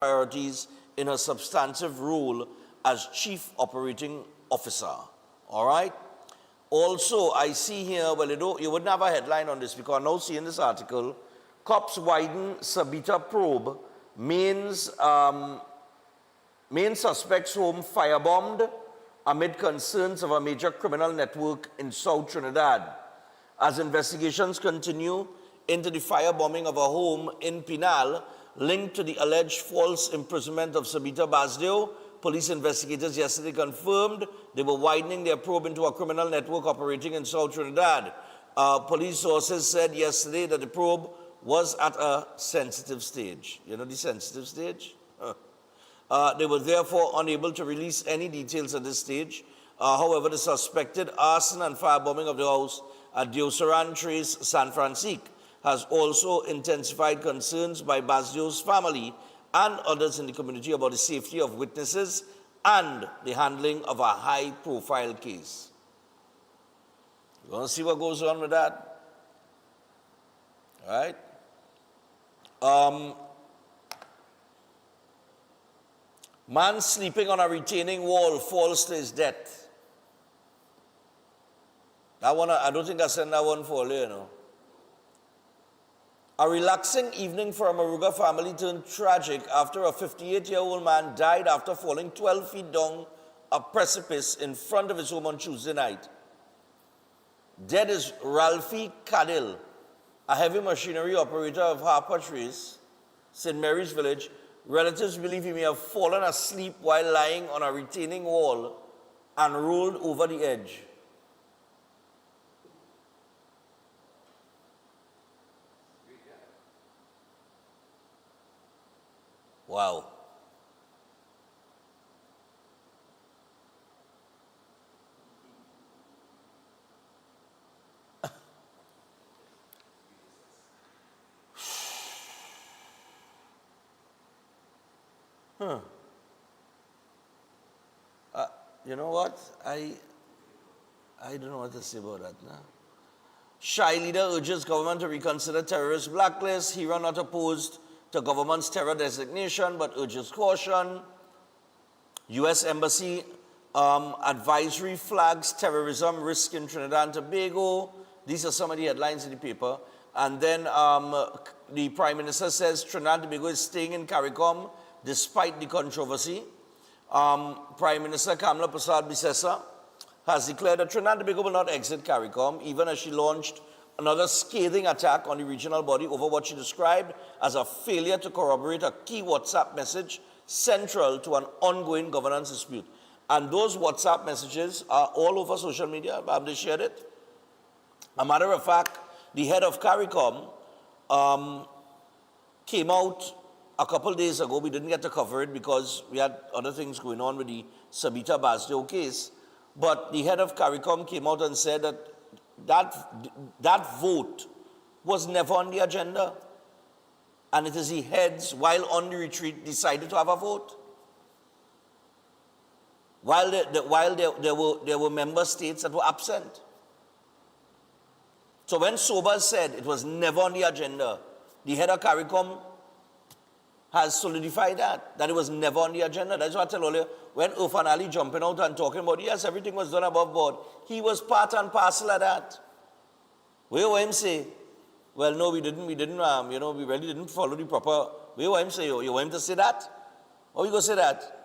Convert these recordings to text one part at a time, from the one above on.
priorities in her substantive role as Chief Operating Officer. All right? Also, I see here, well, you wouldn't have a headline on this because I now see in this article, cops widen Sabita probe, main suspect's home firebombed amid concerns of a major criminal network in South Trinidad. As investigations continue into the firebombing of a home in Pinal, linked to the alleged false imprisonment of Sabita Basdeo, police investigators yesterday confirmed they were widening their probe into a criminal network operating in South Trinidad. Police sources said yesterday that the probe was at a sensitive stage. You know the sensitive stage? They were therefore unable to release any details at this stage. However, the suspected arson and firebombing of the house at Diosaran Trace, San Francisco, has also intensified concerns by Basdeo's family and others in the community about the safety of witnesses and the handling of a high-profile case. You want to see what goes on with that? All right? Man sleeping on a retaining wall falls to his death. That one, I don't think I sent that one for you, you know. A relaxing evening for a Maruga family turned tragic after a 58-year-old man died after falling 12 feet down a precipice in front of his home on Tuesday night. Dead is Ralphie Cadil, a heavy machinery operator of Harper Trace, St. Mary's Village. Relatives believe he may have fallen asleep while lying on a retaining wall and rolled over the edge. Wow. You know what? I don't know what to say about that now. Shy leader urges government to reconsider terrorist blacklist. He not opposed to government's terror designation, but urges caution. U.S. Embassy advisory flags terrorism risk in Trinidad and Tobago. These are some of the headlines in the paper. And then the Prime Minister says Trinidad and Tobago is staying in CARICOM despite the controversy. Prime Minister Kamala Prasad Bisesa has declared that Trinidad and Tobago will not exit CARICOM, even as she launched another scathing attack on the regional body over what she described as a failure to corroborate a key WhatsApp message central to an ongoing governance dispute. And those WhatsApp messages are all over social media. Have they shared it? A matter of fact, the head of CARICOM came out a couple days ago. We didn't get to cover it because we had other things going on with the Sabita Basdeo case. But the head of CARICOM came out and said that that vote was never on the agenda. And it is the heads, while on the retreat, decided to have a vote. While there were member states that were absent. So when Sobers said it was never on the agenda, the head of CARICOM has solidified that it was never on the agenda. That's what I tell you, when Irfan Ali jumping out and talking about, yes, everything was done above board, he was part and parcel of that. Where will him say, well, no, we really didn't follow the proper, where will him say, you want him to say that? How you going to say that?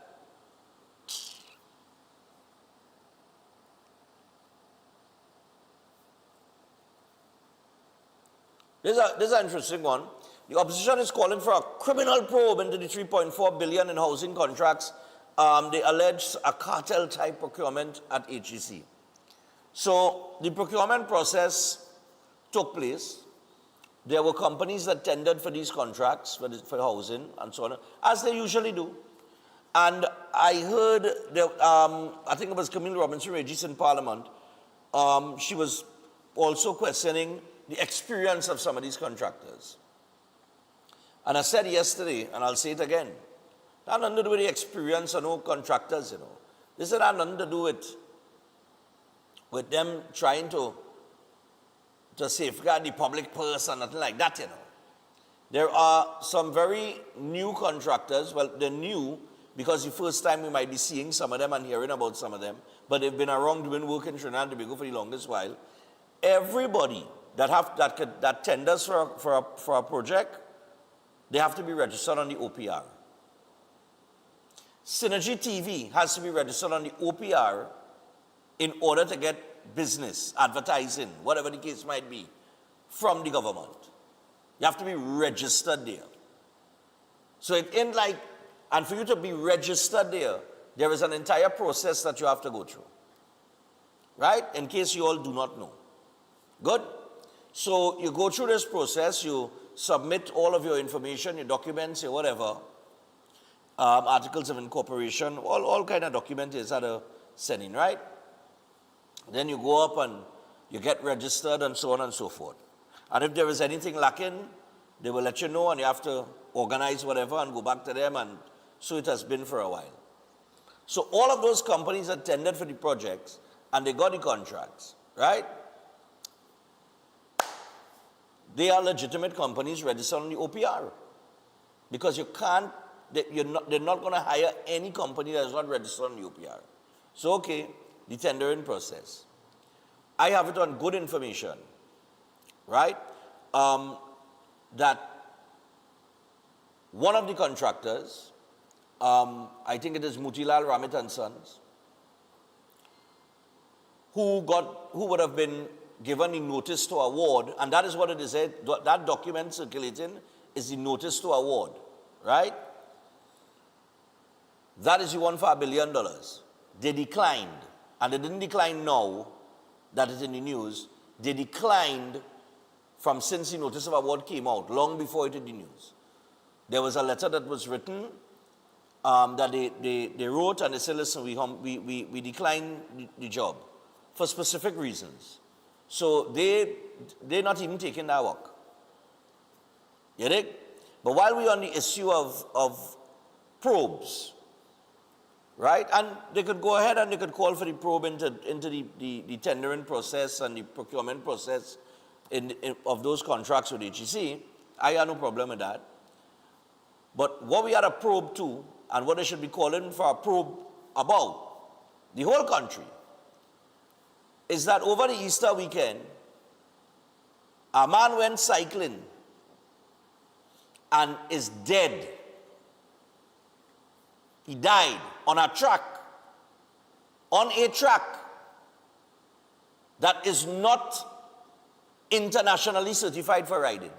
This is an interesting one. The opposition is calling for a criminal probe into the 3.4 billion in housing contracts. They allege a cartel-type procurement at HEC. So the procurement process took place. There were companies that tendered for these contracts, for housing and so on, as they usually do. And I heard, I think it was Camille Robinson-Regis in Parliament, she was also questioning the experience of some of these contractors. And I said yesterday, and I'll say it again, that had nothing to do with the experience of no contractors, you know. This had nothing to do with them trying to safeguard the public purse or nothing like that, you know. There are some very new contractors. Well, they're new because the first time we might be seeing some of them and hearing about some of them, but they've been around doing work in Trinidad and Tobago for the longest while. Everybody that tenders for a project, they have to be registered on the OPR. Synergy TV has to be registered on the OPR in order to get business, advertising, whatever the case might be, from the government. You have to be registered there. So it ain't like, and for you to be registered there is an entire process that you have to go through. Right? In case you all do not know. Good? So you go through this process, you submit all of your information, your documents, your whatever, articles of incorporation, all kind of documents is at a sending, right? Then you go up and you get registered and so on and so forth. And if there is anything lacking, they will let you know and you have to organize whatever and go back to them, and so it has been for a while. So all of those companies that tendered for the projects and they got the contracts, right? They are legitimate companies registered on the OPR. Because you can't, they're not going to hire any company that is not registered on the OPR. So, okay, the tendering process. I have it on good information, right? That one of the contractors, I think it is Mutilal Ramit and Sons, who would have been given a notice to award, and that is what it is. That document circulating is the notice to award, right? That is the one for $1 billion. They declined, and they didn't decline now, that is in the news. They declined from since the notice of award came out, long before it in the news. There was a letter that was written that they wrote, and they said, listen, we decline the job for specific reasons. So they're not even taking that work. You dig? But while we're on the issue of probes, right? And they could go ahead and they could call for the probe into the tendering process and the procurement process of those contracts with HEC. I have no problem with that. But what we had a probe to, and what they should be calling for a probe about, the whole country, is that over the Easter weekend, a man went cycling and is dead. He died on a track that is not internationally certified for riding.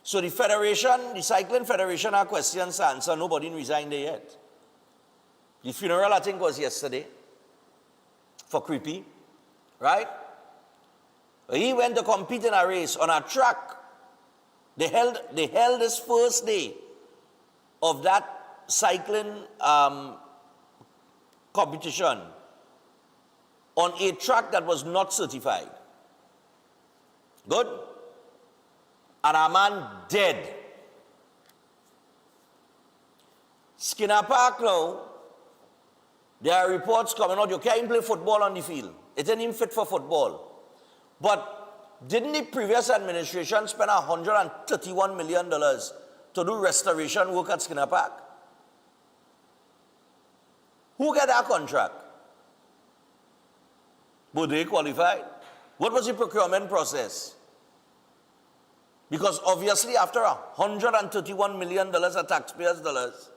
So the federation, the cycling federation, have questions to answer. Nobody resigned there yet. The funeral, I think, was yesterday for Creepy, right? He went to compete in a race on a track. They held this first day of that cycling competition on a track that was not certified. Good? And a man dead. Skinner Park now, there are reports coming out, you can't play football on the field. It ain't even fit for football. But didn't the previous administration spend $131 million to do restoration work at Skinner Park? Who got that contract? Were they qualified? What was the procurement process? Because obviously after $131 million of taxpayers' dollars,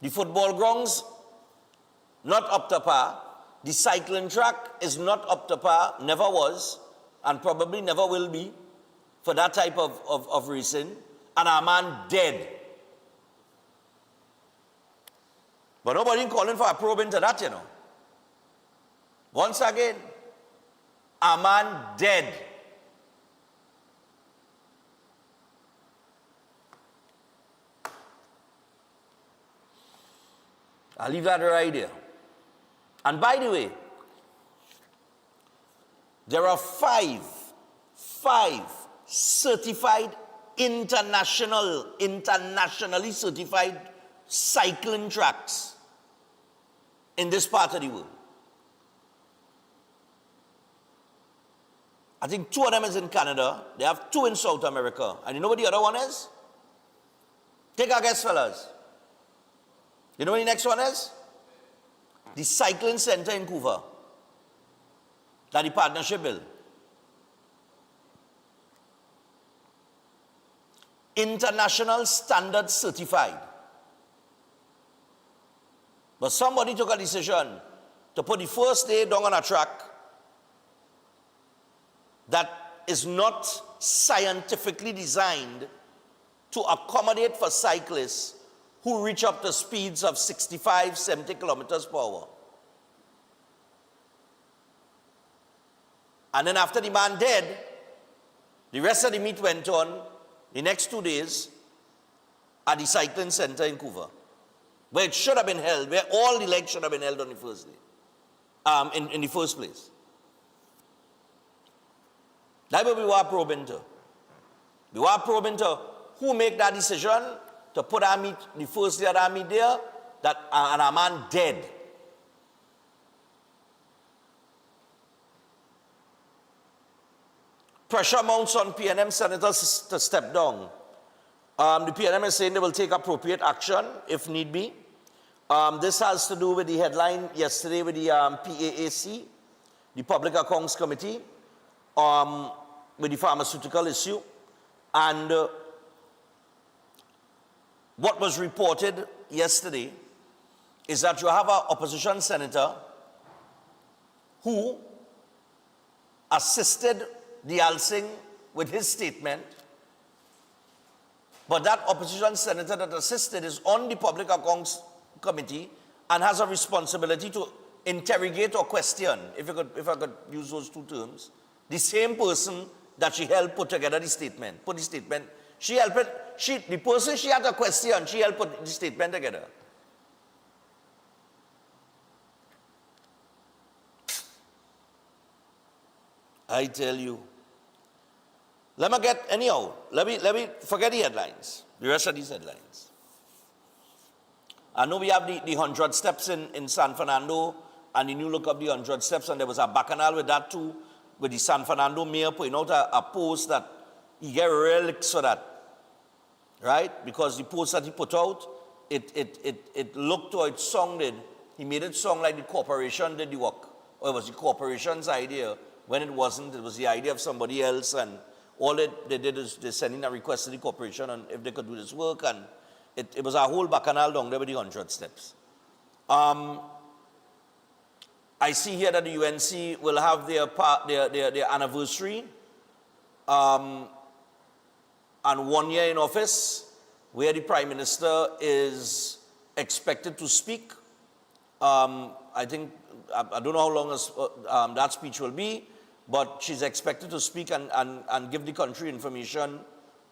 the football grounds, not up to par. The cycling track is not up to par, never was, and probably never will be, for that type of racing, and a man dead. But nobody calling for a probe into that, you know. Once again, a man dead. I'll leave that right there. And by the way, there are five certified internationally certified cycling tracks in this part of the world. I think 2 of them is in Canada. They have 2 in South America. And you know what the other one is? Take our guess, fellas. You know what the next one is? The cycling center in Vancouver. That the partnership bill. International standard certified. But somebody took a decision to put the first day down on a track that is not scientifically designed to accommodate for cyclists who reach up to speeds of 65, 70 kilometers per hour. And then after the man dead, the rest of the meet went on the next 2 days at the cycling center in Vancouver, where it should have been held, where all the legs should have been held on the first day, in the first place. That's what we were probing to. We were probing to who make that decision to put our meet, the first day of our meet there, that and a man dead. Pressure mounts on PNM senators to step down. The PNM is saying they will take appropriate action if need be. This has to do with the headline yesterday with the PAAC, the Public Accounts Committee, with the pharmaceutical issue. And what was reported yesterday is that you have an opposition senator who assisted the Alsing with his statement, but that opposition senator that assisted is on the Public Accounts Committee and has a responsibility to interrogate or question, if I could use those 2 terms, the same person that she helped put together the statement. The person she had a question, she helped put the statement together. I tell you. Let me forget the headlines, the rest of these headlines. I know we have the 100 steps in San Fernando, and the new look up the 100 steps, and there was a bacchanal with that too, with the San Fernando mayor putting out a post that he get relics for that, right? Because the post that he put out, it looked or it sounded, he made it sound like the corporation did the work, or it was the corporation's idea, when it wasn't. It was the idea of somebody else, and all they did is they sent in a request to the corporation and if they could do this work, and it was a whole bacchanal down there with the 100 steps. I see here that the UNC will have their anniversary and 1 year in office, where the Prime Minister is expected to speak. I think, I don't know how long that speech will be, but she's expected to speak and give the country information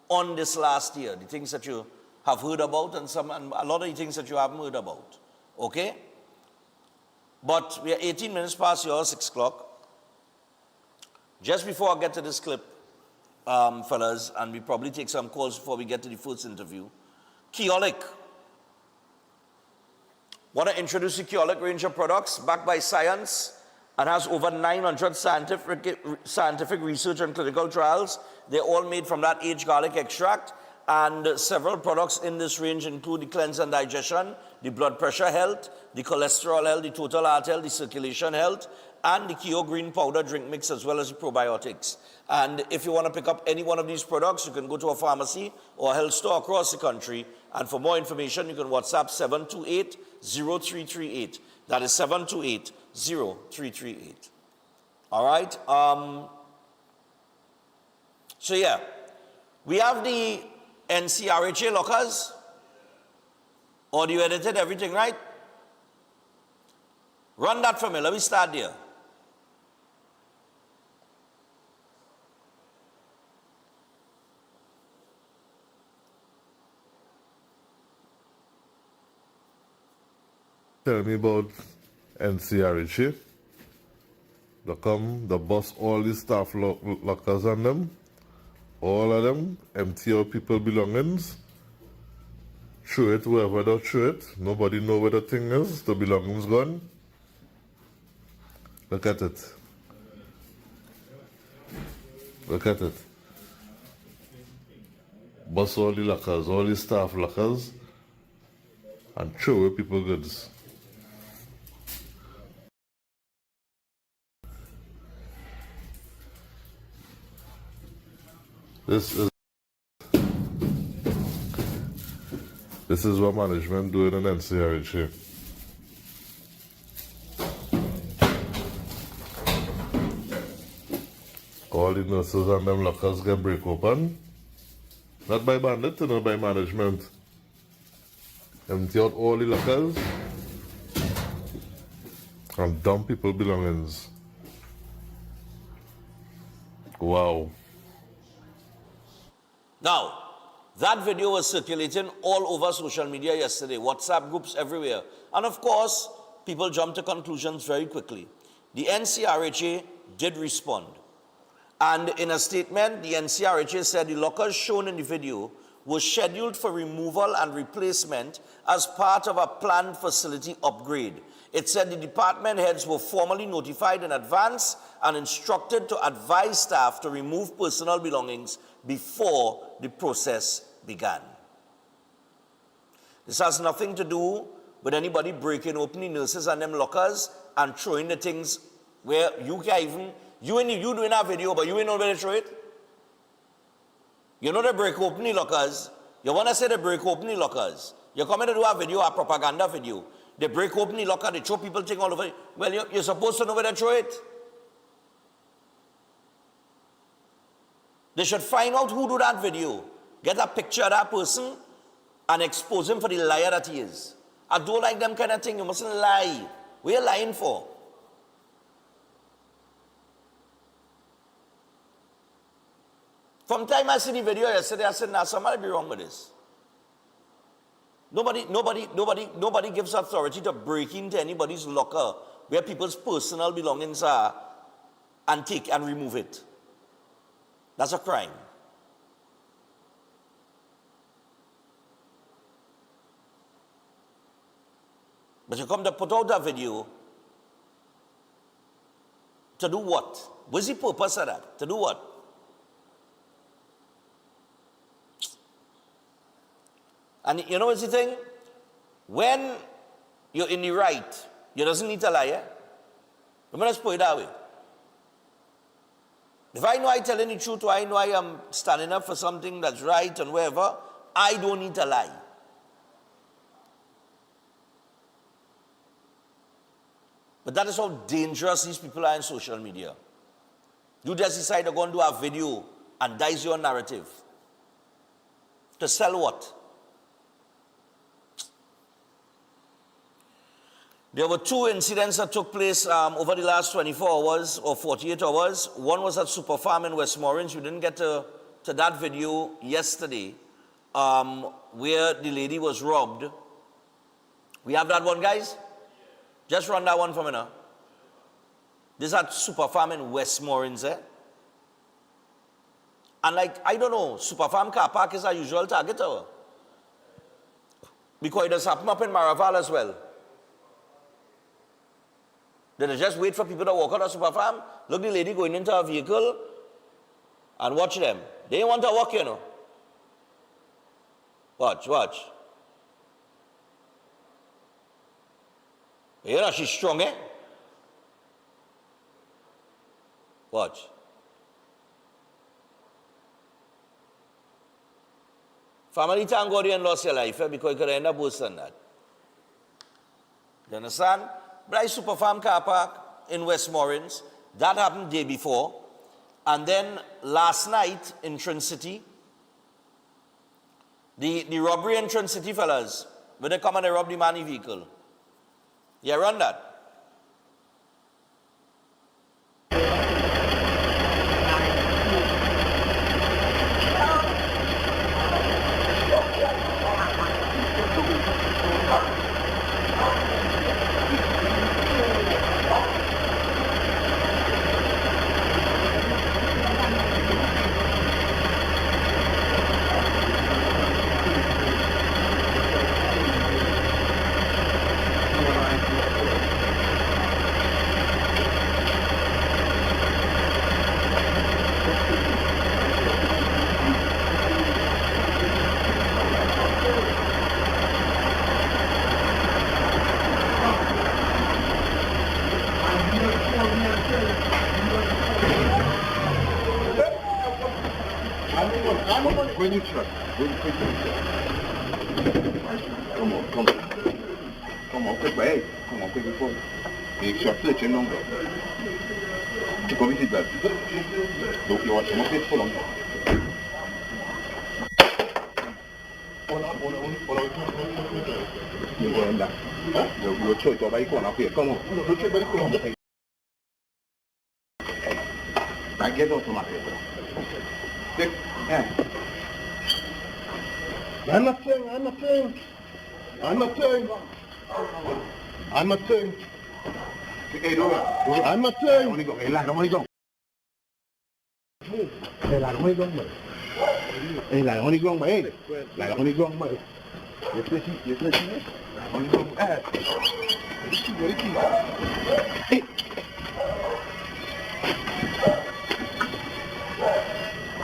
on this last year, the things that you have heard about and a lot of the things that you haven't heard about, okay? But we are 18 minutes past your 6 o'clock. Just before I get to this clip, fellas, and we probably take some calls before we get to the first interview, Keolic. Want to introduce the Keolic range of products backed by science and has over 900 scientific research and clinical trials. They're all made from that aged garlic extract. And several products in this range include the cleanse and digestion, the blood pressure health, the cholesterol health, the total heart health, the circulation health, and the Keo Green Powder drink mix, as well as the probiotics. And if you want to pick up any one of these products, you can go to a pharmacy or a health store across the country. And for more information, you can WhatsApp 728-0338. That is 728-0338. All right? So yeah, we have the NCRHA lockers. Audio edited, everything right? Run that for me. Let me start there. Tell me about NCRHA. They come, they bust all the staff lockers on them. All of them, empty out people belongings. Throw it wherever they throw it. Nobody know where the thing is. The belongings gone. Look at it. Look at it. Bust all the lockers, all the staff lockers, and throw away people goods. This is what management doing in NCIC. All the nurses and them lockers get break open. Not by bandit, not by management. Empty out all the lockers and dump people belongings. Wow. Now, that video was circulating all over social media yesterday, WhatsApp groups everywhere. And of course, people jumped to conclusions very quickly. The NCRHA did respond. And in a statement, the NCRHA said the lockers shown in the video were scheduled for removal and replacement as part of a planned facility upgrade. It said the department heads were formally notified in advance and instructed to advise staff to remove personal belongings before the process began. This has nothing to do with anybody breaking open the nurses and them lockers and throwing the things where you can't even, you doing that video, but you ain't know where to throw it. You know they break open the lockers. You want to say they break open the lockers. You're coming to do a video, a propaganda video. They break open the locker, they throw people thing all over it. Well, you're supposed to know where to throw it. They should find out who do that video. Get a picture of that person and expose him for the liar that he is. I don't like them kind of thing. You mustn't lie. What are you lying for? From the time I see the video yesterday, I said, nah, somebody be wrong with this. Nobody gives authority to break into anybody's locker where people's personal belongings are and take and remove it. That's a crime. But you come to put out that video to do what? What's the purpose of that? To do what? And you know what's the thing? When you're in the right, you doesn't need to lie. I'm going to put it that way. If I know I'm telling the truth, or I know I am standing up for something that's right and whatever, I don't need to lie. But that is how dangerous these people are in social media. You just decide to go and do a video and dice your narrative. To sell what? There were two incidents that took place over the last 24 hours or 48 hours. One was at Super Farm in Westmoreland. We didn't get to that video yesterday where the lady was robbed. We have that one, guys? Just run that one for me now. This is at Super Farm in Westmoreland. And like, I don't know, Super Farm car park is our usual target. Because it has happened up in Maraval as well. They just wait for people to walk out of Super Farm. Look, the lady going into a vehicle and watch them. They want to walk, you know. Watch. You know, she's strong, eh? Watch. Family thank God you lost your life because you could end up worse than that. You understand? Bryce Super Farm car park in Westmoreland. That happened the day before. And then last night in Trinidad, the robbery in Trinidad, fellas, where they come and they rob the money vehicle. Yeah, run that. When you trust, when you come on, quick, hey, come on, quick, before. Make sure to let your number. Take off your belt. Don't you watch him up, pull on. Hold on. You're going down. You're choice over your corner up here. Come on. Don't you better pull on the thing. I get off from my paper. Dick, yeah. I'm not playing. Hey, no. I'm not playing. Only go. Hey, lad, only go. Hey, lad, only go, man. Hey, lad, only go, man. Lad, only go, man. You're fishing, eh? Only go, man. Hey.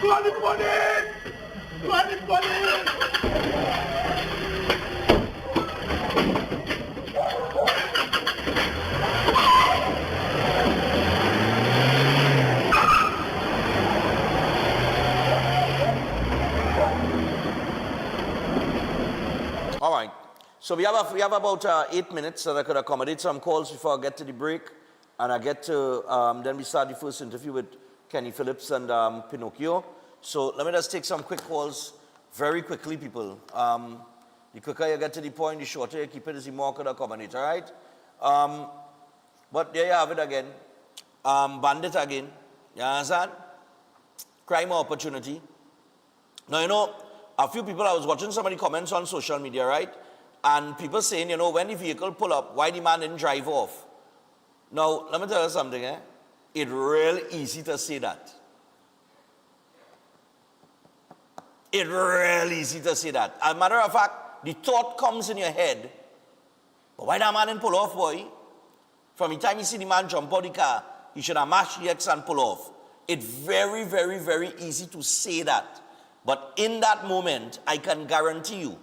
Bloody money! All right. So we have about 8 minutes so that I could accommodate some calls before I get to the break. And I get to, then we start the first interview with Kenny Phillips and Pinocchio. So let me just take some quick calls very quickly, people. The quicker you get to the point, the shorter you keep it, is the more I could accommodate, all right? But there you have it again. Bandit again. You understand? Crime opportunity. Now, you know, a few people, I was watching somebody comments on social media, right? And people saying, you know, when the vehicle pull up, why the man didn't drive off? Now, let me tell you something, eh? It's real easy to say that. It's real easy to say that. As a matter of fact, the thought comes in your head, but why that man didn't pull off, boy? From the time you see the man jump out the car, he should have mashed the X and pull off. It's very, very, very easy to say that. But in that moment, I can guarantee you,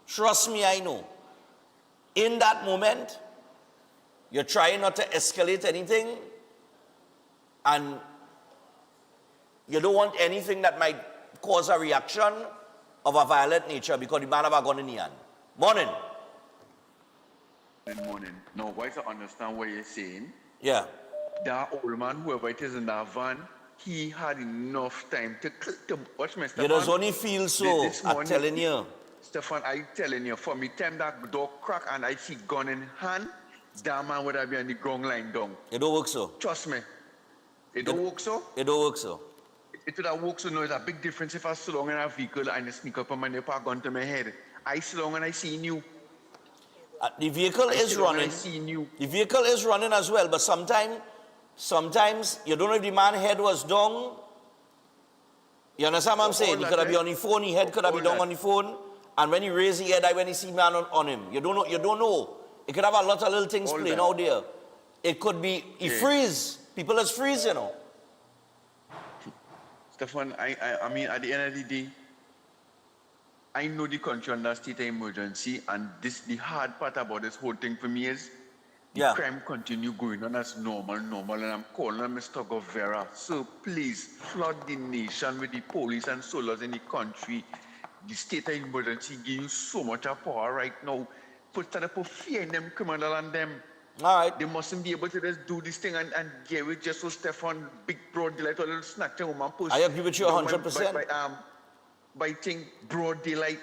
trust me, I know, in that moment, you're trying not to escalate anything, and you don't want anything that might cause a reaction of a violent nature because the man have a gun in the hand. Morning. Good morning. Now, once I understand what you're saying, Yeah. that old man, whoever it is in that van, he had enough time to watch me, Stefan. You just only feel so, I'm telling you. Stefan, I'm telling you, for me, time that door crack and I see gun in hand, that man would have been on the ground lying down. It don't work so. Trust me. It don't work so? It don't work so. It would have worked so. No, it's a big difference if I sit down in a vehicle and I sneak up on my neighbor, gun to my head. I sit down and I see you. The vehicle is running. The vehicle is running as well, but sometimes you don't know if the man's head was down. You understand what I'm saying? He could have been on the phone, his head could have been down on the phone, and when he raised his head, when he see man on him. You don't know. It could have a lot of little things playing out there. It could be, he freeze. People just freeze, you know. Stefan, I mean, at the end of the day, I know the country under state of emergency, and the hard part about this whole thing for me is the crime continue going on as normal, and I'm calling on Mr. Govera. So please, flood the nation with the police and soldiers in the country. The state of emergency gives you so much power right now. Put fear in them criminal and them. All right. They mustn't be able to just do this thing and get with just so Stefan, big broad daylight, or little snack time woman push. I agree with you 100%. By thing broad daylight,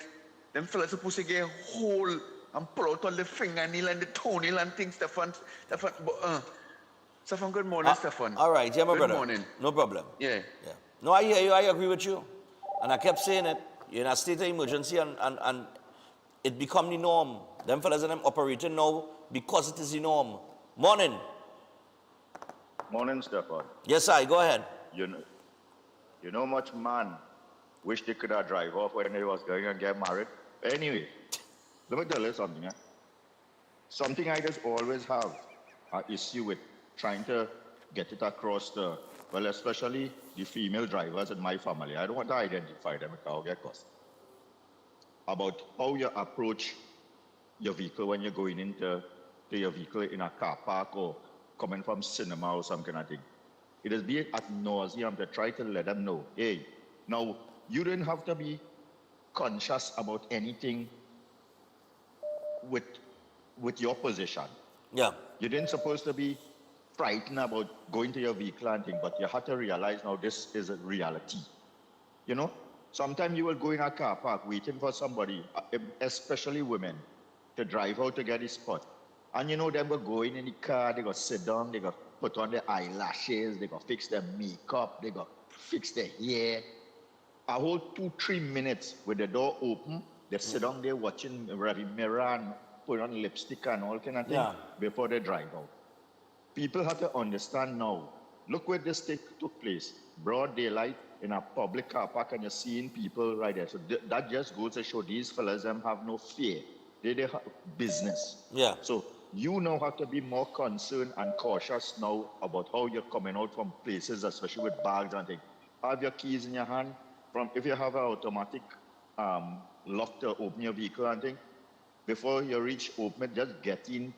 them fellas supposed to get a hole and pull out all the fingernail and the toenail and things, Stefan, good morning, Stefan. All right, yeah, my brother. Good morning. No problem. Yeah. No, I hear you, I agree with you. And I kept saying it, you're in a state of emergency and it become the norm. Them fellas and them operating now because it is the norm. Morning. Morning, Stefan. Yes, I go ahead. You know much man wish they could have drive off when they was going and get married. Anyway, let me tell you something. Something I just always have an issue with trying to get it across the, well, especially the female drivers in my family. I don't want to identify them because I'll get cussed. About how you approach your vehicle when you're going into your vehicle in a car park or coming from cinema or some kind of thing. It is being ad nauseum to try to let them know, hey, now you didn't have to be conscious about anything with your position. Yeah. You didn't supposed to be frightened about going to your vehicle and thing, but you had to realize now this is a reality. You know, sometimes you will go in a car park waiting for somebody, especially women, to drive out to get a spot. And you know, them will go in the car, they go sit down, they go put on their eyelashes, they go fix their makeup, they go fix their hair. A whole 2-3 minutes with the door open, they sit down there watching the mirror and put on lipstick and all kind of thing before they drive out. People have to understand now. Look where this took place. Broad daylight in a public car park, and you're seeing people right there. So that just goes to show these fellas them have no fear. They have business. Yeah. So you now have to be more concerned and cautious now about how you're coming out from places, especially with bags and things. Have your keys in your hand. If you have an automatic lock to open your vehicle and thing, before you reach open it, just get in,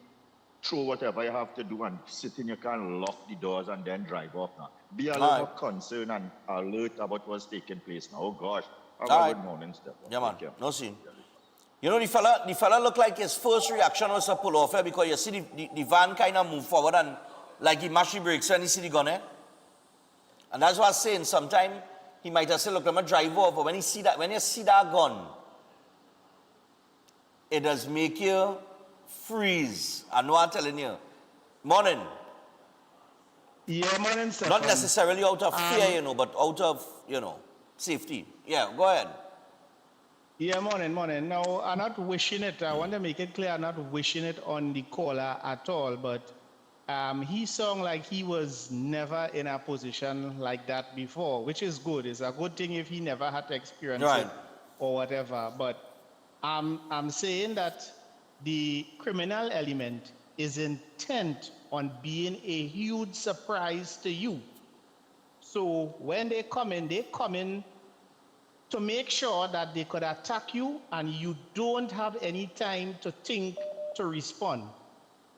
throw whatever you have to do and sit in your car and lock the doors and then drive off now. Be a little more concerned and alert about what's taking place now. Oh gosh. Have a good morning, Steph. Yeah, man. No scene. You know, the fella looked like his first reaction was to pull off here because you see the van kind of move forward and like he mashed the brakes and you see the gun there. And that's what I was saying. Sometimes he might have said, look, I'm going to drive off. But when you see that gun, it does make you freeze. I know I'm telling you. Morning. Yeah, morning, sir. Not necessarily out of fear, but out of, safety. Yeah, go ahead. Yeah, morning. Now, I'm not wishing it. I want to make it clear I'm not wishing it on the caller at all. But he sounded like he was never in a position like that before, which is good. It's a good thing if he never had to experience it or whatever. But I'm saying that the criminal element is intent on being a huge surprise to you. So when they come in to make sure that they could attack you and you don't have any time to think to respond.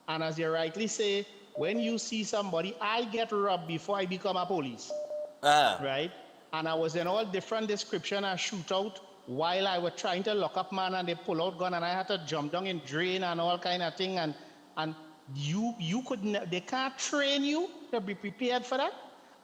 And as you rightly say, when you see somebody, I get robbed before I become a police, right? And I was in all different description and shootout while I was trying to lock up man and they pull out gun and I had to jump down in drain and all kind of thing. And you could they can't train you to be prepared for that.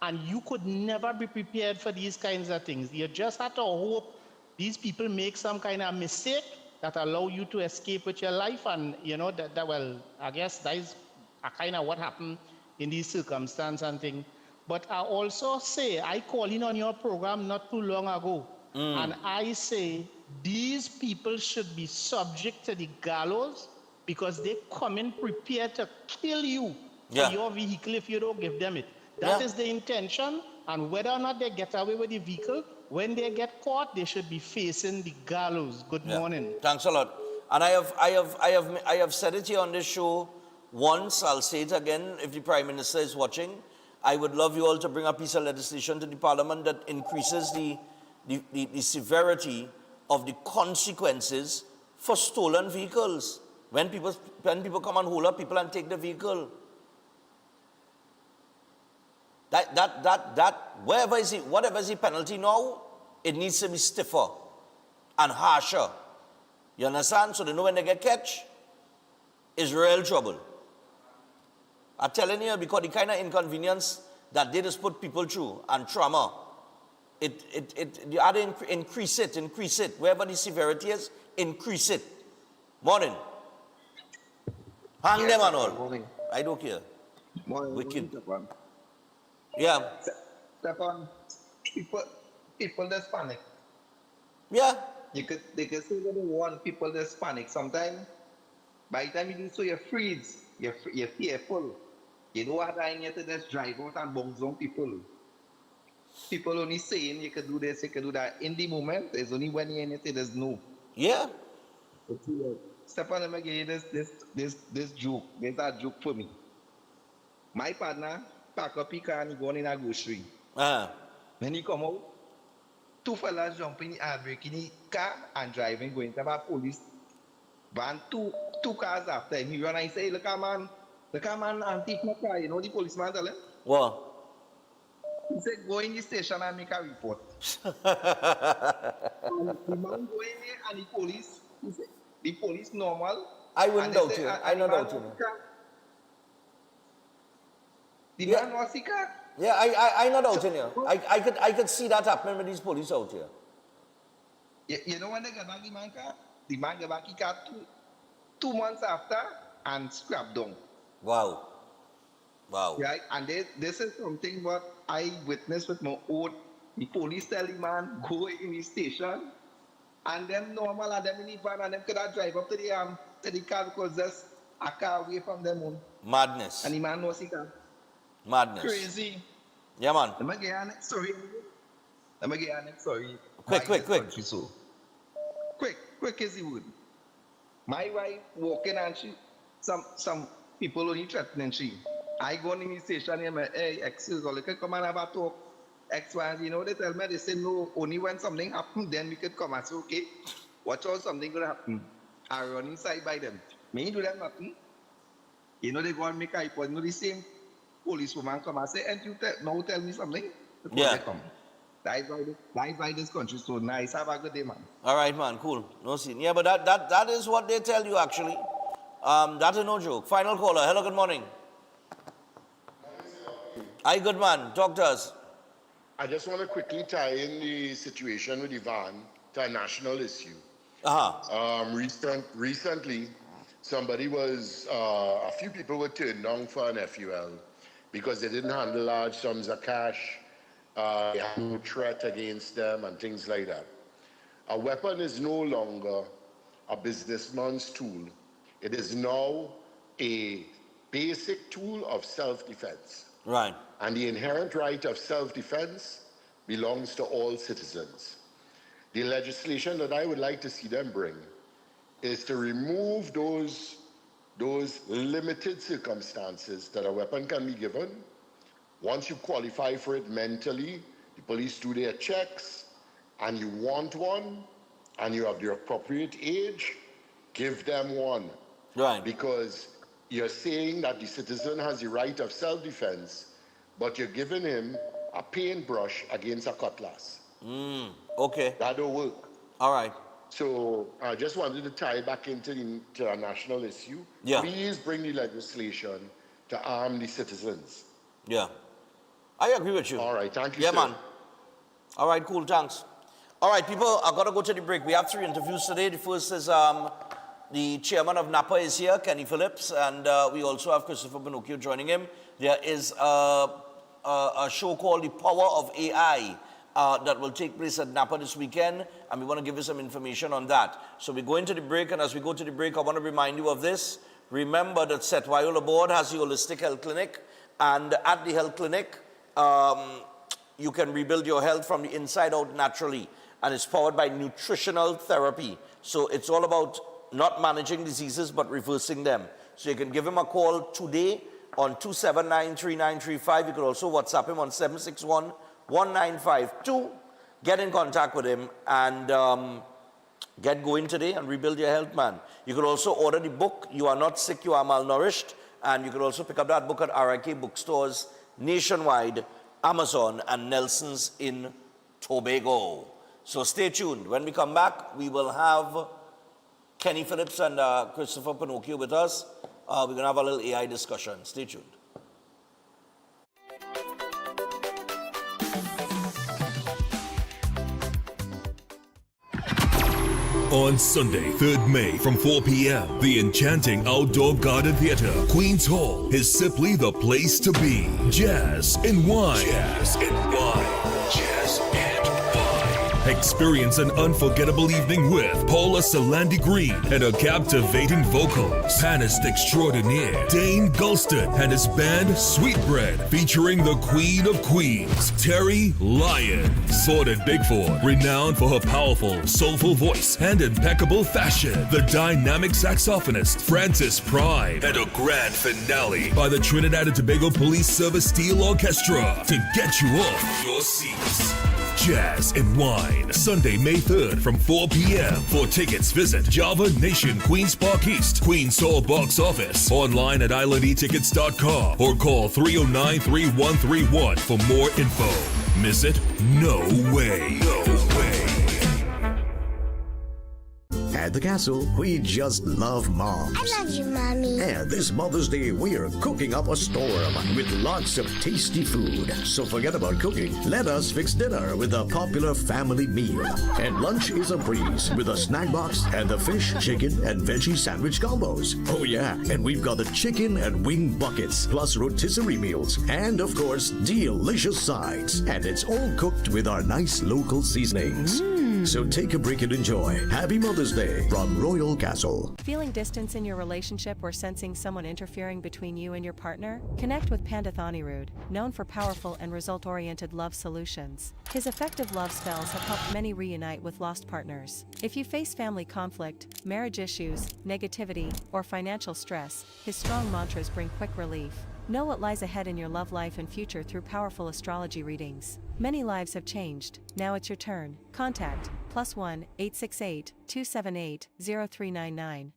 And you could never be prepared for these kinds of things. You just have to hope these people make some kind of mistake that allow you to escape with your life. And well, I guess that is a kind of what happened in these circumstances and things. But I also say, I call in on your program not too long ago. And I say, these people should be subject to the gallows because they come in prepared to kill you for your vehicle if you don't give them it. That is the intention, and whether or not they get away with the vehicle, when they get caught, they should be facing the gallows. Good morning. Thanks a lot. And I have said it here on this show once. I'll say it again if the Prime Minister is watching. I would love you all to bring a piece of legislation to the Parliament that increases the severity of the consequences for stolen vehicles. When people come and hold up people and take the vehicle. Whatever is the penalty now, it needs to be stiffer and harsher. You understand? So they know when they get catch, it's real trouble. I'm telling you, because the kind of inconvenience that they just put people through and trauma, you have to increase it. Wherever the severity is, increase it. Morning. Hang them and all. Morning. I don't care. Morning. Wicked. Stefan. Yeah. Stefan, people just panic. Yeah. They could say that they want people just panic. Sometimes, by the time you do so, you freeze. You're fearful. You don't have time yet to just drive out and bounce on people. People only saying you could do this, you could do that. In the moment, it's only when you're in it, there's no. Yeah. Stefan, let me give you this joke. There's a joke for me. My partner pack up his car and he go in a grocery. When he come out, two fellas jump in break in the car and driving, going to a police van, two cars after him. He run and say, look, man, and take my car. You know the policeman tell him? What? He said, go in the station and make a report. And the man go in there and the police normal. I wouldn't doubt you. I don't doubt you. The man was sick. Yeah, I not doubting you. I could see that happening with these police out here. You know when they get back the man get back the car 2 months after and scrapped down. Wow. Right, and this is something what I witnessed with my own. The police tell the man go in the station, and them normal and them in the van and them could have drive up to the car because there's a car away from them own. Madness. And the man was sick. Madness. Crazy. Yeah, man. Let me get your next story. Quick. So. Quick as you would. My wife walking and some people only threatening she. I go in the station and I'm hey, excuse me, come and have a talk. X, Y, you know, they tell me, they say no, only when something happens, then we could come and say, okay, watch out, something gonna happen. I run inside by them. Me do them nothing. You know, they go and make a report. You know, the same policewoman come and say, and you tell me something. Yeah. Come. That's why this country is so nice. Have a good day, man. All right, man, cool. No scene. Yeah, but that is what they tell you, actually. That is no joke. Final caller. Hello, good morning. Hi, good man. Talk to us. I just want to quickly tie in the situation with Ivan to a national issue. Recently, somebody was, a few people were turned down for an FUL because they didn't handle large sums of cash, they had no threat against them and things like that. A weapon is no longer a businessman's tool. It is now a basic tool of self-defense. Right. And the inherent right of self-defense belongs to all citizens. The legislation that I would like to see them bring is to remove those limited circumstances that a weapon can be given. Once you qualify for it mentally, the police do their checks, and you want one, and you have the appropriate age, give them one. Right. Because you're saying that the citizen has the right of self-defense, but you're giving him a paintbrush against a cutlass. Okay. That don't work. All right. So I just wanted to tie it back into a national issue. Yeah. Please bring the legislation to arm the citizens. Yeah. I agree with you. All right, thank you, Yeah, sir. man. All right, cool, thanks. All right, people, I've got to go to the break. We have 3 interviews today. The first is the chairman of NAPA is here, Kenny Phillips, and we also have Christopher Pinocchio joining him. There is a show called The Power of AI that will take place at NAPA this weekend, and we want to give you some information on that. So we're going to the break, and as we go to the break, I want to remind you of this. Remember that Setwayola Board has the holistic health clinic, and at the health clinic, you can rebuild your health from the inside out naturally, and it's powered by nutritional therapy. So it's all about not managing diseases, but reversing them. So you can give him a call today on 279-3935. You can also WhatsApp him on 761-1952. Get in contact with him and get going today and rebuild your health, man. You can also order the book, You Are Not Sick, You Are Malnourished. And you can also pick up that book at RIK bookstores nationwide, Amazon, and Nelson's in Tobago. So stay tuned. When we come back, we will have Kenny Phillips and Christopher Pinocchio with us. We're going to have a little AI discussion. Stay tuned. On Sunday, 3rd May from 4 p.m., the enchanting outdoor garden theater, Queen's Hall, is simply the place to be. Jazz and wine. Jazz and wine. Jazz and wine. Experience an unforgettable evening with Paula Salandi Green and her captivating vocals. Pianist extraordinaire Dane Gulston and his band Sweetbread, featuring the Queen of Queens, Terry Lyons. Ford at Bigford, renowned for her powerful, soulful voice and impeccable fashion. The dynamic saxophonist Francis Prime, and a grand finale by the Trinidad and Tobago Police Service Steel Orchestra to get you off your seats. Jazz and Wine. Sunday, May 3rd from 4 p.m. For tickets, visit Java Nation Queen's Park East, Queen's Hall box office. Online at islandetickets.com or call 309-3131 for more info. Miss it? No way. No way. At the castle, we just love moms. I love you, Mommy. And this Mother's Day, we are cooking up a storm with lots of tasty food. So forget about cooking. Let us fix dinner with a popular family meal. And lunch is a breeze with a snack box and the fish, chicken, and veggie sandwich combos. Oh yeah, and we've got the chicken and wing buckets, plus rotisserie meals, and of course, delicious sides. And it's all cooked with our nice local seasonings. So take a break and enjoy. Happy Mother's Day from Royal Castle. Feeling distance in your relationship or sensing someone interfering between you and your partner? Connect with Pandit Anirudh, known for powerful and result-oriented love solutions. His effective love spells have helped many reunite with lost partners. If you face family conflict, marriage issues, negativity, or financial stress, his strong mantras bring quick relief. Know what lies ahead in your love life and future through powerful astrology readings. Many lives have changed. Now it's your turn. Contact +1 868 278 0399.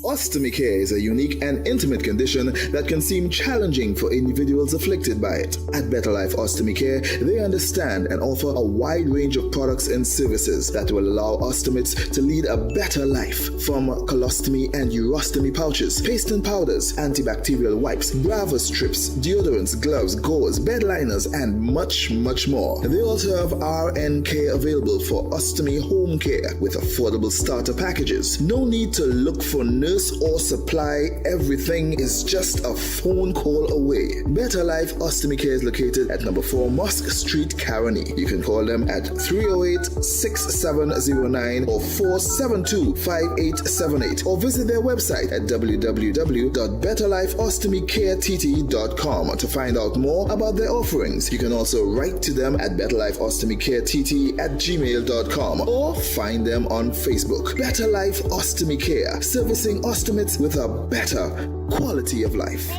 Ostomy care is a unique and intimate condition that can seem challenging for individuals afflicted by it. At Better Life Ostomy Care, they understand and offer a wide range of products and services that will allow ostomates to lead a better life. From colostomy and urostomy pouches, paste and powders, antibacterial wipes, Brava strips, deodorants, gloves, gauze, bed liners, and much, much more. They also have RN care available for ostomy home care with affordable starter packages. No need to look for nurse or supply. Everything is just a phone call away. Better Life Ostomy Care is located at number 4 Mosque Street, Caroni. You can call them at 308-6709 or 472-5878 or visit their website at www.betterlifeostomycareTT.com to find out more about their offerings. You can also write to them at betterlifeostomycarettt@gmail.com or find them on Facebook. Better Life Ostomy Care, servicing ostomates with a better quality of life.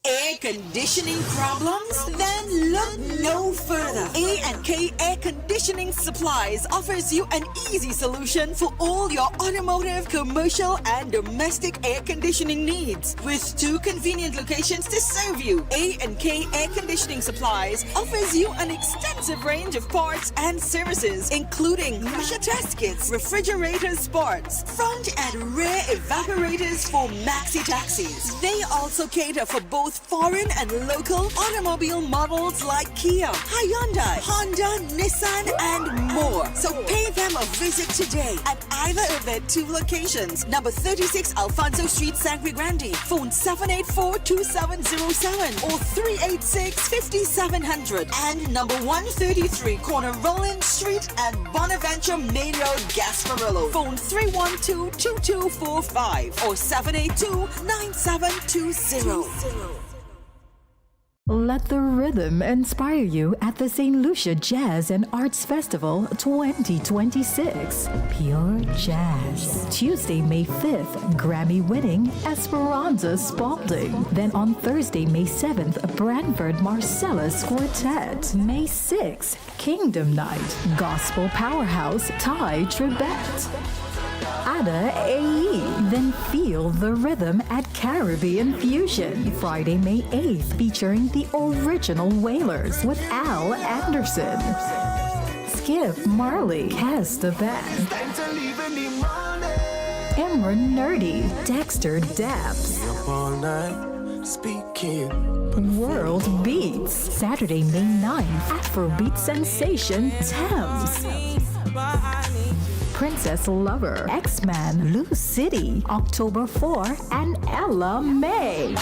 Air conditioning problems? Then look no further. A&K Air Conditioning Supplies offers you an easy solution for all your automotive, commercial, and domestic air conditioning needs. With 2 convenient locations to serve you, A&K Air Conditioning Supplies offers you an extensive range of parts and services, including pressure test kits, refrigerators, parts, front and rear evaporators for maxi taxis. They also cater for both foreign and local automobile models like Kia, Hyundai, Honda, Nissan, and more. So pay them a visit today at either of their 2 locations. Number 36 Alfonso Street, Sangre Grande. Phone 784-2707 or 386-5700. And number 133 Corner Roland Street and Bonaventure Main Road, Gasparillo. Phone 312-2245 or 782-9720. Let the rhythm inspire you at the St. Lucia Jazz and Arts Festival 2026. Pure Jazz. Tuesday, May 5th, Grammy-winning Esperanza Spalding. Then on Thursday, May 7th, Branford Marcellus Quartet. May 6th, Kingdom Night, Gospel Powerhouse Thai Trebet. Ada AE. Then feel the rhythm at Caribbean Fusion. Friday, May 8th, featuring the original Wailers with Al Anderson. Skip Marley, Cast the Band. Imran Nerdy, Dexter Daps. World Beats. Saturday, May 9th, Afrobeat sensation Thames. Princess Lover, X-Man, Lou City, October 4, and Ella May.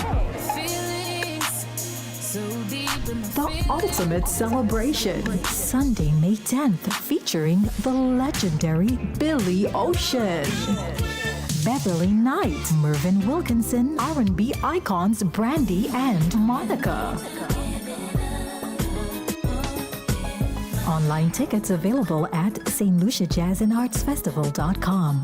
The ultimate celebration, Sunday, May 10th, featuring the legendary Billy Ocean. Beverly Knight, Mervyn Wilkinson, R&B icons Brandy and Monica. Online tickets available at stluciajazzandartsfestival.com.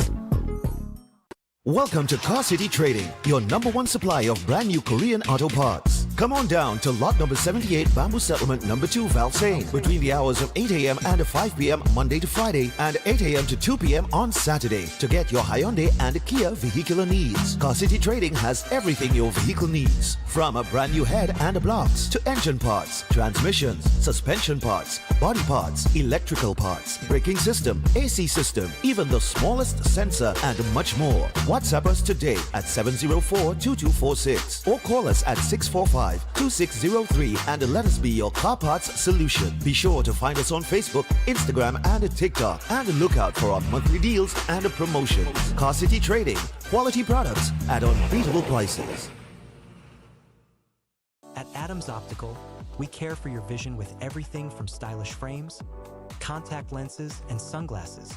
Welcome to Car City Trading, your #1 supplier of brand new Korean auto parts. Come on down to lot number 78, Bamboo Settlement number 2, Valsayn, between the hours of 8 a.m. and 5 p.m. Monday to Friday, and 8 a.m. to 2 p.m. on Saturday to get your Hyundai and Kia vehicular needs. Car City Trading has everything your vehicle needs, from a brand new head and blocks to engine parts, transmissions, suspension parts, body parts, electrical parts, braking system, AC system, even the smallest sensor, and much more. WhatsApp us today at 704-2246 or call us at 645-2603 and let us be your car parts solution. Be sure to find us on Facebook, Instagram, and TikTok, and look out for our monthly deals and promotions. Car City Trading, quality products at unbeatable prices. At Adams Optical, we care for your vision with everything from stylish frames, contact lenses, and sunglasses,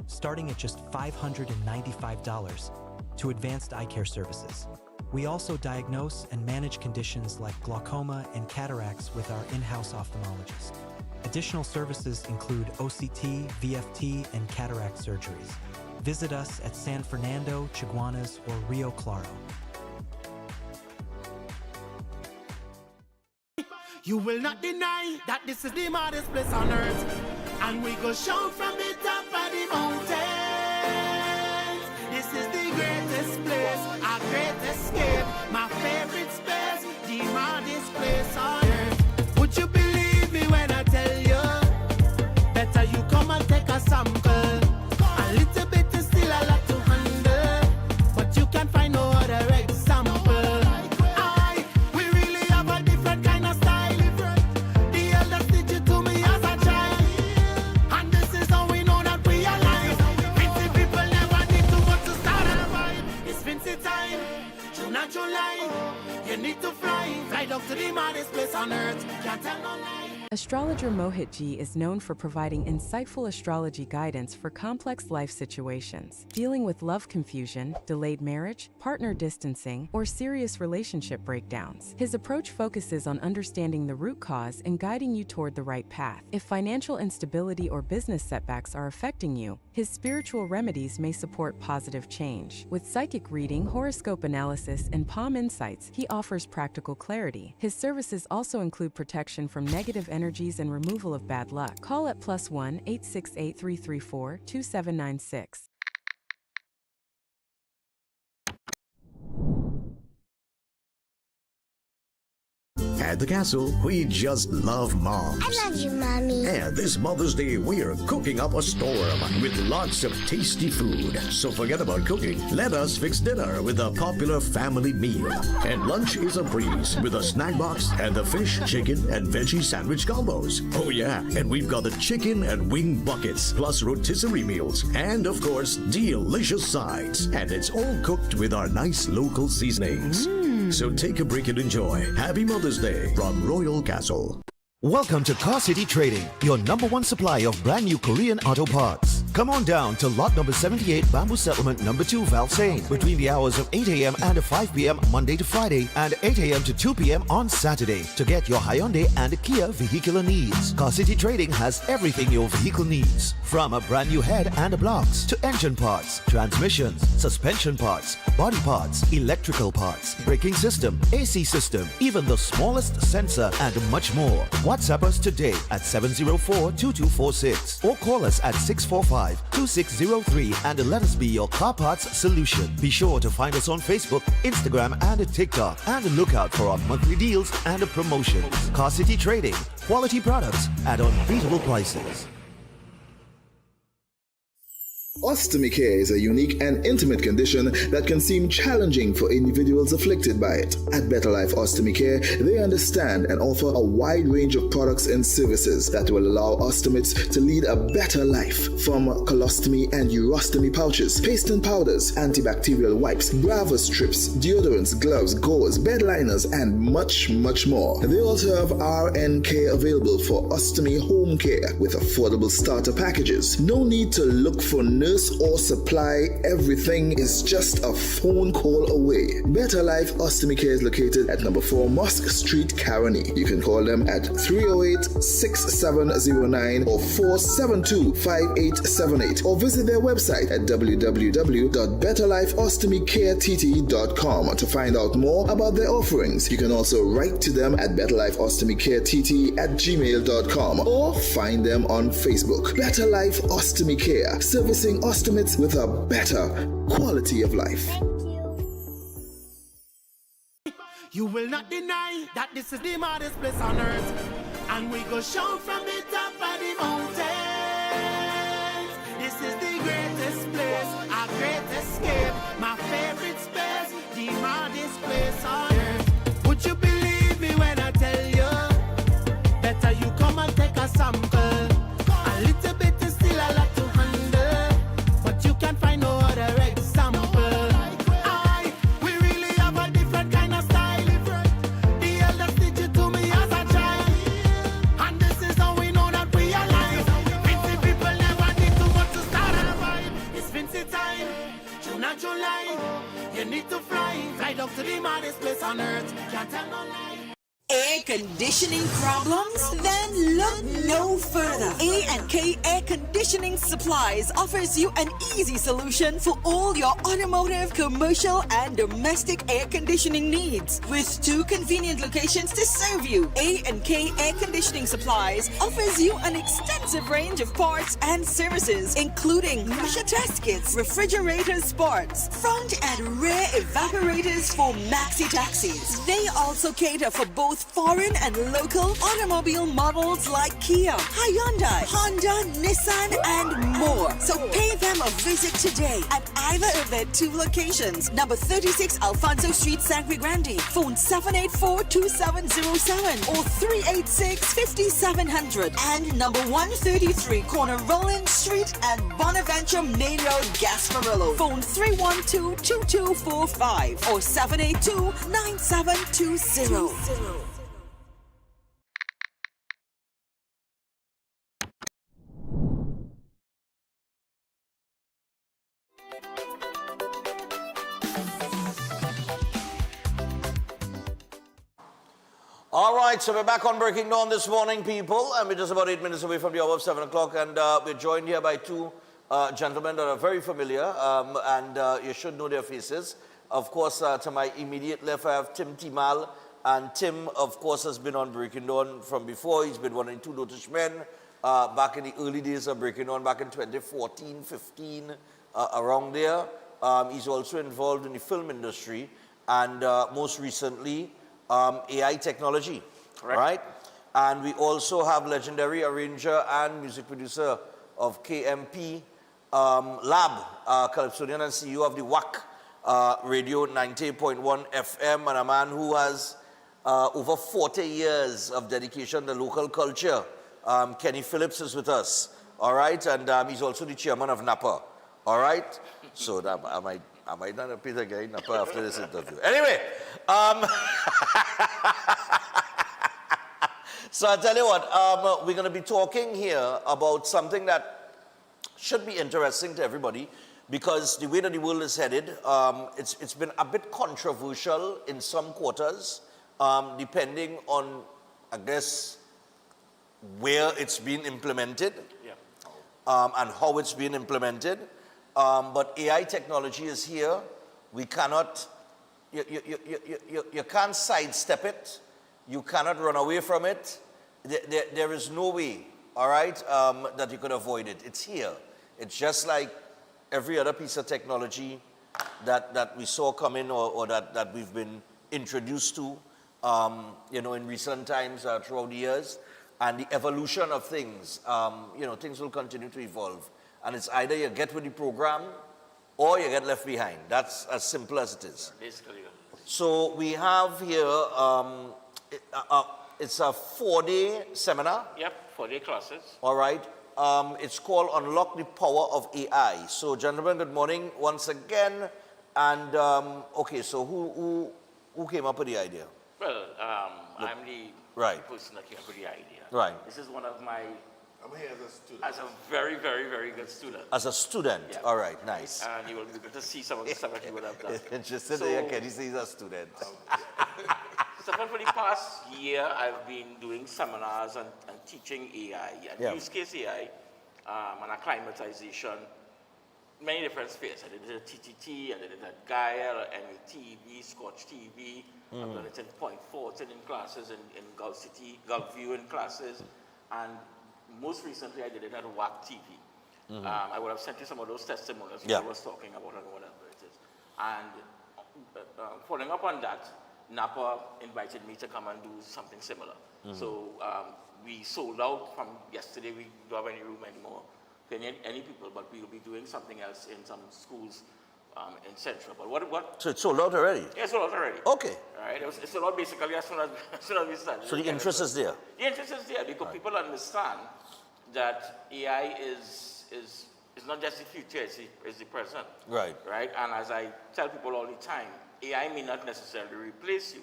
starting at just $595, to advanced eye care services. We also diagnose and manage conditions like glaucoma and cataracts with our in-house ophthalmologist. Additional services include OCT, VFT, and cataract surgeries. Visit us at San Fernando, Chaguanas, or Rio Claro. You will not deny that this is the maddest place on earth, and we go shout from the top of the mountains. This is the greatest place, our great escape, my favorite space, the maddest place on earth. Would you believe me when I tell you, better you come and take a sample? A little bit is still a lot to handle, but you can find no other example. You need to fly up to the maddest place on earth. Can't tell no lie. Astrologer Mohit Ji is known for providing insightful astrology guidance for complex life situations, dealing with love confusion, delayed marriage, partner distancing, or serious relationship breakdowns. His approach focuses on understanding the root cause and guiding you toward the right path. If financial instability or business setbacks are affecting you, his spiritual remedies may support positive change. With psychic reading, horoscope analysis, and palm insights, he offers practical clarity. His services also include protection from negative energies and removal of bad luck. Call at +1 868 334 2796. At the castle, we just love moms. I love you, Mommy. And this Mother's Day, we are cooking up a storm with lots of tasty food. So forget about cooking. Let us fix dinner with a popular family meal. And lunch is a breeze with a snack box and the fish, chicken, and veggie sandwich combos. Oh yeah, and we've got the chicken and wing buckets, plus rotisserie meals, and of course, delicious sides. And it's all cooked with our nice local seasonings. So take a break and enjoy. Happy Mother's Day from Royal Castle. Welcome to Car City Trading, your #1 supply of brand new Korean auto parts. Come on down to lot number 78, Bamboo Settlement number 2, Valsayn, between the hours of 8 a.m. and 5 p.m. Monday to Friday, and 8 a.m. to 2 p.m. on Saturday to get your Hyundai and Kia vehicular needs. Car City Trading has everything your vehicle needs, from a brand new head and blocks to engine parts, transmissions, suspension parts, body parts, electrical parts, braking system, AC system, even the smallest sensor, and much more. WhatsApp us today at 704-2246 or call us at 645-2603 and let us be your car parts solution. Be sure to find us on Facebook, Instagram, and TikTok, and look out for our monthly deals and promotions. Car City Trading, quality products at unbeatable prices. Ostomy care is a unique and intimate condition that can seem challenging for individuals afflicted by it. At Better Life Ostomy Care, they understand and offer a wide range of products and services that will allow ostomates to lead a better life. From colostomy and urostomy pouches, paste and powders, antibacterial wipes, Brava strips, deodorants, gloves, gauze, bed liners, and much, much more. They also have RN care available for ostomy home care with affordable starter packages. No need to look for nurse or supply everything is just a phone call away. Better Life Ostomy Care is located at number 4 Mosque Street, Caroni. You can call them at 308-6709 or 472-5878 or visit their website at www.betterlifeostomycareTT.com to find out more about their offerings. You can also write to them at betterlifeostomycaretT@gmail.com or find them on Facebook. Better Life Ostomy Care, servicing ostomates with a better quality of life. You will not deny that this is the maddest place on earth, and we go shout from the top of the mountains. This is the greatest place, our great escape, my favorite space, the maddest place on earth. Would you believe me when I tell you? Better you come and take a sample. A little bit is still a lot to handle, but you can find no other example. We really have a different kind of style. The elders teach it to me as a child, and this is how we know that we are alive. Vincy people never need too much to start a vibe. It's Vincy time, June and July. You need to fly down to the maddest place on earth. Can't tell no lie. Air conditioning problems? Then look no further. A&K Air Conditioning Supplies offers you an easy solution for all your automotive, commercial, and domestic air conditioning needs. With 2 convenient locations to serve you, A&K Air Conditioning Supplies offers you an extensive range of parts and services, including pressure test kits, refrigerator parts, front and rear evaporators for maxi taxis. They also cater for both foreign and local automobile models like Kia, Hyundai, Honda, Nissan, and more. So pay them a visit today at either of their 2 locations. Number 36 Alfonso Street, Sangre Grande. Phone 784-2707 or 386-5700. And number 133 Corner Roland Street and Bonaventure Main Road, Gasparillo. Phone 312-2245 or 782-9720. All right, so we're back on Breaking Dawn this morning, people, and we're just about 8 minutes away from the hour of 7 o'clock, and we're joined here by 2 gentlemen that are very familiar, and you should know their faces. Of course, to my immediate left, I have Tim Timal, and Tim, of course, has been on Breaking Dawn from before. He's been one of the 2 notice men back in the early days of Breaking Dawn, back in 2014, 15, around there. He's also involved in the film industry, and most recently, AI technology, right? And we also have legendary arranger and music producer of KMP Lab, Calypsonian and CEO of the WAC Radio 90.1 FM, and a man who has over 40 years of dedication to local culture. Kenny Phillips is with us, all right? And he's also the chairman of NAPA, all right? So I might not appear again after this interview. Anyway, so I tell you what, we're going to be talking here about something that should be interesting to everybody, because the way that the world is headed, it's been a bit controversial in some quarters, depending on, I guess, where it's been implemented, and how it's been implemented. But AI technology is here. We cannot, you can't sidestep it. You cannot run away from it. There is no way, all right, that you could avoid it. It's here. It's just like every other piece of technology that we saw come in, or that we've been introduced to, in recent times throughout the years. And the evolution of things, things will continue to evolve. And it's either you get with the program or you get left behind. That's as simple as it is. Basically. So we have here, it's a 4-day seminar. Yep, 4-day classes. All right. It's called Unlock the Power of AI. So gentlemen, good morning once again. And okay, so who came up with the idea? Well, I'm the person that came up with the idea. Right. This is one of my I'm here as a student. As a very, very, very good student. As a student? Yeah. All right, nice. And you will be able to see some of the stuff that you would have done. Interested there, Kenny says he's a student. So for the past year, I've been doing seminars and teaching AI and use case AI and acclimatization, many different spheres. I did it at TTT, I did it at Gaia, METV, Scotch TV. I've done it in Point Fortin in classes, in Gulf City, Gulf View in classes, and most recently I did it at WAC TV. I would have sent you some of those testimonials I was talking about and whatever it is. And following up on that, Napa invited me to come and do something similar. So we sold out from yesterday. We don't have any room anymore for any people, but we'll be doing something else in some schools in Central. But what? So it's sold out already? Yeah, it's sold out already. Okay. All right, it's sold out basically as soon as we started. So the interest is there? The interest is there because people understand that AI is not just the future, it's the present. Right. Right? And as I tell people all the time, AI may not necessarily replace you,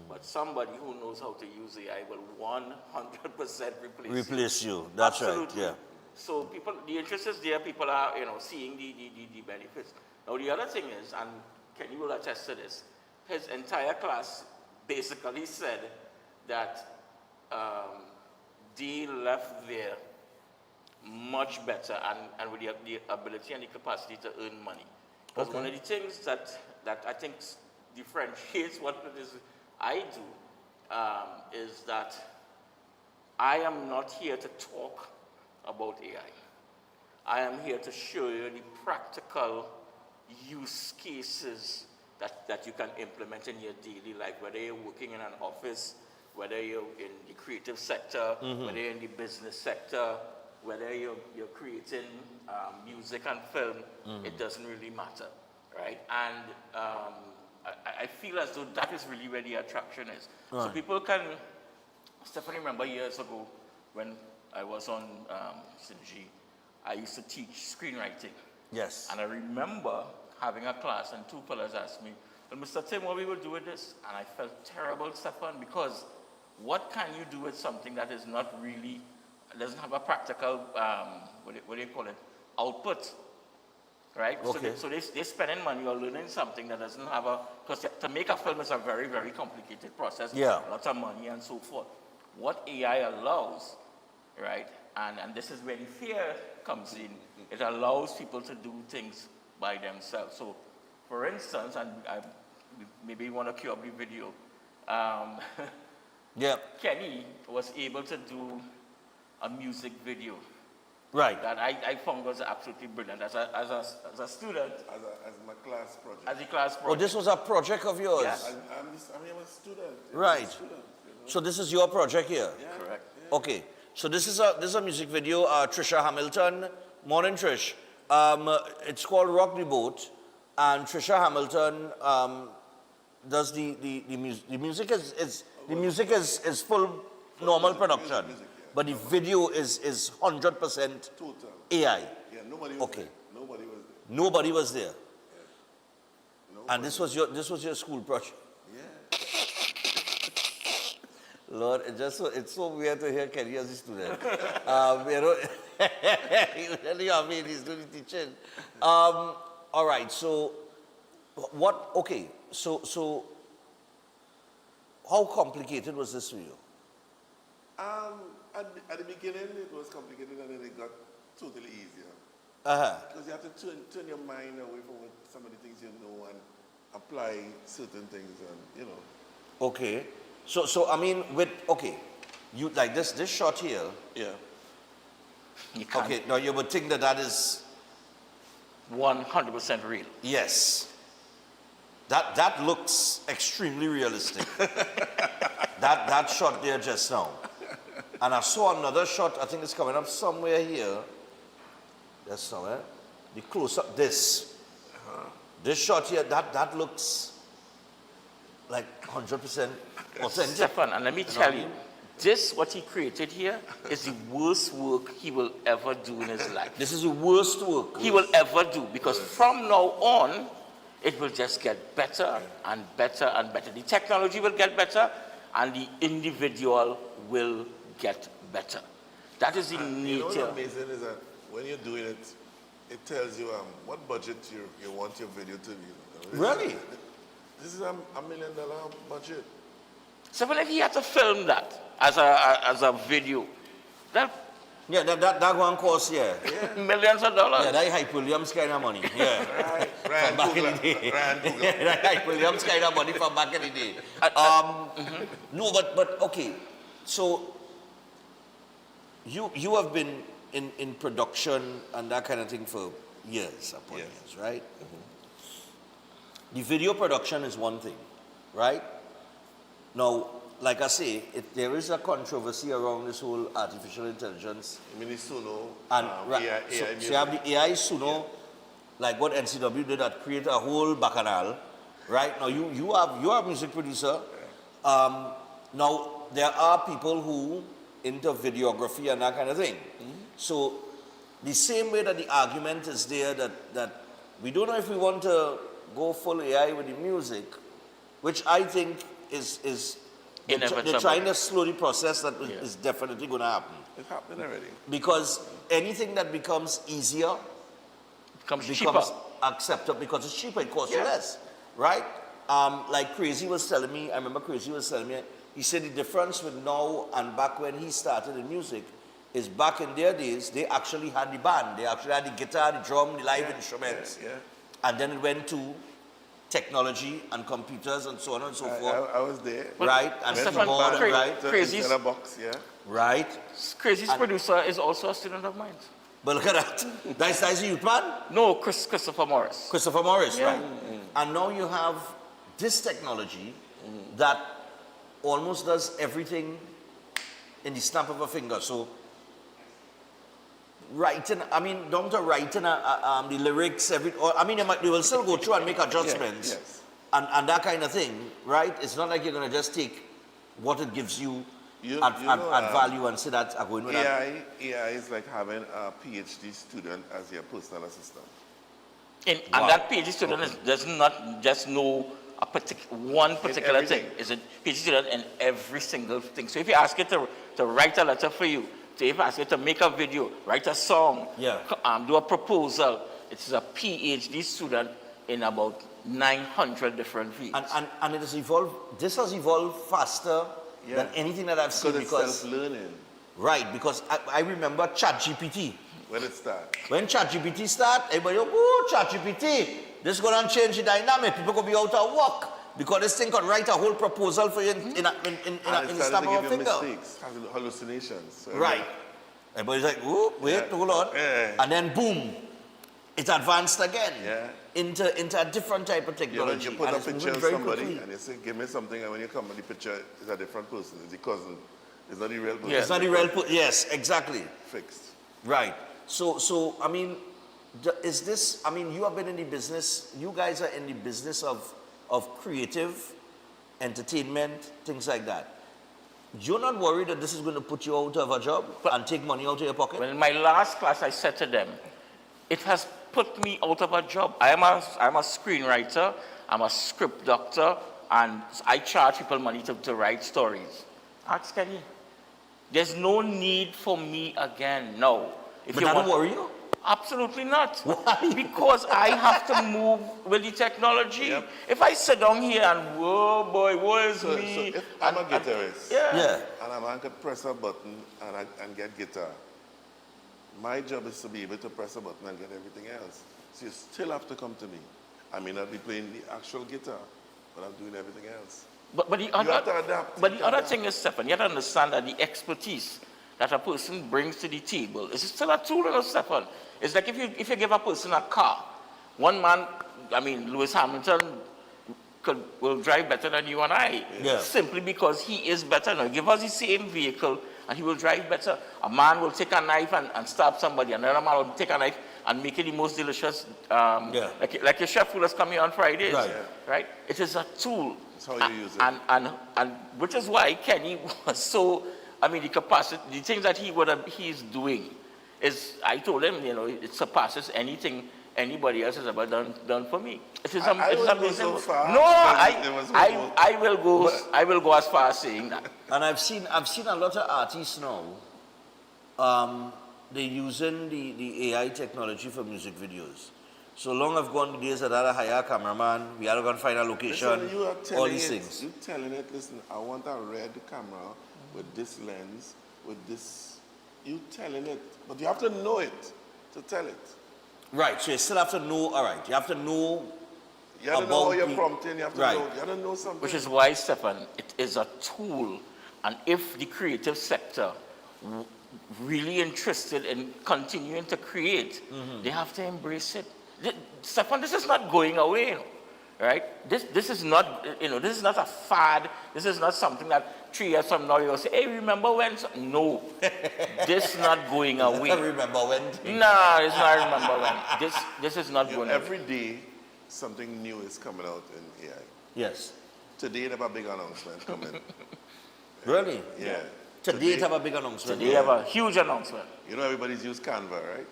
but somebody who knows how to use AI will 100% replace you. That's Absolutely. right, yeah. So people, the interest is there, people are seeing the benefits. Now the other thing is, and Kenny will attest to this, his entire class basically said that they left there much better and with the ability and the capacity to earn money. Because one of the things that I think differentiates what it is I do is that I am not here to talk about AI. I am here to show you the practical use cases that you can implement in your daily life, whether you're working in an office, whether you're in the creative sector, whether you're in the business sector, whether you're creating music and film, it doesn't really matter, right? And I feel as though that is really where the attraction is. Right. So people can, Stephanie, remember years ago when I was on Synergy, I used to teach screenwriting. Yes. And I remember having a class and two fellas asked me, well, Mr. Tim, what we will do with this? And I felt terrible, Stefan, because what can you do with something that is not really, doesn't have a practical, what do you call it, output, right? Okay. So they're spending money or learning something that doesn't have a, because to make a film is a very, very complicated process. Yeah. Lots of money and so forth. What AI allows, right, and this is where the fear comes in, it allows people to do things by themselves. So, for instance, and maybe you want to cue up the video, Kenny was able to do a music video. Right. That I found was absolutely brilliant as a student. As my class project. As a class project. Oh, this was a project of yours? Yeah. I'm a student. Right. So this is your project here? Yeah. Correct. Okay. So this is a music video. Trisha Hamilton. Morning, Trish. It's called Rock the Boat, and Trisha Hamilton does the music. The music is full normal production, but the video is 100% Total. AI. Yeah, nobody was Okay. there. Nobody was there. Nobody was there. Yeah. And this was your school project. Yeah. Lord, it's so weird to hear Kenny as a student. Really, I mean, he's doing teaching. All right, so so how complicated was this for you? At the beginning, it was complicated, and then it got totally easier. Because you have to turn your mind away from some of the things you know and apply certain things, and Okay. So I mean, you like this shot here. Yeah. You can't. Okay, now you would think that is 100% real. Yes. That looks extremely realistic. that shot there just now. And I saw another shot, I think it's coming up somewhere here. That's now, the close up, this. This shot here, that looks like 100% authentic. Stefan, and let me tell you, what he created here is the worst work he will ever do in his life. This is the worst work he will ever do, because from now on, it will just get better and better and better. The technology will get better, and the individual will get better. That is the You know what's nature. amazing is that when you're doing it, it tells you what budget you want your video to be. Really? This is a $1 million budget. So if he had to film that as a video, that one cost, millions of dollars. Yeah, that Hype Williams kind of money. Yeah. Ryan From back in the day. That Hype Williams kind of money from back in the day. No, but okay. So you have been in production and that kind of thing for years upon years, right? The video production is one thing, right? Now, like I say, there is a controversy around this whole artificial intelligence. I mean, Suno. And AI so you have the AI Suno, like what NCW did that create a whole bacchanal, right? Now you are a music producer. Now there are people who into videography and that kind of thing. So the same way that the argument is there that we don't know if we want to go full AI with the music, which I think is they're trying to slow the process that is definitely going to happen. It's happening already. Because anything that becomes easier becomes cheaper. Acceptable because it's cheaper, it costs you less, right? Like Crazy was telling me, I remember Crazy was telling me, he said the difference with now and back when he started in music is back in their days, they actually had the band, they actually had the guitar, the drum, the live instruments. And then it went to technology and computers and so on and so forth. I was there. Right, and keyboard, right? Crazy's box, right. Crazy's producer is also a student of mine. But look at that. That's a youth man? No, Christopher Morris. Christopher Morris, right. And now you have this technology that almost does everything in the snap of a finger. So writing, I mean, down to writing the lyrics, they will still go through and make adjustments and that kind of thing, right? It's not like you're going to just take what it gives you at value and say that I'm going with that. AI is like having a PhD student as your personal assistant. And that PhD student does not just know one particular thing. It's a PhD student in every single thing. So if you ask it to write a letter for you, so if you ask it to make a video, write a song, do a proposal, it's a PhD student in about 900 different fields. And it has evolved, this has evolved faster than anything that I've seen because it's self-learning. Right, because I remember ChatGPT. When it started. When ChatGPT started, everybody go, oh, ChatGPT, this is going to change the dynamic. People going to be out of work because this thing can write a whole proposal for you in a snap of a finger. Mistakes, hallucinations. So right. Everybody's like, oh, wait, hold on. And then boom, it advanced again into a different type of technology. You put a picture of somebody and you say, give me something, and when you come with the picture, it's a different person. It's the cousin. It's not the real person. It's not the real person. Yes, exactly. Fixed. Right. So I mean, is this, I mean, you have been in the business, you guys are in the business of creative entertainment, things like that. You're not worried that this is going to put you out of a job and take money out of your pocket? Well, in my last class, I said to them, it has put me out of a job. I'm a screenwriter, I'm a script doctor, and I charge people money to write stories. Ask Kenny. There's no need for me again, no. But that don't worry you? Absolutely not. Why? Because I have to move with the technology. If I sit down here and, whoa, boy, woe is me. So if I'm a guitarist, and a man could press a button and get guitar, my job is to be able to press a button and get everything else. So you still have to come to me. I may not be playing the actual guitar, but I'm doing everything else. But the other thing is, Stephan, you have to understand that the expertise that a person brings to the table is still a tool, Stephan. It's like if you give a person a car, one man, I mean, Lewis Hamilton will drive better than you and I, simply because he is better. Now, give us the same vehicle and he will drive better. A man will take a knife and stab somebody. Another man will take a knife and make it the most delicious, like your chef who has come here on Fridays, right? It is a tool. That's how you use it. And which is why Kenny was so, I mean, the capacity, the things that he's doing is, I told him, you know, it surpasses anything anybody else has ever done for me. It is amazing. So far, no, I will go as far as saying that. And I've seen a lot of artists now they're using the AI technology for music videos. So long I've gone the days that I had to hire a cameraman, we had to go and find a location, Listen, you are telling all these it, things. You're telling it, listen, I want a red camera with this lens, with this. You telling it, but you have to know it to tell it. Right, so you still have to know, all right, you have to know. You have to know how you're prompting, you have to know, you have to know something. Which is why, Stefan, it is a tool. And if the creative sector really interested in continuing to create, they have to embrace it. Stefan, this is not going away, you know, right? This is not, you know, this is not a fad. This is not something that 3 years from now you'll say, hey, remember when? No, this is not going away. Remember when? No, it's not remember when. This is not going away. Every day, something new is coming out in AI. Yes. Today, they have a big announcement coming. Really? Yeah. Today they have a big announcement. Today have a huge announcement. You know everybody's used Canva, right?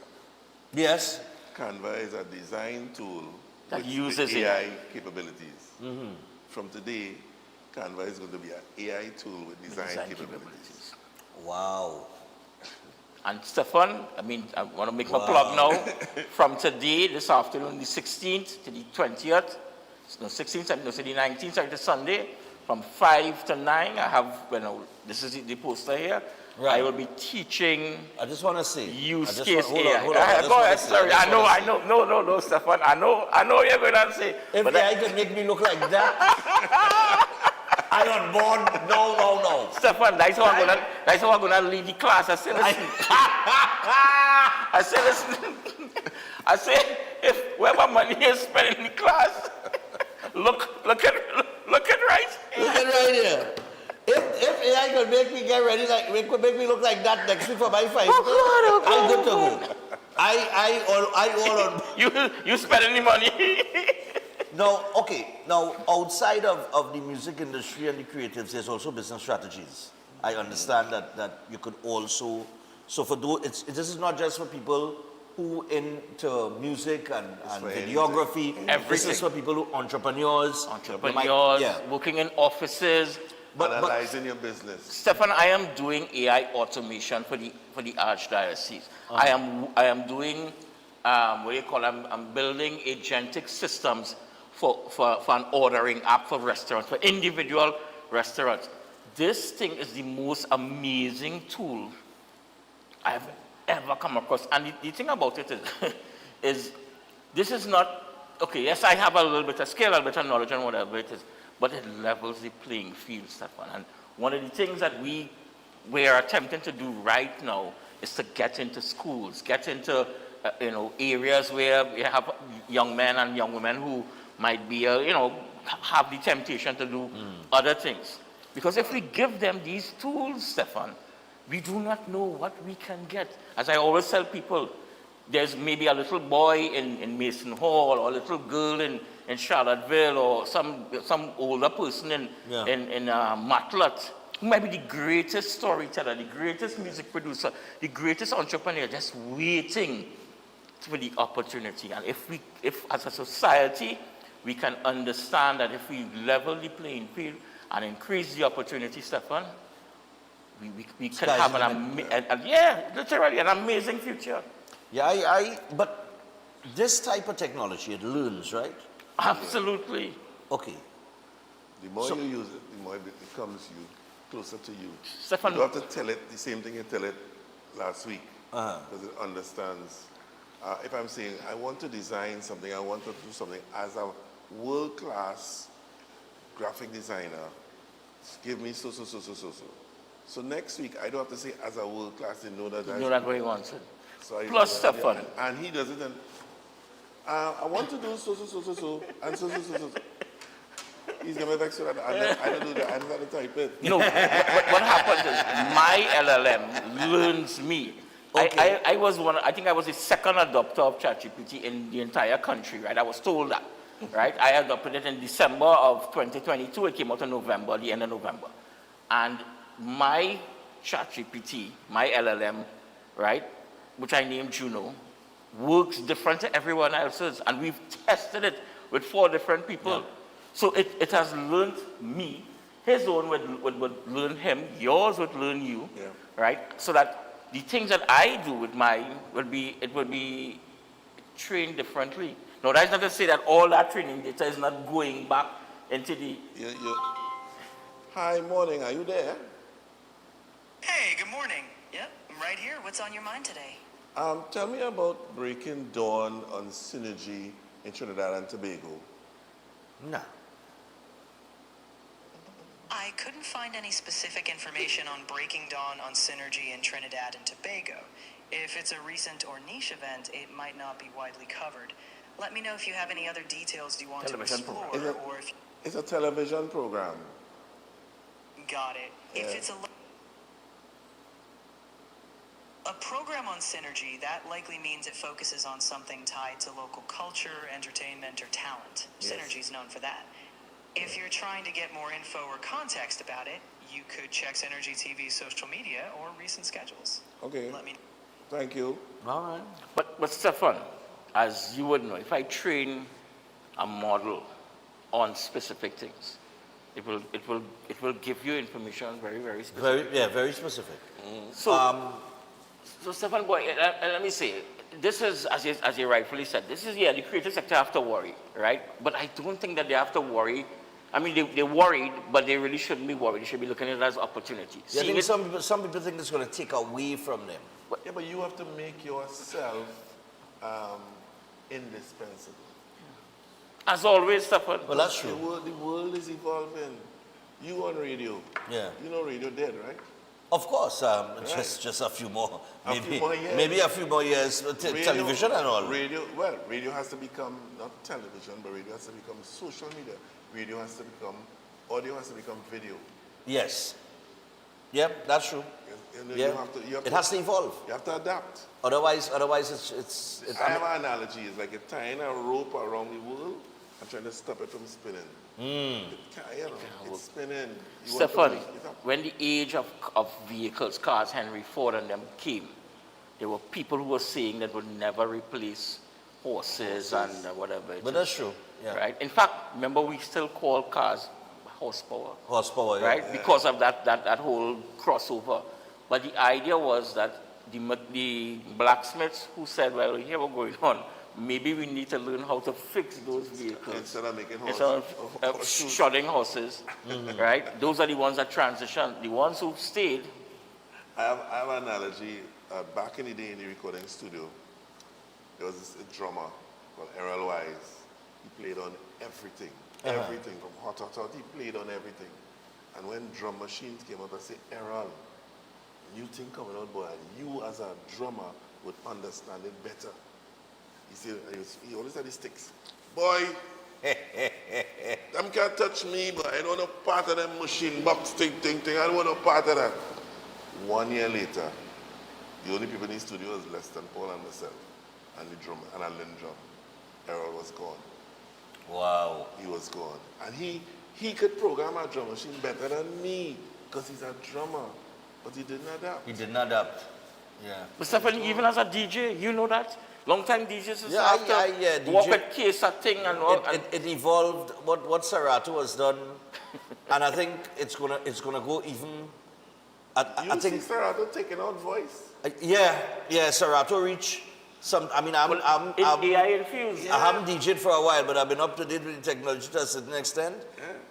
Yes. Canva is a design tool that with uses AI capabilities. From today, Canva is going to be an AI tool with design capabilities. Wow. And Stefan, I mean, I want to make my plug now. From today, this afternoon, the 16th to the 20th, no, 16th, no, so the 19th, sorry, to Sunday, from 5 to 9, I have, this is the poster here. Right. I will be teaching. I just want to say. Use case AI. Hold on. Go ahead, sorry. I know. No, Stefan. I know you're going to say. If AI could make me look like that, I'm on board. No. Stefan, that's how I'm gonna lead the class. I said, if wherever money is spent in the class, look at right here. Look at right here. If AI could make me get ready, could make me look like that next week for my 5, I'm good to go. I all on. You spend any money? No, okay. Now, outside of the music industry and the creatives, there's also business strategies. I understand that you could also. So for those, this is not just for people who into music and videography. Everything. This is for people who entrepreneurs, working in offices. Analyzing your business. Stefan, I am doing AI automation for the Archdiocese. I am doing I'm building agentic systems for an ordering app for restaurants, for individual restaurants. This thing is the most amazing tool I've ever come across. And the thing about it is this is not, okay, yes, I have a little bit of skill, a little bit of knowledge and whatever it is, but it levels the playing field, Stefan. And one of the things that we are attempting to do right now is to get into schools, get into areas where we have young men and young women who might be, have the temptation to do other things. Because if we give them these tools, Stefan, we do not know what we can get. As I always tell people, there's maybe a little boy in Mason Hall or a little girl in Charlottesville or some older person in Matlet who might be the greatest storyteller, the greatest music producer, the greatest entrepreneur, just waiting for the opportunity. And if as a society we can understand that if we level the playing field and increase the opportunity, Stefan, we can have literally an amazing future. Yeah, but this type of technology, it learns, right? Absolutely. Okay. The more you use it, the more it becomes closer to you. Stefan, you don't have to tell it the same thing you tell it last week, because it understands. If I'm saying, I want to design something, I want to do something as a world-class graphic designer, give me so. So next week, I don't have to say as a world-class, they know that. You know that what he wants it. So plus Stefan. And he does it, and I want to do so, and so. He's going to vex you, and I don't do that, I don't have to type it. What happens is my LLM learns me. Okay. I think I was the second adopter of ChatGPT in the entire country, right? I was told that, right? I adopted it in December of 2022. It came out in November, the end of November. And my ChatGPT, my LLM, right, which I named Juno, works different to everyone else's. And we've tested it with 4 different people. Yeah. So it has learned me. His own would learn him. Yours would learn you, right? So that the things that I do with mine will be trained differently. Now, that's not to say that all that training data is not going back into the... Hi, morning. Are you there? Hey, good morning. Yep, I'm right here. What's on your mind today? Tell me about breaking dawn on Synergy in Trinidad and Tobago. No. I couldn't find any specific information on breaking dawn on Synergy in Trinidad and Tobago. If it's a recent or niche event, it might not be widely covered. Let me know if you have any other details you want Television to explore, program. or if... It's a television program. Got it. If it's a program on Synergy, that likely means it focuses on something tied to local culture, entertainment, or talent. Yes. Synergy's known for that. If you're trying to get more info or context about it, you could check Synergy TV's social media or recent schedules. Okay. Let me... Thank you. All right. But Stefan, as you would know, if I train a model on specific things, it will give you information very, very specific. Very specific. So Stefan, boy, let me say, this is, as you rightfully said, this is, the creative sector have to worry, right? But I don't think that they have to worry. I mean, they're worried, but they really shouldn't be worried. They should be looking at it as opportunity. Yeah, I think some people think it's going to take away from them. Yeah, but you have to make yourself indispensable. As always, Stefan. Well, that's true. The world is evolving. You on radio. Yeah. You know radio dead, right? Of course, Right. just a few more, maybe maybe a few more years, television and all. Radio has to become not television, but radio has to become social media. Radio has to become audio, has to become video. Yes. Yep, that's true. You Yeah. have to, It has to evolve. You have to adapt. Otherwise, it's I have an analogy. It's like you're tying a rope around the world and trying to stop it from spinning. It's spinning. You want to Stefan, break it up. when the age of vehicles, cars, Henry Ford and them came, there were people who were saying that would never replace horses and whatever. But that's true. Yeah. Right? In fact, remember we still call cars horsepower. Horsepower, yeah. Right? Yeah. Because of that whole crossover. But the idea was that the blacksmiths who said, well, here we're going on, maybe we need to learn how to fix those vehicles. Instead of making Instead of shodding horses, right? Those are the ones that transition. The ones who stayed. I have an analogy. Back in the day in the recording studio, there was this drummer called Errol Wise. He played on everything. Everything from hot. He played on everything. And when drum machines came out, I said, Errol, new thing coming out, boy, and you as a drummer would understand it better. He said, he always had his sticks. Boy, them can't touch me, but I don't want no part of them machine box thing. I don't want no part of that. 1 year later, the only people in the studio was less than Paul and myself, and the drummer, and a Lynn drum. Errol was gone. Wow. He was gone. And he could program a drum machine better than me, because he's a drummer. But he didn't adapt. He didn't adapt. Yeah. But Stephanie, even as a DJ, you know that? Long time DJs Yeah, have to walk DJ, with case a thing and all. It evolved. What Serato has done, and I think it's gonna go even. I think Serato taking out voice. Yeah. Serato reach some. I mean, I'm AI infused. I haven't DJed for a while, but I've been up to date with the technology to a certain extent,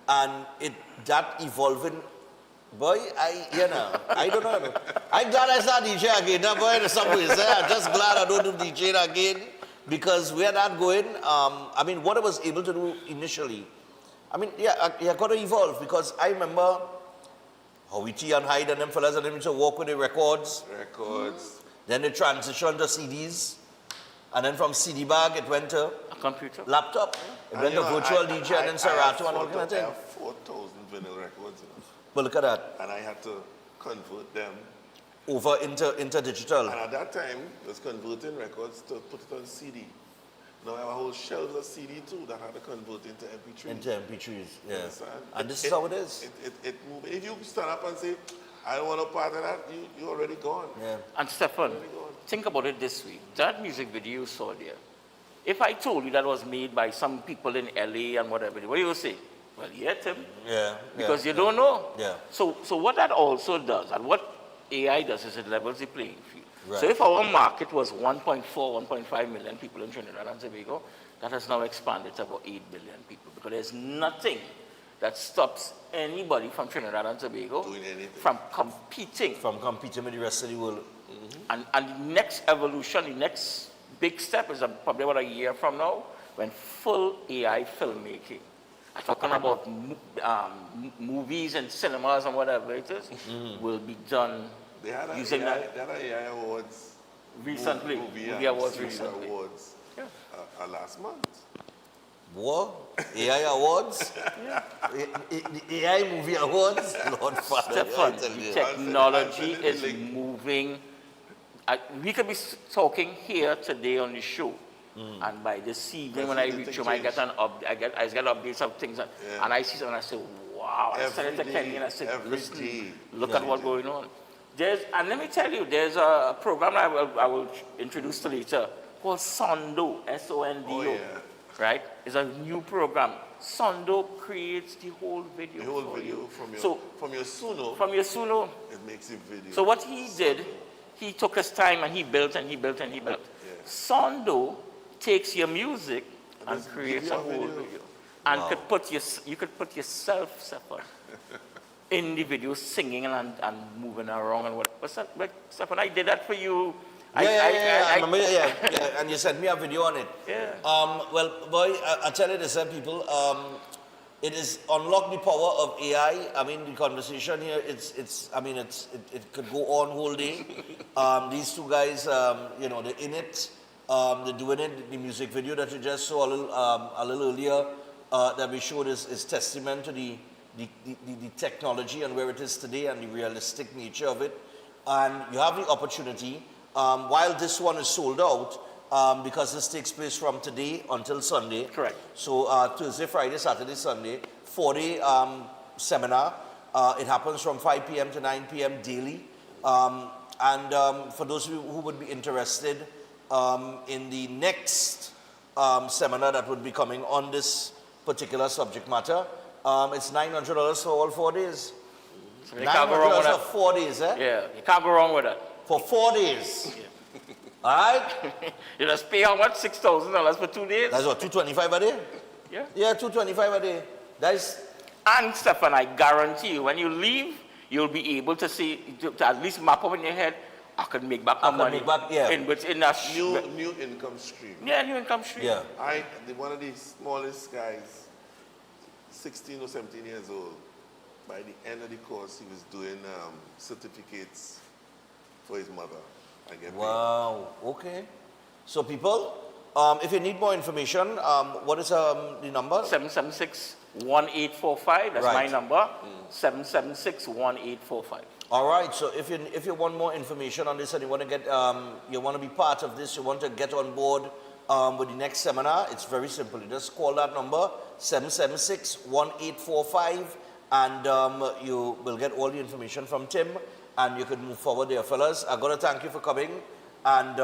and that evolving. Boy, I don't know. I'm glad I start DJ again. Now, boy, in some ways, I'm just glad I don't do DJ again because we're not going. I mean, what I was able to do initially, I mean, you got to evolve because I remember Howie T and Hyde and them fellas and them used to walk with the records. Then they transitioned to CDs. And then from CD bag, it went to a computer, laptop. It went to virtual DJ and then Serato and all kind of thing. I have 4,000 vinyl records. But look at that. And I had to convert them over into digital. And at that time, it was converting records to put it on CD. Now I have a whole shelf of CD too that had to convert into MP3s. Into MP3s, yeah. Yes, and this is how it is. It moved. If you stand up and say, I don't want a part of that, you're already gone. Yeah. And Stefan, think about it this way. That music video you saw there, if I told you that was made by some people in LA and whatever, what do you say? Well, yeah, Tim. Yeah. Because you don't know. Yeah. So what that also does, and what AI does is it levels the playing field. Right. So if our market was 1.4, 1.5 million people in Trinidad and Tobago, that has now expanded to about 8 billion people, because there's nothing that stops anybody from Trinidad and Tobago from competing. From competing with the rest of the world. And the next evolution, the next big step is probably about a year from now, when full AI filmmaking, I'm talking about movies and cinemas and whatever it is, will be done using that. They had AI awards Recently, movie awards recently. Awards last month. What? AI awards? The AI movie awards? Lord Father. Stefan, the technology is moving. We could be talking here today on the show, and by this evening when I reach home, I get updates of things, and I see something and I say, wow. I send it to Kenny and I say, listen, look at what's going on. And let me tell you, there's a program I will introduce to later called Sondo, S-O-N-D-O. Oh, yeah. Right? It's a new program. Sondo creates the whole video. The whole for video you. from your Suno. From your Suno. It makes a video. So what he did, he took his time and he built and he built and he built. Yeah. Sondo takes your music and creates a whole video. And Wow. you could put yourself, Stefan, in the video singing and moving around and what. But Stefan, I did that for you. I remember, and you sent me a video on it. Yeah. Well, boy, I tell you this, people, it is unlock the power of AI. I mean, the conversation here, it could go on whole day. These two guys, they're in it, they're doing it. The music video that you just saw a little earlier, that we showed is testament to the technology and where it is today and the realistic nature of it. And you have the opportunity. While this one is sold out, because this takes place from today until Sunday. Correct. So Thursday, Friday, Saturday, Sunday, 4-day seminar. It happens from 5 p.m. to 9 p.m. daily. For those of you who would be interested in the next seminar that would be coming on this particular subject matter, it's $900 for all 4 days. So you can't go wrong with $900 that. for 4 days, eh? Yeah, you can't go wrong with that. For 4 days. All right? You just pay how much? $6,000 for 2 days? That's what, $225 a day? Yeah. Yeah, $225 a day. And Stefan, I guarantee you, when you leave, you'll be able to see, to at least map up in your head, I can make back my money. In a new income stream. Yeah, new income stream. Yeah. One of the smallest guys, 16 or 17 years old, by the end of the course, he was doing certificates for his mother. Wow, okay. So people, if you need more information, what is the number? 776-1845, that's my number. 776-1845. All right, so if you want more information on this and you want to get, you want to be part of this, you want to get on board with the next seminar, it's very simple. You just call that number, 776-1845, and you will get all the information from Tim, and you can move forward there, fellas. I got to thank you for coming and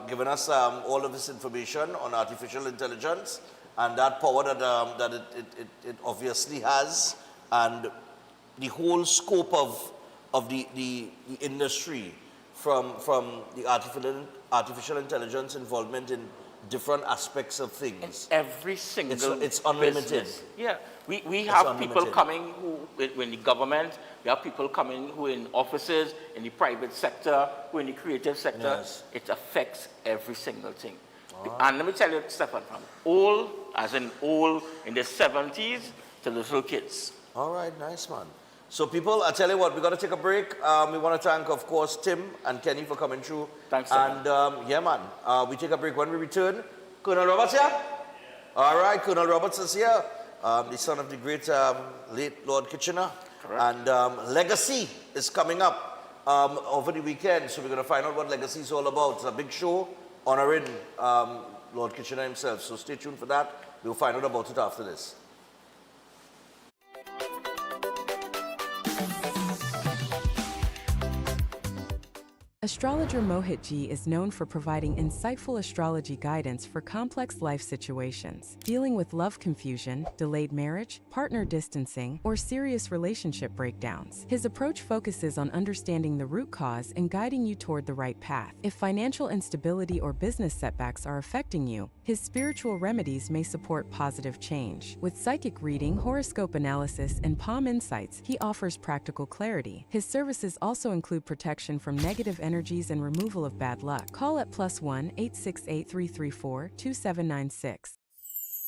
giving us all of this information on artificial intelligence and that power that it obviously has, and the whole scope of the industry from the artificial intelligence involvement in different aspects of things. Every single it's unlimited. Business. Yeah, we have people coming who in the government, we have people coming who in offices, in the private sector, who in the creative sector. Yes. It affects every single thing. And let me tell you, Stefan, from old, as in old in the 70s to little kids. All right, nice, man. So people, I tell you what, we got to take a break. We want to thank, of course, Tim and Kenny for coming through. Thanks, and yeah, man, we take a break. When we return, Colonel Roberts here? All right, Colonel Roberts is here, the son of the great late Lord Kitchener. Correct. And Legacy is coming up over the weekend, so we're going to find out what Legacy is all about. It's a big show honoring Lord Kitchener himself, so stay tuned for that. We'll find out about it after this. A Astrologer Mohit Ji is known for providing insightful astrology guidance for complex life situations, dealing with love confusion, delayed marriage, partner distancing, or serious relationship breakdowns. His approach focuses on understanding the root cause and guiding you toward the right path. If financial instability or business setbacks are affecting you, his spiritual remedies may support positive change. With psychic reading, horoscope analysis, and palm insights, he offers practical clarity. His services also include protection from negative energies and removal of bad luck. Call at +1 868 334 2796.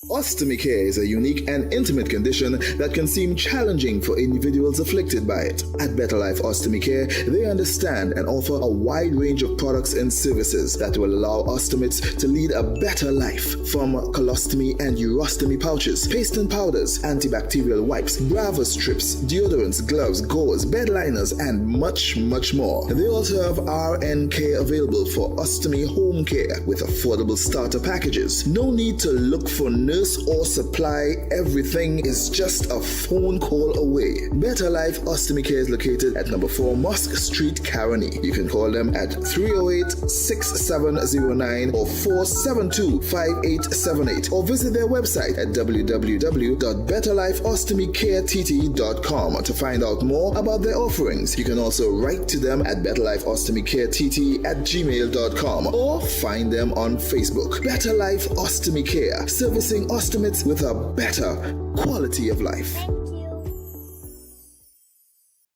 Ostomy care is a unique and intimate condition that can seem challenging for individuals afflicted by it. At Better Life Ostomy Care, they understand and offer a wide range of products and services that will allow ostomates to lead a better life. From colostomy and urostomy pouches, paste and powders, antibacterial wipes, Brava strips, deodorants, gloves, gauze, bed liners, and much, much more. They also have RN care available for ostomy home care with affordable starter packages. No need to look for nurse or supply. Everything is just a phone call away. Better Life Ostomy Care is located at number 4 Mosque Street, Caroni. You can call them at 308-6709 or 472-5878 or visit their website at www.betterlifeostomycareTT.com to find out more about their offerings. You can also write to them at betterlifeostomycareTT@gmail.com or find them on Facebook. Better Life Ostomy Care, servicing ostomates with a better quality of life.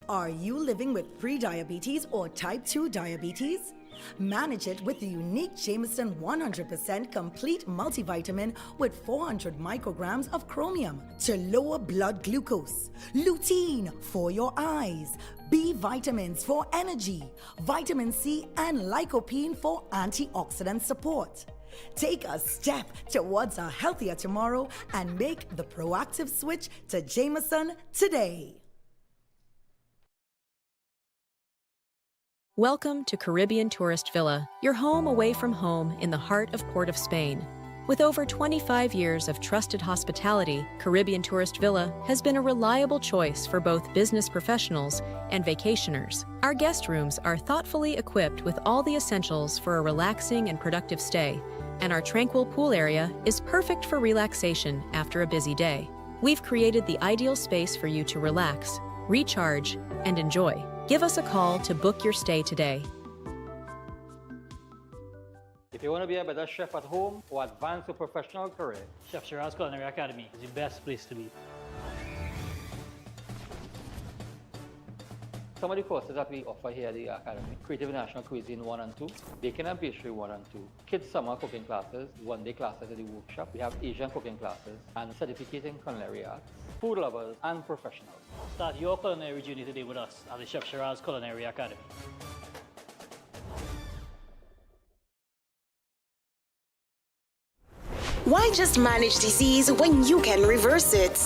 Are you living with pre-diabetes or type 2 diabetes? Manage it with the unique Jameson 100% complete multivitamin with 400 micrograms of chromium to lower blood glucose, lutein for your eyes, B vitamins for energy, vitamin C and lycopene for antioxidant support. Take a step towards a healthier tomorrow and make the proactive switch to Jameson today. Welcome to Caribbean Tourist Villa, your home away from home in the heart of Port of Spain. With over 25 years of trusted hospitality, Caribbean Tourist Villa has been a reliable choice for both business professionals and vacationers. Our guest rooms are thoughtfully equipped with all the essentials for a relaxing and productive stay, and our tranquil pool area is perfect for relaxation after a busy day. We've created the ideal space for you to relax, recharge, and enjoy. Give us a call to book your stay today. If you want to be a better chef at home or advance your professional career, Chef Shiraz Culinary Academy is the best place to be. Some of the courses that we offer here at the Academy: Creative National Cuisine 1 and 2, Baking and Pastry 1 and 2, Kids Summer Cooking Classes, one-day classes at the workshop. We have Asian cooking classes and certificate in culinary arts, food lovers and professionals. Start your culinary journey today with us at the Chef Shiraz Culinary Academy. Why just manage disease when you can reverse it?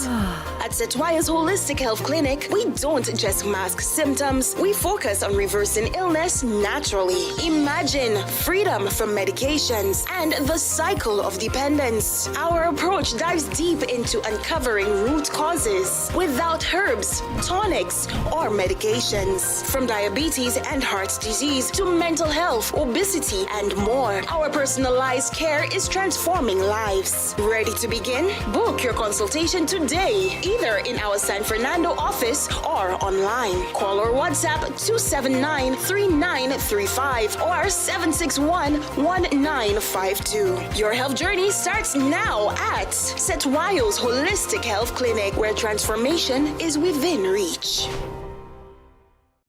At Setwaya's Holistic Health Clinic, we don't just mask symptoms, we focus on reversing illness naturally. Imagine freedom from medications and the cycle of dependence. Our approach dives deep into uncovering root causes without herbs, tonics, or medications. From diabetes and heart disease to mental health, obesity, and more, our personalized care is transforming lives. Ready to begin? Book your consultation today, either in our San Fernando office or online. Call or WhatsApp 279-3935 or 761-1952. Your health journey starts now at Setwayo's Holistic Health Clinic, where transformation is within reach.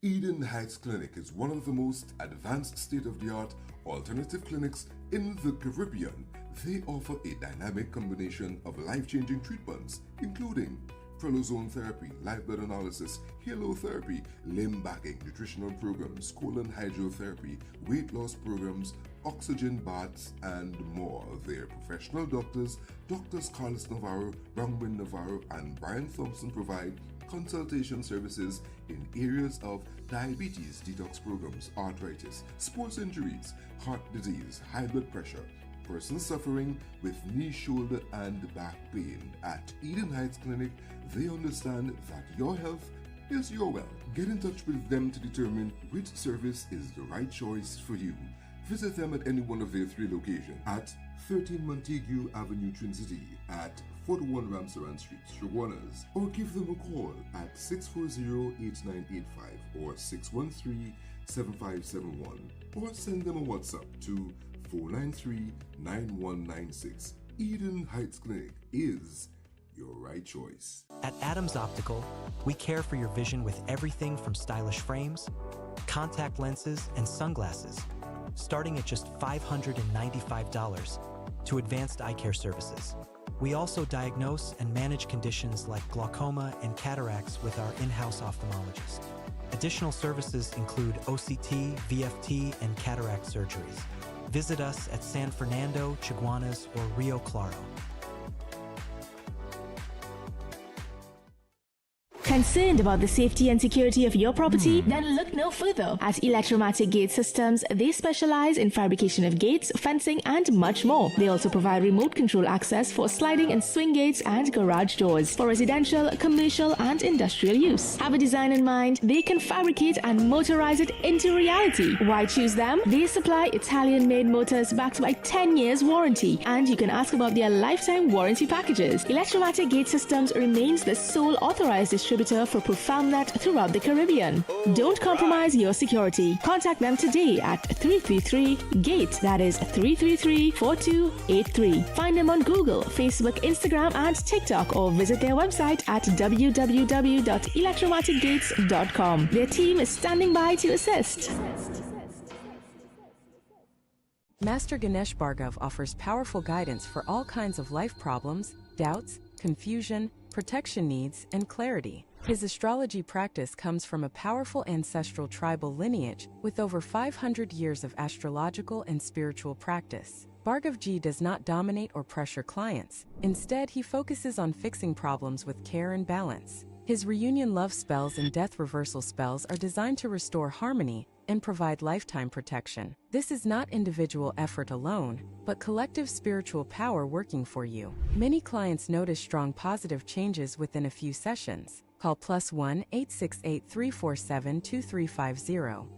Eden Heights Clinic is one of the most advanced state-of-the-art alternative clinics in the Caribbean. They offer a dynamic combination of life-changing treatments, including prolozone therapy, live blood analysis, halotherapy, limb backing, nutritional programs, colon hydrotherapy, weight loss programs, oxygen baths, and more. Their professional doctors, Drs. Carlos Navarro, Bronwyn Navarro, and Brian Thompson, provide consultation services in areas of diabetes detox programs, arthritis, sports injuries, heart disease, high blood pressure, persons suffering with knee, shoulder, and back pain. At Eden Heights Clinic, they understand that your health is your well. Get in touch with them to determine which service is the right choice for you. Visit them at any one of their 3 locations at 13 Montague Avenue, Trinity, at 41 Ramsaran Street, Shoguanas, or give them a call at 640-8985 or 613-7571, or send them a WhatsApp to 493-9196. Eden Heights Clinic is your right choice. At Adams Optical, we care for your vision with everything from stylish frames, contact lenses, and sunglasses, starting at just $595, to advanced eye care services. We also diagnose and manage conditions like glaucoma and cataracts with our in-house ophthalmologist. Additional services include OCT, VFT, and cataract surgeries. Visit us at San Fernando, Chaguanas, or Rio Claro. Concerned about the safety and security of your property? Then look no further. At Electromatic Gate Systems, they specialize in fabrication of gates, fencing, and much more. They also provide remote control access for sliding and swing gates and garage doors for residential, commercial, and industrial use. Have a design in mind? They can fabricate and motorize it into reality. Why choose them? They supply Italian-made motors backed by 10 years warranty, and you can ask about their lifetime warranty packages. Electromatic Gate Systems remains the sole authorized distributor for ProfoundNet throughout the Caribbean. Don't compromise your security. Contact them today at 333-GATE. That is 333-4283. Find them on Google, Facebook, Instagram, and TikTok, or visit their website at www.electromaticgates.com. Their team is standing by to assist. Master Ganesh Bhargav offers powerful guidance for all kinds of life problems, doubts, confusion, protection needs, and clarity. His astrology practice comes from a powerful ancestral tribal lineage with over 500 years of astrological and spiritual practice. Bhargavji does not dominate or pressure clients. Instead, he focuses on fixing problems with care and balance. His reunion love spells and death reversal spells are designed to restore harmony and provide lifetime protection. This is not individual effort alone, but collective spiritual power working for you. Many clients notice strong positive changes within a few sessions. Call +1 868 347 2350.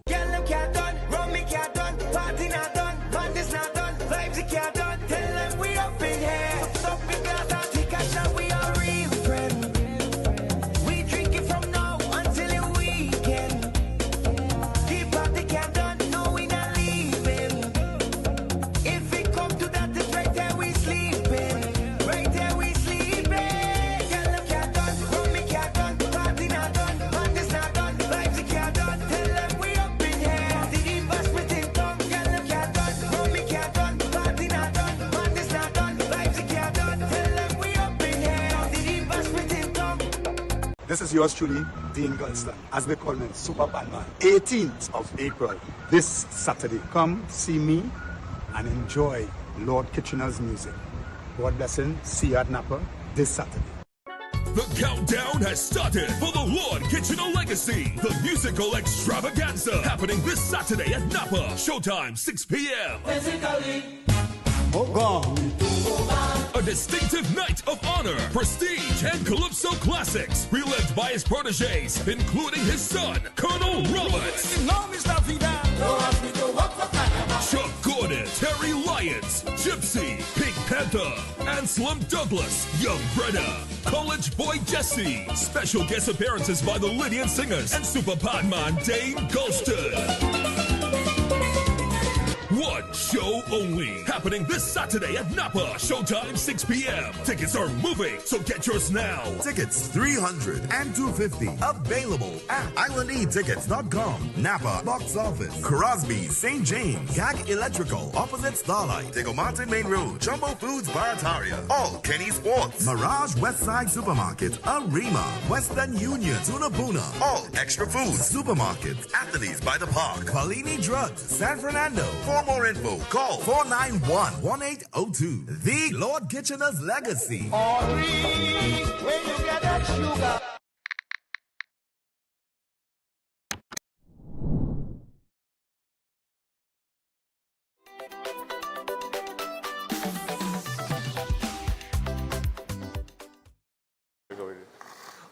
This is yours truly, Dean Gunston, as they call me, Super Batman. 18th of April, this Saturday. Come see me and enjoy Lord Kitchener's music. God bless him. See you at Napa this Saturday. The countdown has started for the Lord Kitchener Legacy, the musical extravaganza, happening this Saturday at Napa. Showtime, 6 p.m. Physically. A distinctive night of honor, prestige, and calypso classics, relived by his proteges, including his son, Colonel Roberts. Chuck Gordon, Terry Lyons, Gypsy, Pink Panther, Anselm Douglas, Young Brenna, College Boy Jesse. Special guest appearances by the Lydian Singers and Super Padman Dane Golston. One show only, happening this Saturday at Napa. Showtime 6 p.m. Tickets are moving, so get yours now. Tickets $300 and $250. Available at islandetickets.com. Napa Box Office, Crosby, St. James, Gag Electrical, opposite Starlight, Diego Martin Main Road, Jumbo Foods Barataria, All Kenny Sports, Mirage Westside Supermarket, Arima, Western Union, Tunapuna, All Extra Foods Supermarket, Anthony's by the Park, Palini Drugs, San Fernando. For more info, call 491-1802. The Lord Kitchener's Legacy. When you get that sugar.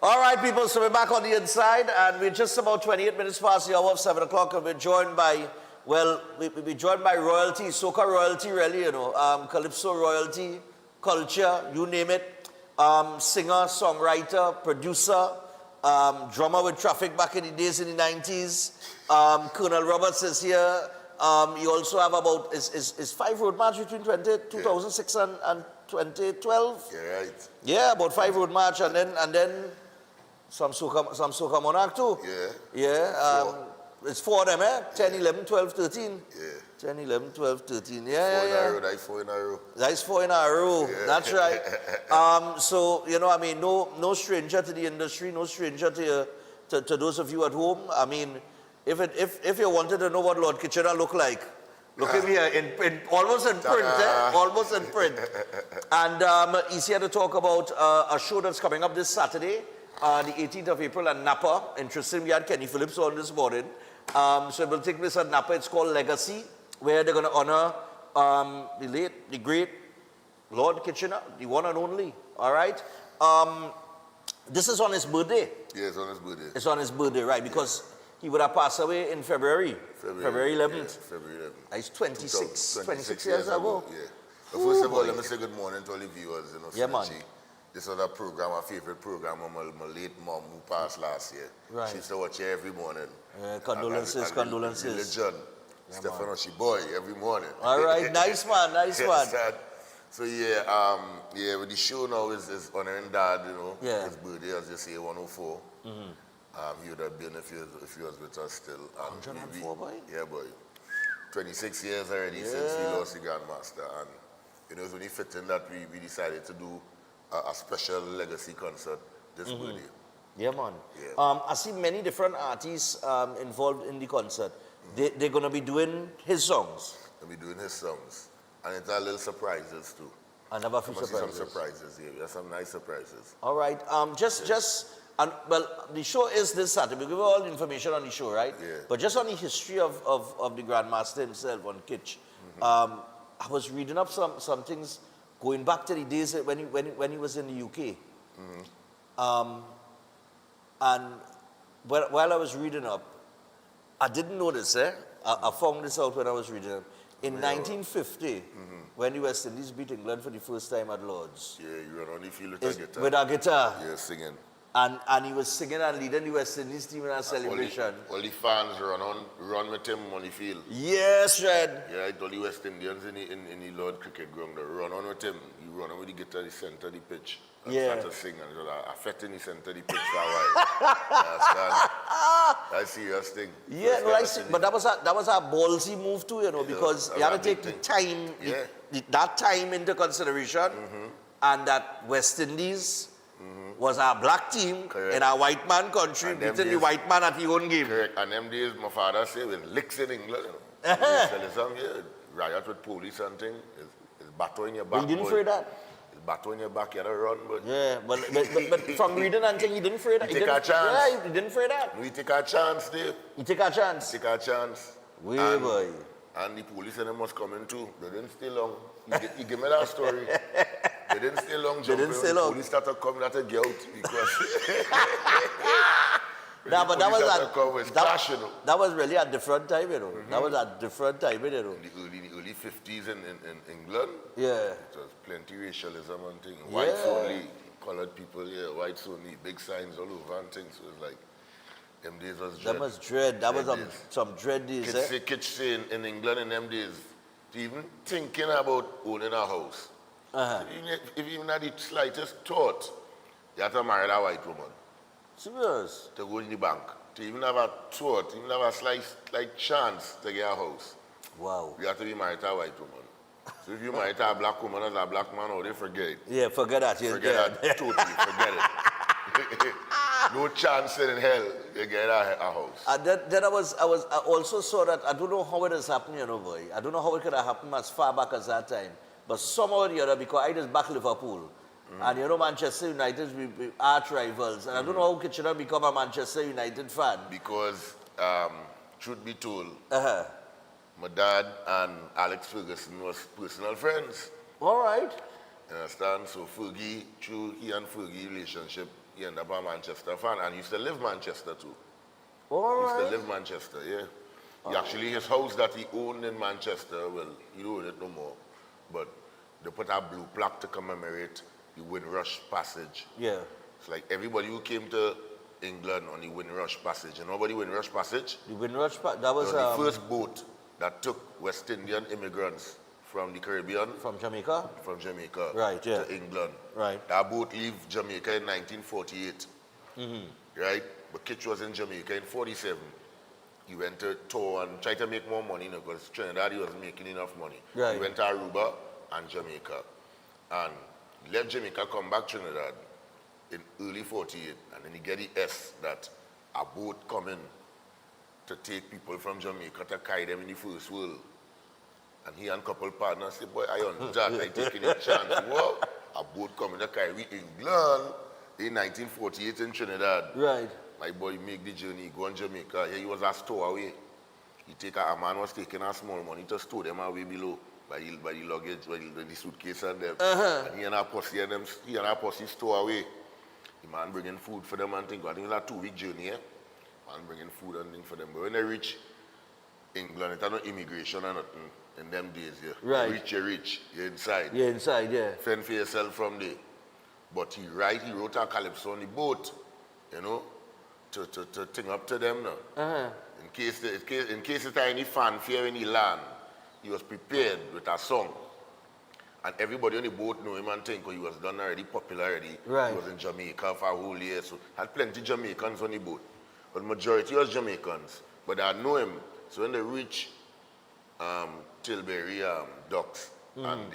All right, people, so we're back on the inside, and we're just about 28 minutes past the hour of 7 o'clock, and we're joined by, well, we're joined by royalty, soca royalty, really, you know, calypso royalty, culture, you name it, singer, songwriter, producer, drummer with Traffic back in the days in the 90s. Colonel Roberts is here. You also have about, is 5 road march between 2006 and 2012? Yeah, right. Yeah, about 5 road march, and then some soca monarch too. Yeah. Yeah. It's 4 of them, eh? 10, 11, 12, 13. Yeah. 10, 11, 12, 13. Yeah. That's 4 in a row. That's 4 in a row. Yeah. That's right. So, you know, I mean, no stranger to the industry, no stranger to those of you at home. I mean, if you wanted to know what Lord Kitchener looked like, look him here, in almost in print, almost in print. And he's here to talk about a show that's coming up this Saturday, the 18th of April at Napa. Interesting, we had Kenny Phillips on this morning. So it will take place at Napa. It's called Legacy, where they're going to honor the late, the great Lord Kitchener, the one and only. All right? This is on his birthday. Yeah, it's on his birthday. It's on his birthday, right? Because he would have passed away in February 11th. Yeah, February 11th. It's 26 years ago. Yeah. But first of all, let me say good morning to all the viewers. You know, yeah, man. This was a program, our favorite program of my late mom who passed last year. Right. She used to watch it every morning. Condolences. Religion. Yeah, Stefano Shiboy every morning. All right, nice man. So yeah, with the show now is honoring Dad, you know. Yeah. His birthday, as you say, 104. He would have been if he was with us still. 104, boy? Yeah, boy. 26 years already since he lost the Grandmaster. And you know, it's only fitting that we decided to do a special legacy concert this birthday. Yeah, man. Yeah. I see many different artists involved in the concert. They're going to be doing his songs. They'll be doing his songs. And it's a little surprises too. And have a few surprises. Some surprises, yeah. We have some nice surprises. All right. Well, the show is this Saturday. We'll give you all the information on the show, right? Yeah. But just on the history of the Grandmaster himself, on Kitch, I was reading up some things going back to the days when he was in the UK. And while I was reading up, I didn't know this, I found this out when I was reading up. In 1950, when the West Indies beat England for the first time at Lords. Yeah, you were on the field with a guitar. With a guitar. Yeah, singing. And he was singing and leading the West Indies team in a celebration. All the fans run with him on the field. Yes, Red. Yeah, all the West Indians in the Lord cricket ground, they run on with him. He run on with the guitar, the center of the pitch. And start to sing, and it was affecting the center of the pitch for a while. That's a serious thing. Yeah, no, I see. But that was a ballsy move too, you know, because you had to take the time, that time into consideration, and that West Indies was a black team in a white man country, beating the white man at the own game. Correct. And them days, my father said, with licks in England, you know. Riot with police and things, it's battle in your back. You didn't fear that? Battle in your back, you had to run, but... Yeah, but from reading and thing, he didn't fear that. He take a chance. Yeah, he didn't fear that. We take a chance, Dave. He take a chance? Take a chance. Boy. And the police and them must come in too. They didn't stay long. You give me that story. They didn't stay long. They didn't stay long. The police started coming at a girl because... Nah, but that was really a different time, you know. That was a different time, you know. In the early 50s in England, yeah, it was plenty racialism and things. Whites only, colored people, whites only, big signs all over and things. So it's like, them days was dread. That was dread. That was some dread days, Kids say in England in them days, even thinking about owning a house, if you even had the slightest thought, you have to marry a white woman. Serious? To go in the bank. To even have a thought, even have a slight chance to get a house. Wow. You have to be married to a white woman. So if you marry to a black woman as a black man, they forget it. Yeah, forget that. Forget that totally, forget it. No chance in hell you get a house. Then I also saw that, I don't know how it has happened, you know, boy. I don't know how it could have happened as far back as that time. But somehow or the other, because I just back Liverpool. And you know, Manchester United, we arch rivals. And I don't know how Kitchener become a Manchester United fan. Because, truth be told, my dad and Alex Ferguson was personal friends. All right. You understand? So Fergie, through he and Fergie relationship, he ended up a Manchester fan, and he used to live Manchester too. All He right. used to live Manchester, yeah. He actually, his house that he owned in Manchester, well, he don't own it no more, but they put a blue plaque to commemorate the Windrush Passage. Yeah. It's like everybody who came to England on the Windrush Passage. You know about the Windrush Passage? The Windrush Passage, that was... the first boat that took West Indian immigrants from the Caribbean. From Jamaica? From Jamaica. Right, yeah. To England. Right. That boat left Jamaica in 1948. Right? But Kitch was in Jamaica in 47. He went to tour and tried to make more money, because Trinidad he wasn't making enough money. Right. He went to Aruba and Jamaica. And left Jamaica, come back Trinidad in early 48. And then he get the S that a boat coming to take people from Jamaica to carry them in the first world. And he and a couple partners say, boy, I on that, I taking a chance. Whoa, a boat coming to carry England in 1948 in Trinidad. Right. My boy make the journey, go on Jamaica. Here he was a stowaway. He take a man was taking a small money to store them away below by the luggage, by the suitcase and them. And he and a posse store away. The man bringing food for them and things. I think it was a 2-week journey, eh? Man bringing food and things for them. But when they reach England, it had no immigration or nothing in them days, yeah. Right. You're rich, you're inside. You're inside, yeah. Fend for yourself from there. But he wrote a calypso on the boat, you know, to thing up to them now. In case it's any fanfare in the land, he was prepared with a song. And everybody on the boat knew him and think, he was done already, popular already. Right. He was in Jamaica for a whole year, so had plenty Jamaicans on the boat. But the majority was Jamaicans. But I know him. So when they reach Tilbury docks, and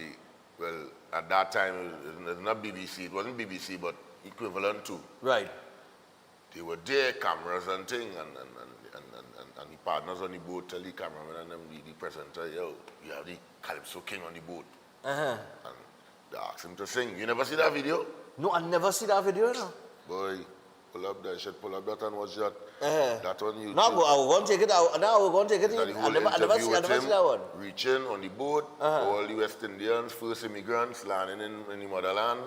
at that time, it was not BBC, it wasn't BBC, but equivalent to. Right. They were there, cameras and things, and the partners on the boat tell the cameraman and them, the presenter, yo, you have the Calypso King on the boat. And they asked him to sing. You never see that video? No, I never see that video, no. Boy, pull up that, you should pull up that and watch that. That on YouTube. No, I will go and take it out. Now I will go and take it in. I never see that one. Reaching on the boat, all the West Indians, first immigrants landing in the motherland,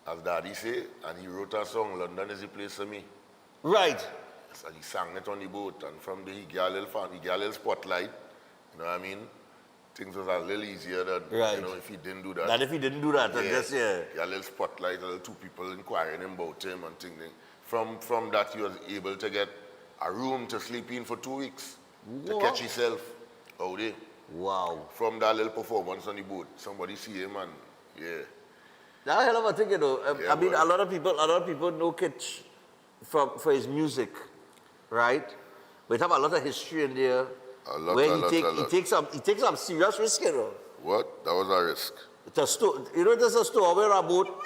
as Daddy say, and he wrote a song, London is the place for me. Right. So he sang it on the boat, and from there he got a little spotlight, you know what I mean? Things was a little easier than, you know, if he didn't do that. Than if he didn't do that, yeah. He had a little spotlight, a little 2 people inquiring about him and things. From that, he was able to get a room to sleep in for 2 weeks to catch himself out there. Wow. From that little performance on the boat, somebody see him and, yeah. That's a hell of a thing, you know. Yeah, I mean, boy. a lot of people know Kitch for his music, right? But it have a lot of history in there. He takes some serious risk, you know. What? That was a risk. You know, there's a store where a boat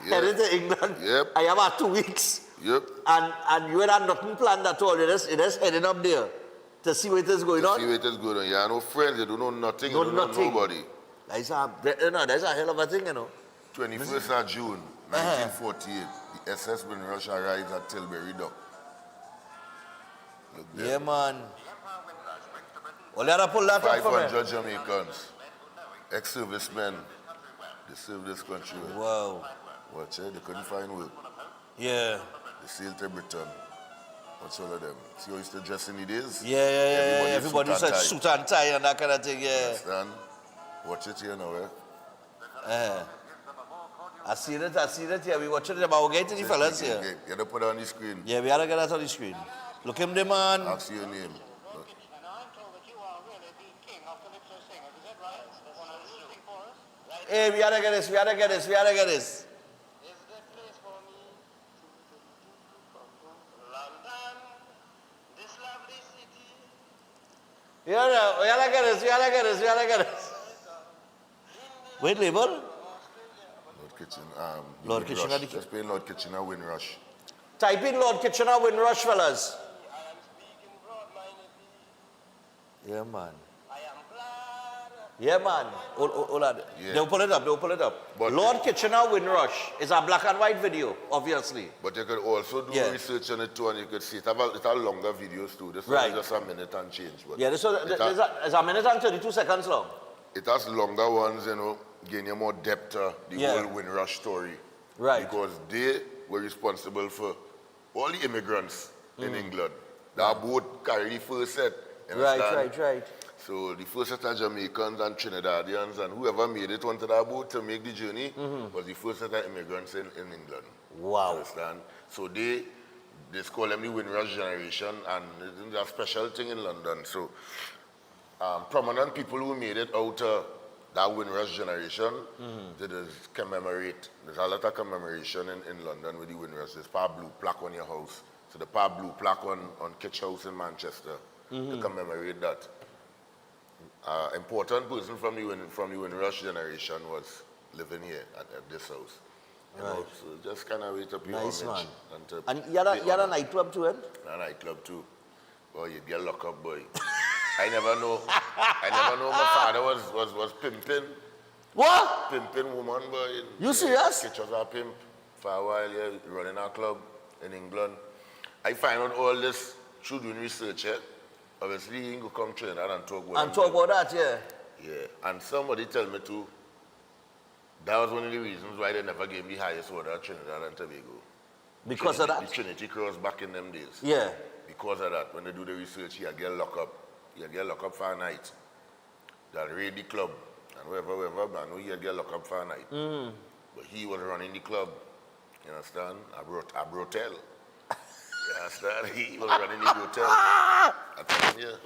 headed to England. Yep. I have about 2 weeks. Yep. And you had nothing planned at all. You're just heading up there to see what is going on. To see what is going on. You have no friends, you don't know nothing, you don't know nobody. That's a hell of a thing, you know. 21st of June, 1948, the SS Windrush arrives at Tilbury Dock. Look there. Yeah, man. Well, you have to pull that up for me. 500 Jamaicans, ex-servicemen, they served this country. Wow. Watch it, they couldn't find work. Yeah. They sailed to Britain. What's all of them? See how they used to dress in the days? Yeah. Everybody said suit and tie and that kind of thing, yeah. Understand? Watch it here now, eh? I see it here. We watching it, but we'll get to the fellas here. You gotta put it on the screen. Yeah, we gotta get that on the screen. Look him there, man. Ask your name. Look. Hey, we gotta get this. We gotta get this. Wait, label? Lord Kitchener. Just play Lord Kitchener Windrush. Type in Lord Kitchener Windrush, fellas. Yeah, man. Yeah, man. Hold on. Yeah. They'll pull it up. But Lord Kitchener Windrush is a black and white video, obviously. But you could also do research on it too, and you could see it have longer videos too. This one is just a minute and change. But this is a minute and 32 seconds long. It has longer ones, you know, giving you more depth to the whole Windrush story. Right. Because they were responsible for all the immigrants in England. That boat carried the first set. Right. So the first set of Jamaicans and Trinidadians and whoever made it onto that boat to make the journey was the first set of immigrants in England. Wow. Understand? So they call them the Windrush generation, and it's a special thing in London. So prominent people who made it out of that Windrush generation, there's a lot of commemoration in London with the Windrush. There's a blue plaque on your house. So the blue plaque on Kitch House in Manchester to commemorate that. Important person from the Windrush generation was living here at this house. You know, so just kind of wait up your Nice, homage. man. And you had a nightclub too, eh? A nightclub too. Boy, you'd get locked up, boy. I never know my father was pimping. What? Pimping woman, boy. You serious? Kitch was a pimp for a while, yeah, running a club in England. I find out all this through doing research, yeah. Obviously, he can come Trinidad and talk about And talk about that, yeah. Yeah, and somebody tell me too, that was one of the reasons why they never gave me highest order at Trinidad and Tobago. Because of that? The Trinity Cross back in them days. Yeah. Because of that, when they do the research, you get locked up. You get locked up for a night. They'll raid the club. And wherever, I know you get locked up for a night. But he was running the club. You understand? A brothel. You understand? He was running the brothel. I tell you.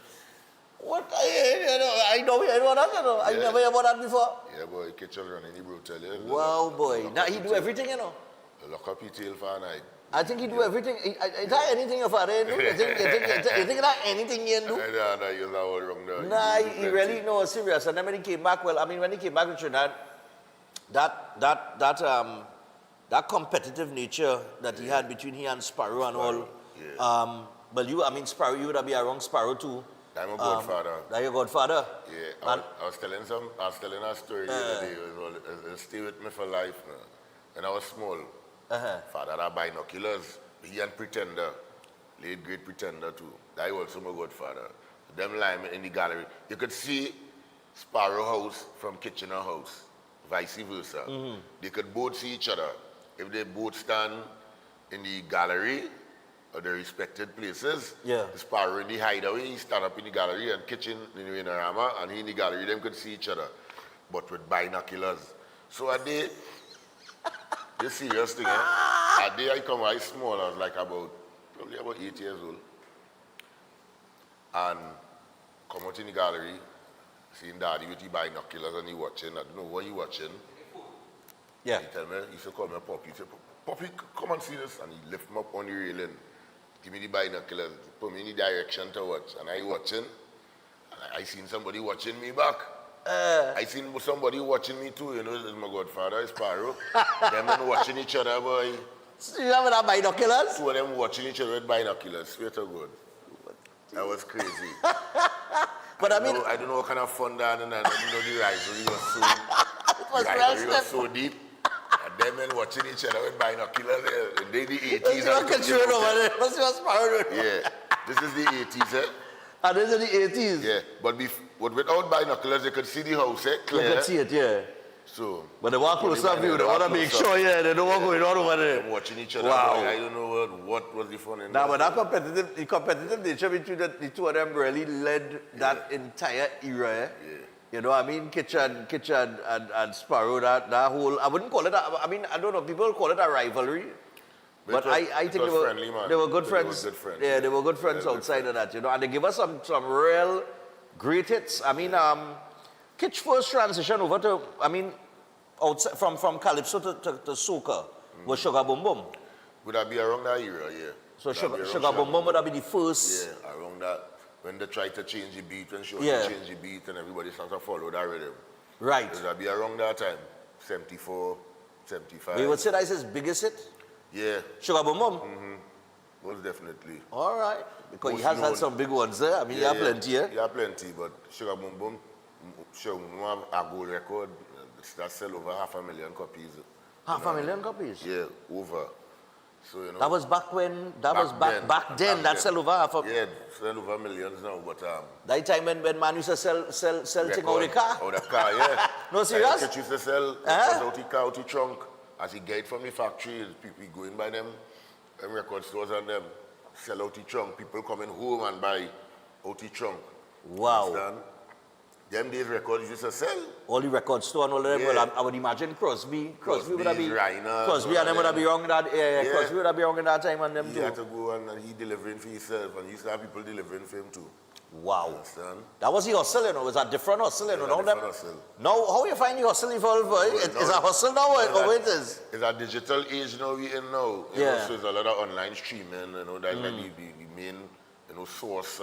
What? I know about that, you know. I never heard about that before. Yeah, boy, Kitch was running the brothel. Yeah. Wow, boy. Now he do everything, you know. Lock up his tail for a night. I think he do everything. Is that anything your father do? You think that anything he do? No, you're all wrong there. Nah, he really, no, serious. And then when he came back, when he came back to Trinidad, that competitive nature that he had between he and Sparrow and all. Yeah. But Sparrow, you would have been around Sparrow too. I'm a godfather. That your godfather? Yeah, I was telling a story the other day. It'll stay with me for life. When I was small, father had binoculars. He and Pretender, late great Pretender too. That also my godfather. Them lying in the gallery. You could see Sparrow House from Kitchener House, vice versa. They could both see each other. If they both stand in the gallery or their respected places, the Sparrow in the hideaway, he stand up in the gallery, and Kitchen in the Winorama, and he in the gallery, them could see each other, but with binoculars. So a day, this serious thing, a day I come out small, I was like probably about 8 years old, and come out in the gallery, seeing Daddy with the binoculars, and he watching. I don't know what he watching. Yeah. He tell me, he used to call me Poppy. He said, Poppy, come and see this. And he lift me up on the railing, give me the binoculars, put me in the direction to watch. And I watching, and I seen somebody watching me back. I seen somebody watching me too, you know, this is my godfather, Sparrow. Them men watching each other, boy. So you have that binoculars? Two of them watching each other with binoculars, swear to God. That was crazy. But I don't know what kind of fun that, and I didn't know the rivalry was so deep. And them men watching each other with binoculars. They the 80s. Yeah, this is the 80s, eh? And this is the 80s? Yeah, but without binoculars, they could see the house, clear. You could see it, yeah. So, but they walk close up you, they want to make sure, they don't want going on over there. Watching each other. Wow. I don't know what was the fun in that. But that competitive nature between the two of them really led that entire era, eh? Yeah. You know what I mean? Kitchen and Sparrow, that whole, I wouldn't call it, I don't know, people call it a rivalry. But I think they were good friends. Yeah, they were good friends outside of that, you know. And they give us some real great hits. Kitch first transition over to, outside, from Calypso to soca was Sugar Boom Boom. Would that be around that era, yeah. So Sugar Boom Boom would have been the first. Yeah, around that. When they tried to change the beat and change the beat and everybody started to follow that rhythm. Right. Would that be around that time? 74, 75. We would say that's his biggest hit? Yeah. Sugar Boom Boom? Most definitely. All right. Because he has had some big ones there. He had plenty, eh? He had plenty, but Sugar Boom Boom, Sugar Boom Boom have a gold record that sell over 500,000 copies. 500,000 copies? Yeah, over. So, you know. That was back when, back then, that sell over half a... Yeah, sell over millions now, but... that time when man used to sell thing out of the car? Out of the car, yeah. No, serious? Kitch used to sell out the car, out the trunk. as he get from the factory, people going by them record stores and them sell out the trunk. People coming home and buy out the trunk. Wow. Understand? Them days records used to sell. All the record store and all of them. Yeah. Well, I would imagine Crosby would have been. Reiner, Crosby and them would have been wrong in that. Yeah. Crosby would have been wrong in that time and them he too. had to go and he delivering for himself, and he used to have people delivering for him too. Wow. Understand? That was the hustle, you know. Was a different hustle, you know. Now, different hustle. now, how you find the hustle evolved? Is a hustle now or it is? It's a digital age now we in now. You know, so there's a lot of online streaming, you know, that's like the main, you know, source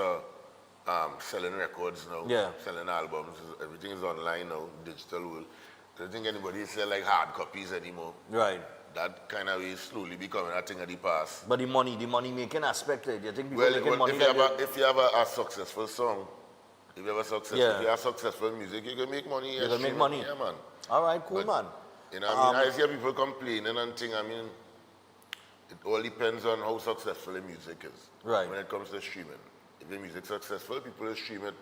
selling records now, selling albums. Everything is online now, digital world. I don't think anybody sell like hard copies anymore. Right. That kind of is slowly becoming a thing of the past. But the money making aspect, do you think people Well, making money? if you have a successful song, if you have successful music, you can make money. You can make money. Yeah, man. All right, cool, man. You know, I hear people complaining and things. I mean, it all depends on how successful the music is. Right. When it comes to streaming. If the music's successful, people will stream it.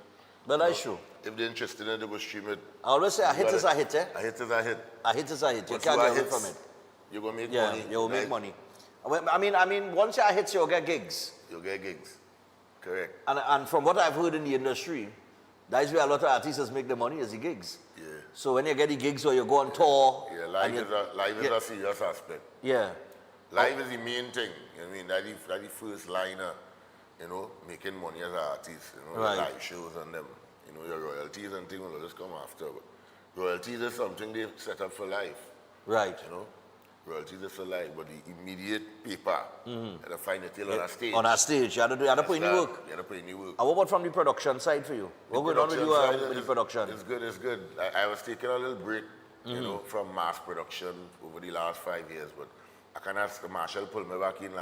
But that's true. If they're interested in it, they will stream it. I always say a hit is a hit, eh? A hit is a hit. A hit is a hit. You Once can't you get are away hits, from it. You're going to make money. You will make money. I mean, once you are hits, you'll get gigs. You'll get gigs. Correct. And from what I've heard in the industry, that's where a lot of artists make the money, is the gigs. Yeah. So when you get the gigs or you go on tour. Yeah, live is a serious aspect. Yeah. Live is the main thing. You know what I mean? That's the first liner, you know, making money as an artist. You know, Right. the live shows and them. You know, your royalties and things will just come after. But royalties is something they set up for life. Right. You know? Royalties is for life, but the immediate paper, you have to find it till on a stage. On a stage, you have to put in the work. You have to put in the work. And what about from the production side for you? What going on with you with the production? It's good, it's good. I was taking a little break, you know, from mass production over the last 5 years, but I can ask Marshall pull me back in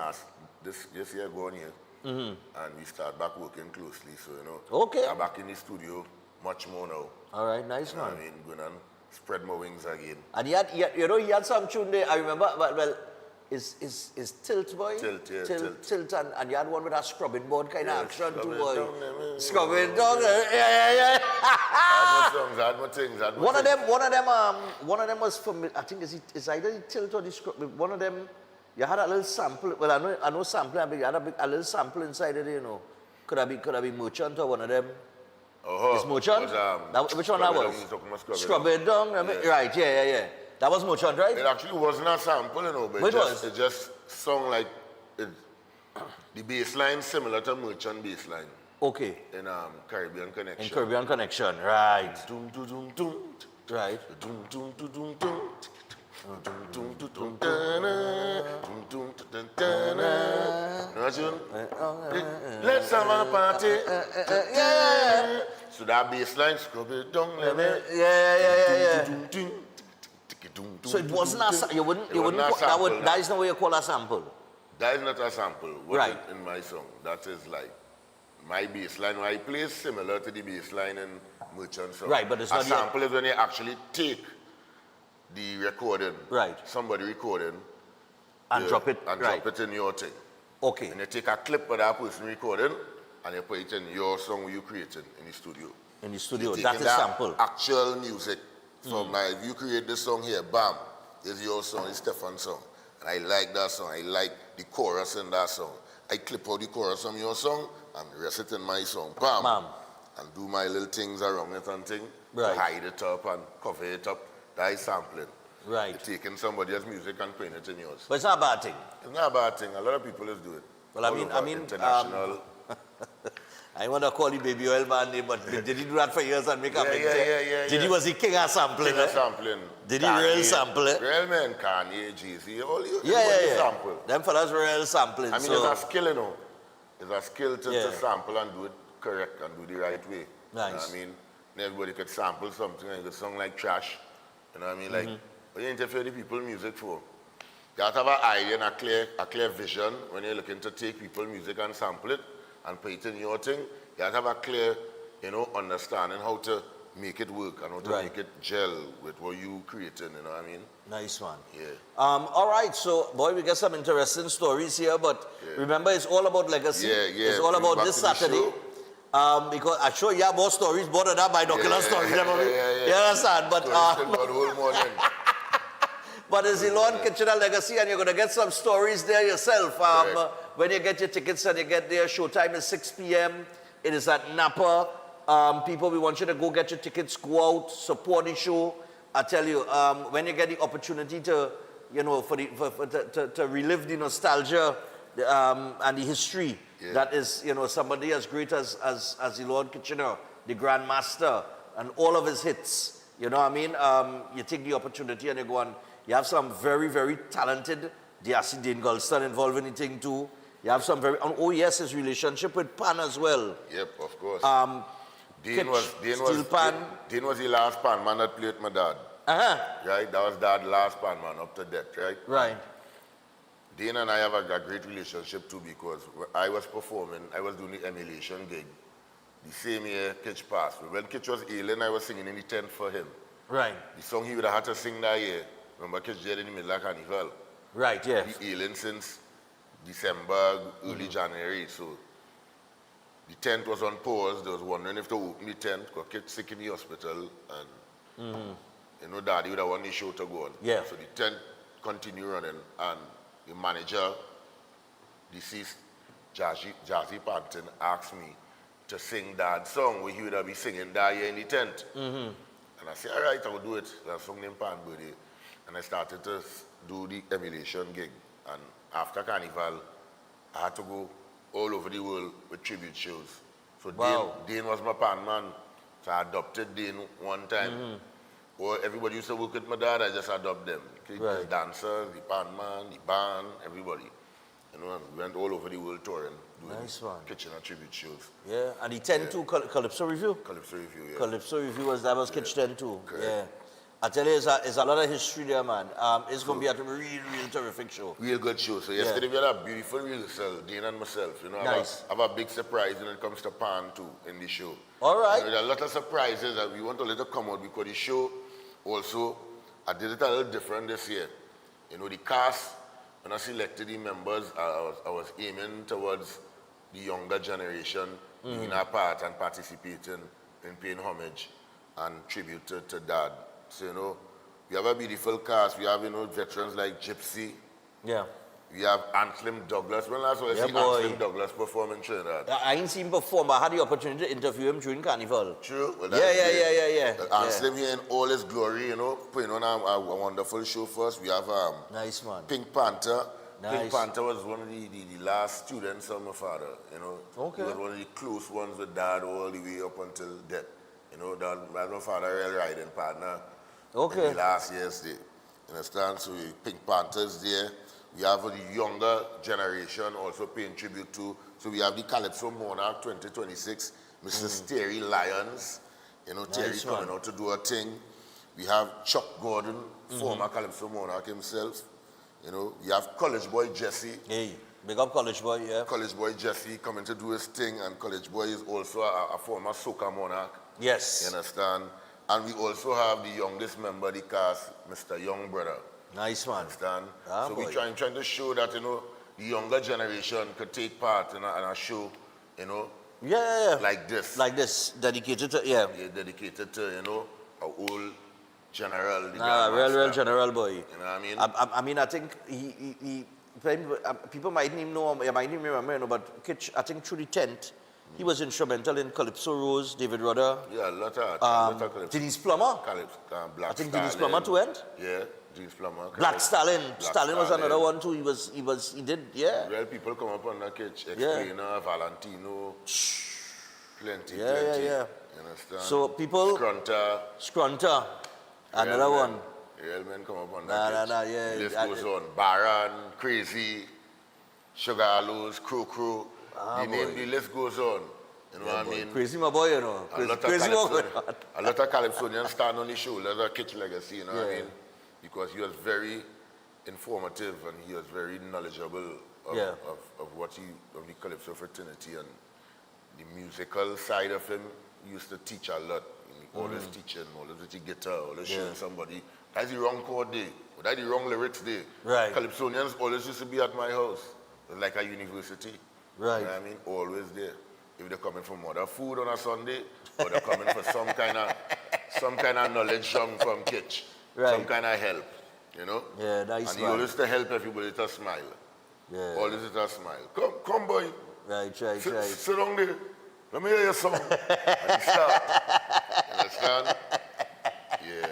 this year, going here, and we start back working closely. So, you know, I'm back in the studio much more now. All right, nice, man. I mean, going on, spread my wings again. And he had some tune there, I remember, well, is Tilt, boy? Tilt, yeah, Tilt, and you had one with a scrubbing board kind of action too, boy. Scrubbing down, yeah. I had my songs, I had my things, One of them was from, I think it's either the Tilt or the scrubbing. One of them, you had a little sample. Well, I know sampling, but you had a little sample inside it, you know. Could have been Merchant or one of them. It's Merchant? Which one that was? Scrub it down. Right, yeah. That was Merchant, right? It actually wasn't a sample, you know, but it just sung like the bass line similar to Merchant bass line. Okay. In Caribbean Connection. In Caribbean Connection, right. Doom, doom, doom, doom. Right. Doom, doom, doom, doom, doom. Let's have a party. Yeah. So that bass line, scrub it down. Yeah. So it wasn't a you wouldn't that is not what you call a sample. That is not a sample. Right. In my song, that is like my bass line. I play similar to the bass line in Merchant song. Right, but it's not a sample is when you actually take the recording, somebody recording, and drop it, drop it in your thing. Okay. And you take a clip of that person recording, and you put it in your song you created in the studio. In the studio, so that is sample. Actual music from like, if you create this song here, bam, this is your song, it's Stefan's song, and I like that song. I like the chorus in that song. I clip out the chorus from your song and rest it in my song, bam, and do my little things around it and thing, to hide it up and cover it up. That is sampling. Right. You're taking somebody else's music and putting it in yours. But it's not a bad thing. It's not a bad thing. A lot of people just do it. Well, I mean, international. I want to call you Baby Oil Man, but did he do that for years and make a big thing? Was he king of sampling? King of sampling. Did he real sample it? Real man, Kanye, Jay-Z, all you. Sample. Them fellas real sampling. I mean, it's a skill, you know. It's a skill to sample and do it correct and do the right way. Nice. You know what I mean? Everybody could sample something and it could sound like trash. You know what I mean? Like, what you interfere the people's music for? You have to have an idea and a clear vision when you're looking to take people's music and sample it and put it in your thing. You have to have a clear, you know, understanding how to make it work and how to make it gel with what you creating, you know what I mean? Nice one. Yeah. All right, so, boy, we got some interesting stories here, but remember, it's all about legacy. Yeah. It's all about this Saturday. Because I'm sure you have more stories, more than that binocular stories. You understand? But But it's the Lord Kitchener legacy, and you're going to get some stories there yourself. When you get your tickets and you get there, showtime is 6 p.m. It is at Napa. People, we want you to go get your tickets, go out, support the show. I tell you, when you get the opportunity to, you know, to relive the nostalgia and the history that is, you know, somebody as great as the Lord Kitchener, the Grand Master, and all of his hits. You know what I mean? You take the opportunity and you go on. You have some very, very talented, I see Dane Gulston involved in the thing too. You have some very, oh yes, his relationship with Pan as well. Yep, of course. Dane was the last Pan man that played with my dad. Right? That was Dad's last Pan man up to death, right? Right. Dane and I have a great relationship too, because I was performing, I was doing the emulation gig the same year Kitch passed. When Kitch was ailing, I was singing in the tent for him. Right. The song he would have had to sing that year, remember Kitch died in the middle of Carnival. Right, yeah. He ailing since December, early January, so the tent was on pause. They was wondering if to open the tent because Kitch sick in the hospital, and you know, Daddy would have won the show to go on. Yeah. So the tent continued running, and the manager, deceased Jazzy Panton, asked me to sing Dad's song, where he would have been singing that year in the tent. And I said, all right, I'll do it. That song named Pan Birthday. And I started to do the emulation gig. And after Carnival, I had to go all over the world with tribute shows. So Dane was my Pan man. So I adopted Dane one time. Or everybody used to work with my dad, I just adopt them. The dancers, the Pan man, the band, everybody. You know, we went all over the world touring, doing Kitchener tribute shows. Yeah, and the 10-2 Calypso Review? Calypso Review, yeah. Calypso Review that was Kitch 10-2. Yeah. I tell you, it's a lot of history there, man. It's going to be a real terrific show. Real good show. So yesterday we had a beautiful rehearsal, Dane and myself. You know, nice. I have a big surprise when it comes to Pan too in the show. All right. You know, there are a lot of surprises that we want to let it come out, because the show also, I did it a little different this year. You know, the cast, when I selected the members, I was aiming towards the younger generation being a part and participating in paying homage and tribute to Dad. So, you know, we have a beautiful cast. We have, you know, veterans like Gypsy. Yeah. We have Antlim Douglas. When last time I see Antlim Douglas perform in Trinidad? I ain't seen him perform, but I had the opportunity to interview him during Carnival. True? Well, yeah. Antlim here in all his glory, you know, putting on a wonderful show for us. We have nice, man. Pink Panther. Nice. Pink Panther was one of the last students of my father, you know. Okay. He was one of the close ones with Dad all the way up until death. You know, that was my father's real riding partner. Okay. In the last year's day. You understand? So Pink Panther's there. We have the younger generation also paying tribute to. So we have the Calypso Monarch 2026, Mr. Terry Lyons. You know, Terry coming out to do a thing. We have Chuck Gordon, former Calypso Monarch himself. You know, we have College Boy Jesse. Hey, big up College Boy, yeah. College Boy Jesse coming to do his thing, and College Boy is also a former Soca Monarch. Yes. You understand? And we also have the youngest member of the cast, Mr. Young Brother. Nice, man. Understand? Ah, so boy. we're trying to show that, you know, the younger generation could take part in a show, you know, like this. Like this, dedicated to, yeah, dedicated to, you know, our old general. Real general boy. You know what I mean? I mean, I think he people might even know, you might even remember, you know, but Kitch, I think through the tent, he was instrumental in Calypso Rose, David Rudder. Yeah, a lot of Calypso. Denise Plummer. Black I think Stallion. Denise Plummer too went. Yeah, Denise Plummer. Black Stallion. Stallion was Stallion. another one too. He did, yeah. Real people come up on that Kitch. Explainer, Valentino. Plenty. Yeah. You understand? So people. Scrunter. Another one. Real men come up on that. Yeah. The list goes on. Baron, Crazy, Sugar Aloes, Crow. The list goes on. You know what I mean? Crazy my boy, you know. A lot of Calypsonians stand on his shoulders of Kitch legacy, you know what I mean? Because he was very informative and he was very knowledgeable of the Calypso fraternity, and the musical side of him. He used to teach a lot. Always teaching, always with the guitar, always showing somebody. That's the wrong chord day, or that's the wrong lyrics day. Right. Calypsonians always used to be at my house. It was like a university. Right. You know what I mean? Always there. If they're coming for more food on a Sunday, or they're coming for some kind of knowledge from Kitch, some kind of help. You know? Yeah, nice And he man. always to help everybody to smile. Yeah. Always to smile. Come boy. Right. Sit down there. Let me hear your song. And he start. Understand? Yeah.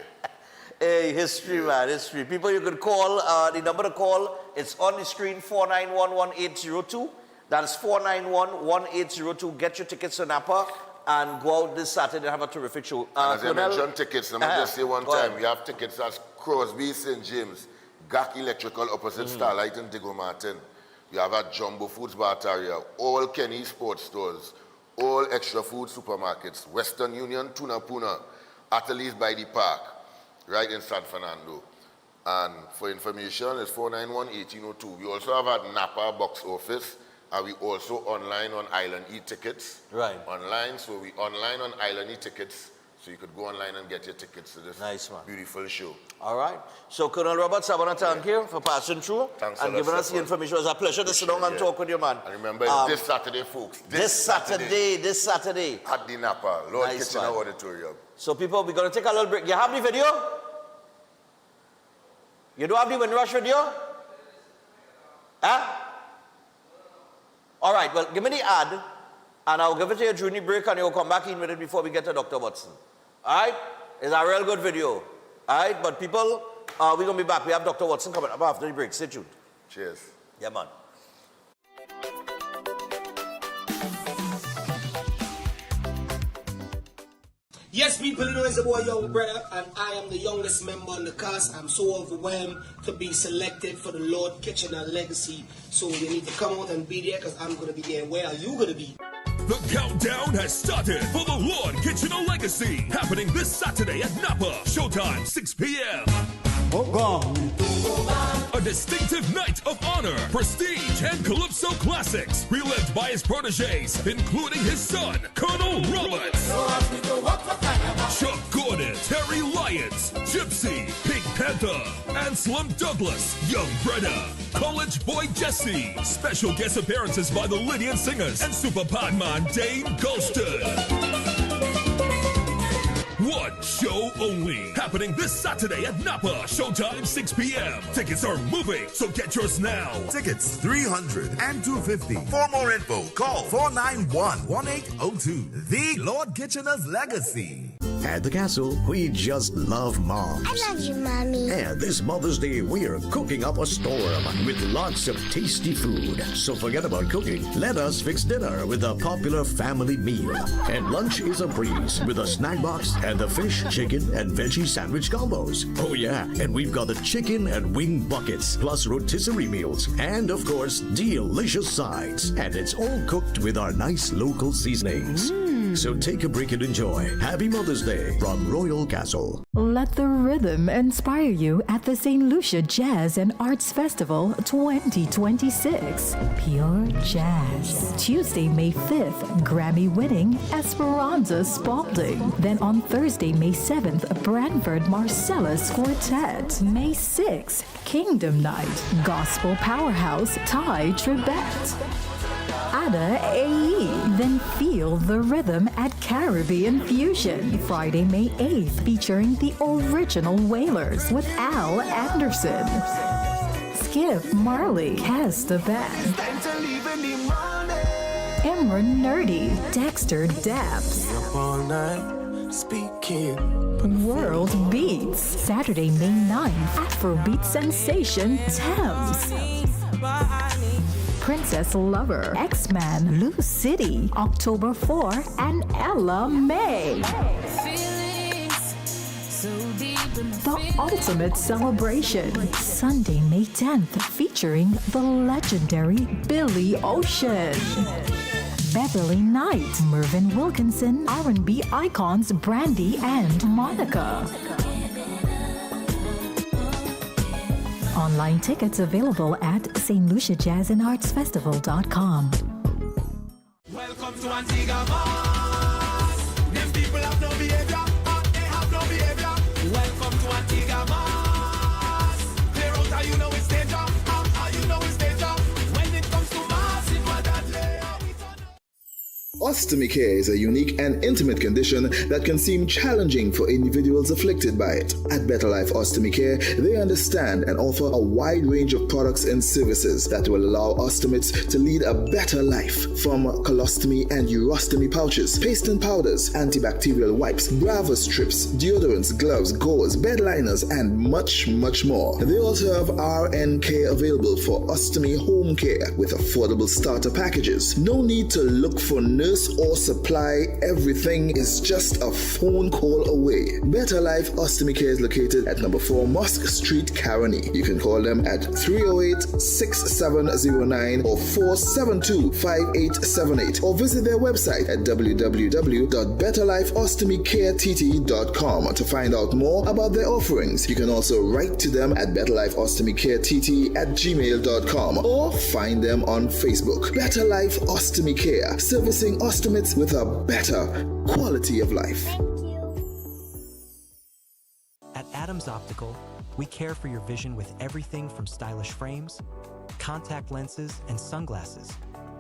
Hey, history, man, history. People, you could call, the number to call, it's on the screen, 491-1802. That is 491-1802. Get your tickets to Napa and go out this Saturday and have a terrific show. And as I mentioned tickets, let me just say one time, we have tickets at Crosby, St. James, GAC Electrical, opposite Starlight in Digo Martin. You have at Jumbo Foods Bartaria, all Kenny Sports Stores, all Extra Food Supermarkets, Western Union, Tuna Puna, Ateliers by the Park, right in San Fernando. And for information, it's 491-1802. We also have at Napa box office, and we also online on Island E-tickets. Right. Online, so we online on Island E-tickets, so you could go online and get your tickets to this beautiful show. All right. So, Colonel Roberts, I want to thank you for passing through and giving us the information. It was a pleasure to sit down and talk with you, man. And remember, it's this Saturday, folks. This Saturday. At the Napa, Lord Nice, Kitchener man. Auditorium. So, people, we're going to take a little break. You have the video? You don't have the Windrush video? Huh? All right, well, give me the ad, and I'll give it to you during the break, and you'll come back in with it before we get to Dr. Watson. All right? It's a real good video. All right? But people, we're going to be back. We have Dr. Watson coming up after the break. Stay tuned. Cheers. Yeah, man. Yes, people, you know it's a boy, young brother, and I am the youngest member on the cast. I'm so overwhelmed to be selected for the Lord Kitchener Legacy. So you need to come out and be there, because I'm going to be there. Where are you going to be? The countdown has started for the Lord Kitchener Legacy, happening this Saturday at Napa. Showtime, 6 p.m. A distinctive night of honor, prestige, and Calypso classics, relived by his proteges, including his son, Colonel Roberts, Chuck Gordon, Terry Lyons, Gypsy, Pink Panther, Anselm Douglas, Young Breda, College Boy Jesse, special guest appearances by the Lydian Singers, and Super Podman Dane Golston. One show only, happening this Saturday at Napa. Showtime 6 p.m. Tickets are moving, so get yours now. Tickets $300 and $250. For more info, call 491-1802. The Lord Kitchener's Legacy. At the castle, we just love moms. I love you, Mommy. And this Mother's Day, we are cooking up a storm with lots of tasty food. So forget about cooking. Let us fix dinner with a popular family meal. And lunch is a breeze with a snack box and the fish, chicken, and veggie sandwich combos. Oh yeah, and we've got the chicken and wing buckets, plus rotisserie meals, and of course, delicious sides. And it's all cooked with our nice local seasonings. So take a break and enjoy. Happy Mother's Day from Royal Castle. Let the rhythm inspire you at the St. Lucia Jazz and Arts Festival 2026. Pure Jazz. Tuesday, May 5th, Grammy-winning Esperanza Spalding. Then on Thursday, May 7th, Branford Marcellus Quartet. May 6th, Kingdom Night, Gospel Powerhouse Thai Trebet. Ada AE. Then feel the rhythm at Caribbean Fusion. Friday, May 8th, featuring the original Wailers with Al Anderson. Skip Marley, Cast the Band. Imran Nerdy, Dexter Daps. World Beats, Saturday, May 9th, Afrobeat sensation Thames. Princess Lover, X-Man, Lou City, October 4, and Ella May. The Ultimate Celebration, Sunday, May 10th, featuring the legendary Billy Ocean. Beverly Knight, Mervyn Wilkinson, R&B icons Brandy and Monica. Online tickets available at stluciajazzandartsfestival.com. Welcome to Antigua Mars. Them people have no behavior, they have no behavior. Welcome to Antigua Mars. Clear out how you know it's danger, how you know it's danger. When it comes to Mars, it was that layer. Ostomy care is a unique and intimate condition that can seem challenging for individuals afflicted by it. At Better Life Ostomy Care, they understand and offer a wide range of products and services that will allow ostomates to lead a better life. From colostomy and urostomy pouches, paste and powders, antibacterial wipes, Brava strips, deodorants, gloves, gauze, bed liners, and much, much more. They also have RN care available for ostomy home care with affordable starter packages. No need to look for nurse or supply. Everything is just a phone call away. Better Life Ostomy Care is located at number 4 Mosque Street, Caroni. You can call them at 308-6709 or 472-5878 or visit their website at www.betterlifeostomycareTT.com to find out more about their offerings. You can also write to them at betterlifeostomycarettt@gmail.com or find them on Facebook. Better Life Ostomy Care, servicing ostomates with a better quality of life. At Adams Optical, we care for your vision with everything from stylish frames, contact lenses, and sunglasses,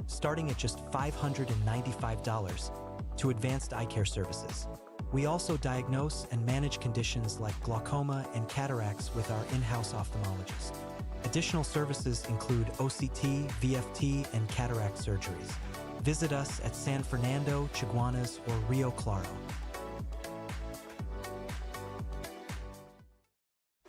starting at just $595 to advanced eye care services. We also diagnose and manage conditions like glaucoma and cataracts with our in-house ophthalmologist. Additional services include OCT, VFT, and cataract surgeries. Visit us at San Fernando, Chaguanas, or Rio Claro.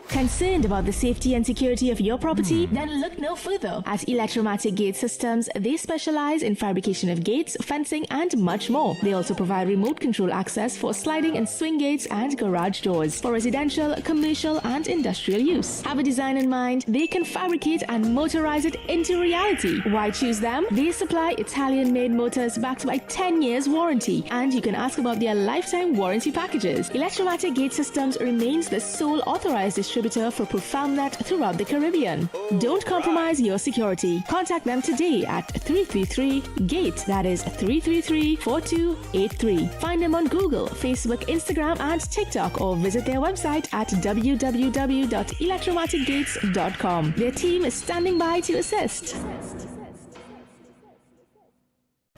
Concerned about the safety and security of your property? Then look no further. At Electromatic Gate Systems, they specialize in fabrication of gates, fencing, and much more. They also provide remote control access for sliding and swing gates and garage doors for residential, commercial, and industrial use. Have a design in mind? They can fabricate and motorize it into reality. Why choose them? They supply Italian-made motors backed by 10 years warranty, and you can ask about their lifetime warranty packages. Electromatic Gate Systems remains the sole authorized distributor for ProfoundNet throughout the Caribbean. Don't compromise your security. Contact them today at 333-GATE, that is 333-4283. Find them on Google, Facebook, Instagram, and TikTok, or visit their website at www.electromaticgates.com. Their team is standing by to assist.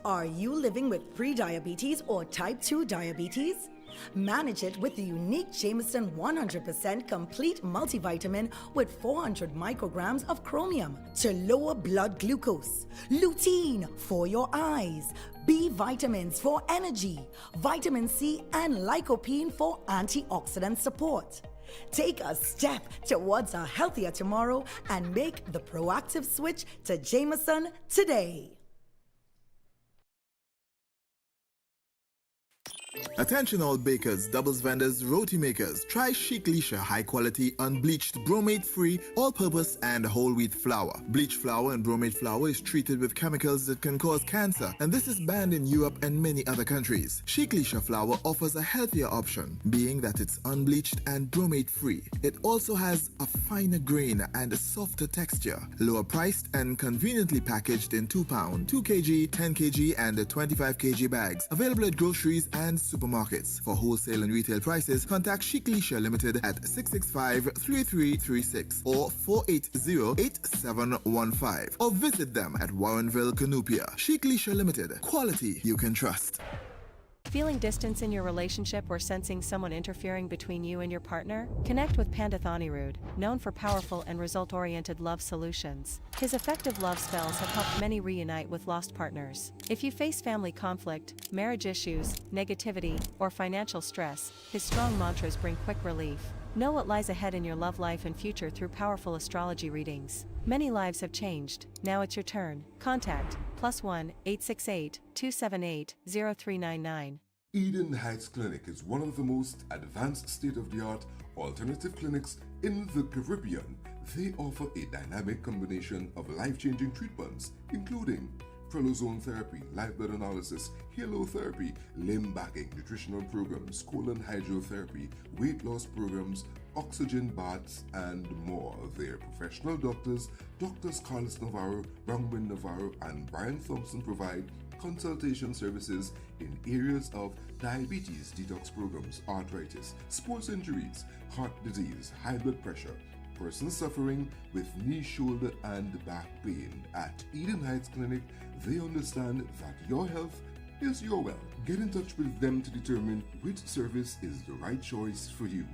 Are you living with pre-diabetes or type 2 diabetes? Manage it with the unique Jameson 100% complete multivitamin with 400 micrograms of chromium to lower blood glucose, lutein for your eyes, B vitamins for energy, vitamin C, and lycopene for antioxidant support. Take a step towards a healthier tomorrow and make the proactive switch to Jameson today. Attention all bakers, doubles vendors, roti makers. Try Chic Lisha high quality, unbleached, bromate free, all purpose and whole wheat flour. Bleached flour and bromate flour is treated with chemicals that can cause cancer, and this is banned in Europe and many other countries. Chic Lisha flour offers a healthier option, being that it's unbleached and bromate free. It also has a finer grain and a softer texture, lower priced and conveniently packaged in 2 pound, 2 kg, 10 kg and 25 kg bags. Available at groceries and supermarkets. For wholesale and retail prices, contact Chic Lisha Limited at 665-3336 or 480-8715 or visit them at Warrenville, Canupia. Chic Lisha Limited. Quality you can trust. Feeling distance in your relationship or sensing someone interfering between you and your partner? Connect with Pandit Anirudh, known for powerful and result-oriented love solutions. His effective love spells have helped many reunite with lost partners. If you face family conflict, marriage issues, negativity, or financial stress, his strong mantras bring quick relief. Know what lies ahead in your love life and future through powerful astrology readings. Many lives have changed. Now it's your turn. Contact +1 868 278 0399. Eden Heights Clinic is one of the most advanced state-of-the-art alternative clinics in the Caribbean. They offer a dynamic combination of life-changing treatments, including prolozone therapy, live blood analysis, halotherapy, limb bagging, nutritional programs, colon hydrotherapy, weight loss programs, oxygen baths, and more. Their professional doctors, Drs. Carlos Navarro, Bronwyn Navarro, and Brian Thompson provide consultation services in areas of diabetes detox programs, arthritis, sports injuries, heart disease, high blood pressure, persons suffering with knee, shoulder, and back pain. At Eden Heights Clinic, they understand that your health is your well. Get in touch with them to determine which service is the right choice for you.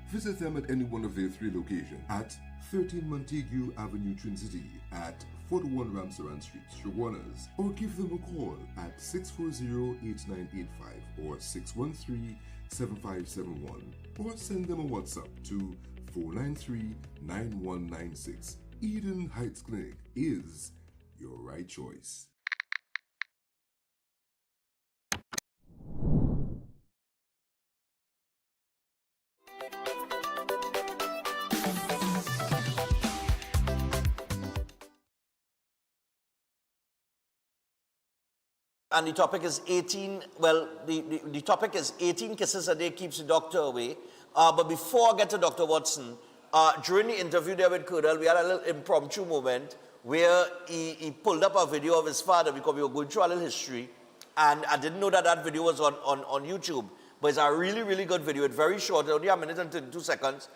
Visit them at any one of their 3 locations at 13 Montague Avenue, Trinity, at 41 Ramsaran Street, Shoguanas, or give them a call at 640-8985 or 613-7571, or send them a WhatsApp to 493-9196. Eden Heights Clinic is your right choice. And the topic is 18, well, the topic is 18 kisses a day keeps the doctor away. But before I get to Dr. Watson, during the interview there with Colonel, we had a little impromptu moment where he pulled up a video of his father because we were going through a little history. And I didn't know that that video was on YouTube. But it's a really, really good video. It's very short, only a minute and 22 seconds.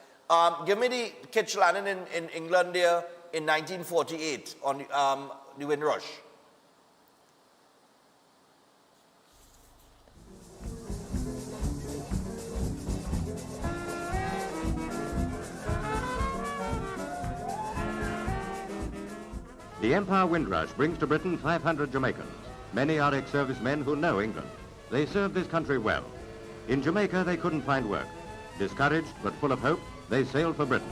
Give me the kitch landing in England there in 1948 on the Windrush. The Empire Windrush brings to Britain 500 Jamaicans. Many are ex-servicemen who know England. They serve this country well. In Jamaica, they couldn't find work. Discouraged but full of hope, they sailed for Britain.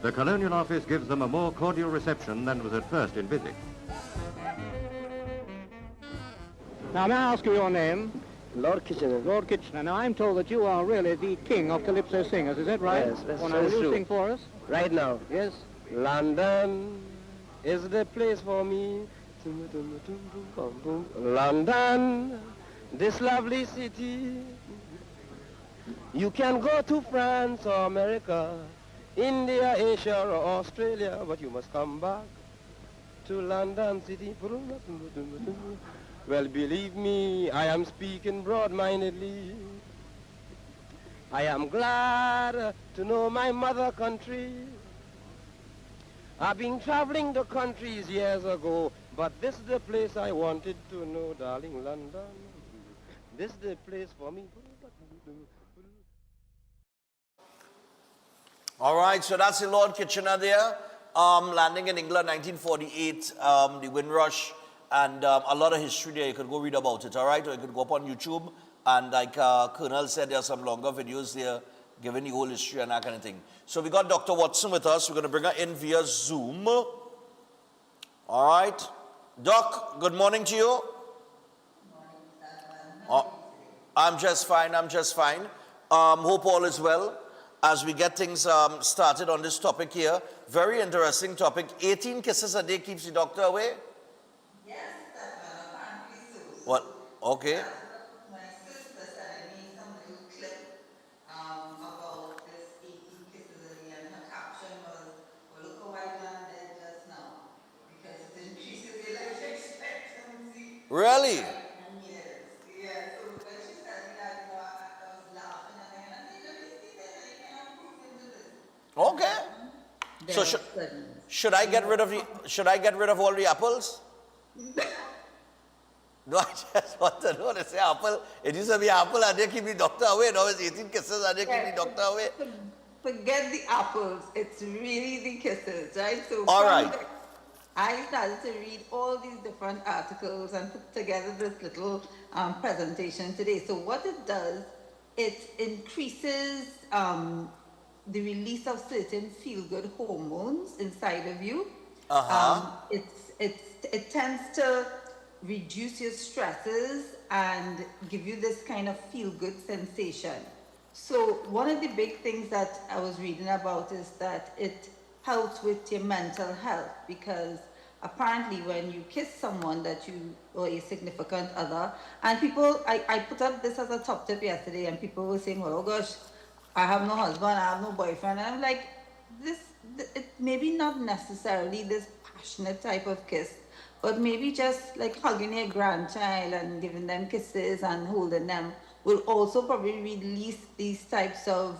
The Colonial Office gives them a more cordial reception than was at first envisaged. Now, may I ask you your name? Lord Kitchener. Lord Kitchener. Now, I'm told that you are really the king of calypso singers. Is that right? Yes, that's well, now, will you true. sing for us? Right now. Yes. London is the place for me. London, this lovely city. You can go to France or America, India, Asia, or Australia, but you must come back to London City. Well, believe me, I am speaking broad-mindedly. I am glad to know my mother country. I've been traveling the countries years ago, but this is the place I wanted to know, darling, London. This is the place for me. All right, so that's the Lord Kitchener there, landing in England, 1948, the Windrush, and a lot of history there. You could go read about it, all right? Or you could go up on YouTube, and like Colonel said, there are some longer videos there giving the whole history and that kind of thing. So we got Dr. Watson with us. We're going to bring her in via Zoom. All right. Doc, good morning to you. I'm just fine, hope all is well. As we get things started on this topic here, very interesting topic. 18 kisses a day keeps the doctor away? Yes, that's apparently so. What? Okay. My sister sent me some little clip about this 18 kisses a day, and her caption was, well, look how I landed just now, because it increases the life expectancy. Really? Yes, yeah. So when she said me that, I was laughing, and I said, let me see that I can prove into this. Okay. So should I get rid of all the apples? No, I just want to know. They say apple. It used to be apple and they keep the doctor away. Now it's 18 kisses and they keep the doctor away. Forget the apples. It's really the kisses, right? So all right. I started to read all these different articles and put together this little presentation today. So what it does, it increases the release of certain feel-good hormones inside of you. It tends to reduce your stresses and give you this kind of feel-good sensation. So one of the big things that I was reading about is that it helps with your mental health, because apparently when you kiss someone that you or a significant other, and people, I put up this as a top tip yesterday, and people were saying, well, oh gosh, I have no husband, I have no boyfriend. And I'm like, it maybe not necessarily this passionate type of kiss, but maybe just like hugging your grandchild and giving them kisses and holding them will also probably release these types of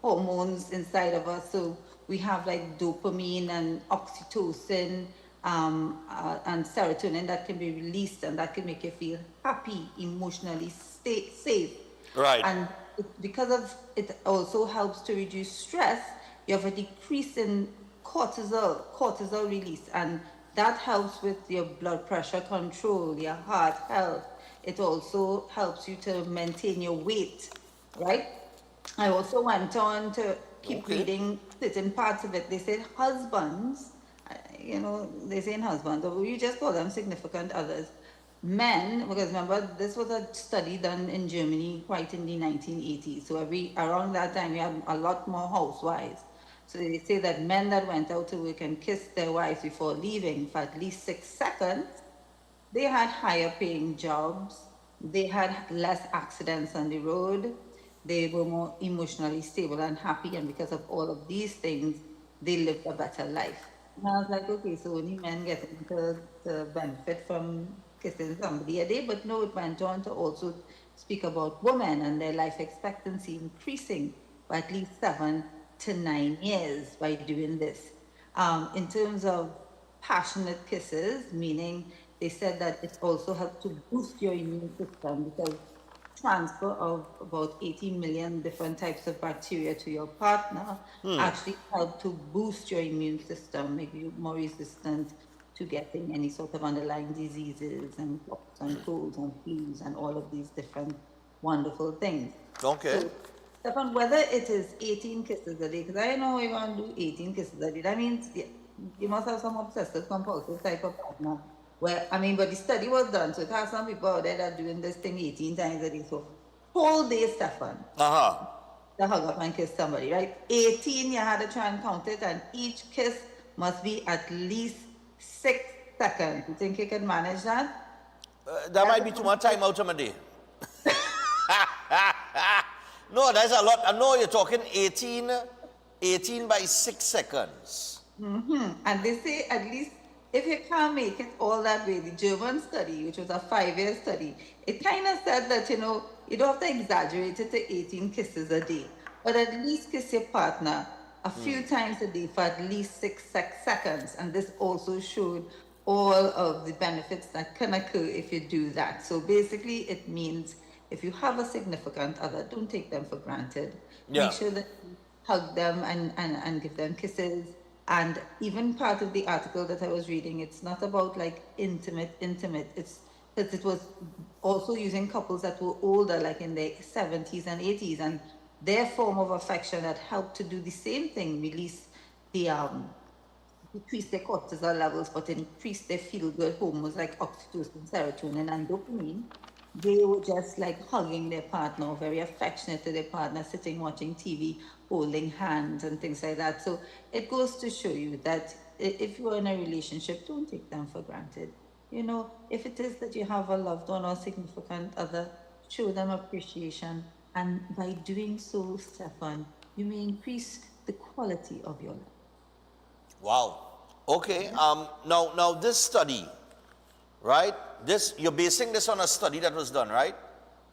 hormones inside of us. So we have like dopamine and oxytocin and serotonin that can be released, and that can make you feel happy, emotionally safe. Right. And because of it also helps to reduce stress, you have a decrease in cortisol release, and that helps with your blood pressure control, your heart health. It also helps you to maintain your weight, right? I also went on to keep reading certain parts of it. They said husbands, they say husbands, or you just call them significant others. Men, because remember, this was a study done in Germany quite in the 1980s. So around that time, we had a lot more housewives. So they say that men that went out to work and kissed their wives before leaving for at least 6 seconds, they had higher paying jobs, they had less accidents on the road, they were more emotionally stable and happy, and because of all of these things, they lived a better life. And I was like, okay, so only men getting to benefit from kissing somebody a day, but no, it went on to also speak about women and their life expectancy increasing by at least 7 to 9 years by doing this. In terms of passionate kisses, meaning they said that it also helped to boost your immune system, because transfer of about 18 million different types of bacteria to your partner actually help to boost your immune system, make you more resistant to getting any sort of underlying diseases and coughs and colds and flus and all of these different wonderful things. Okay. So, Stefan, whether it is 18 kisses a day, because I know you want to do 18 kisses a day, that means you must have some obsessive compulsive type of partner. Well, but the study was done, so it has some people out there that are doing this thing 18 times a day. So, whole day, Stefan. To hug up and kiss somebody, right? 18, you had to try and count it, and each kiss must be at least 6 seconds. You think you can manage that? That might be too much time out of my day. No, that's a lot. I know you're talking 18 by 6 seconds. And they say at least if you can't make it all that way, the German study, which was a 5-year study, it kind of said that, you don't have to exaggerate it to 18 kisses a day, but at least kiss your partner a few times a day for at least 6 seconds. And this also showed all of the benefits that can occur if you do that. So basically, it means if you have a significant other, don't take them for granted. Yeah. Make sure that you hug them and give them kisses. And even part of the article that I was reading, it's not about like intimate. It's because it was also using couples that were older, like in their 70s and 80s, and their form of affection that helped to do the same thing, release the decrease their cortisol levels, but increase their feel-good hormones like oxytocin, serotonin, and dopamine. They were just like hugging their partner, very affectionate to their partner, sitting watching TV, holding hands and things like that. So it goes to show you that if you're in a relationship, don't take them for granted. If it is that you have a loved one or significant other, show them appreciation. And by doing so, Stefan, you may increase the quality of your life. Wow. Okay. Now this study, right? You're basing this on a study that was done, right?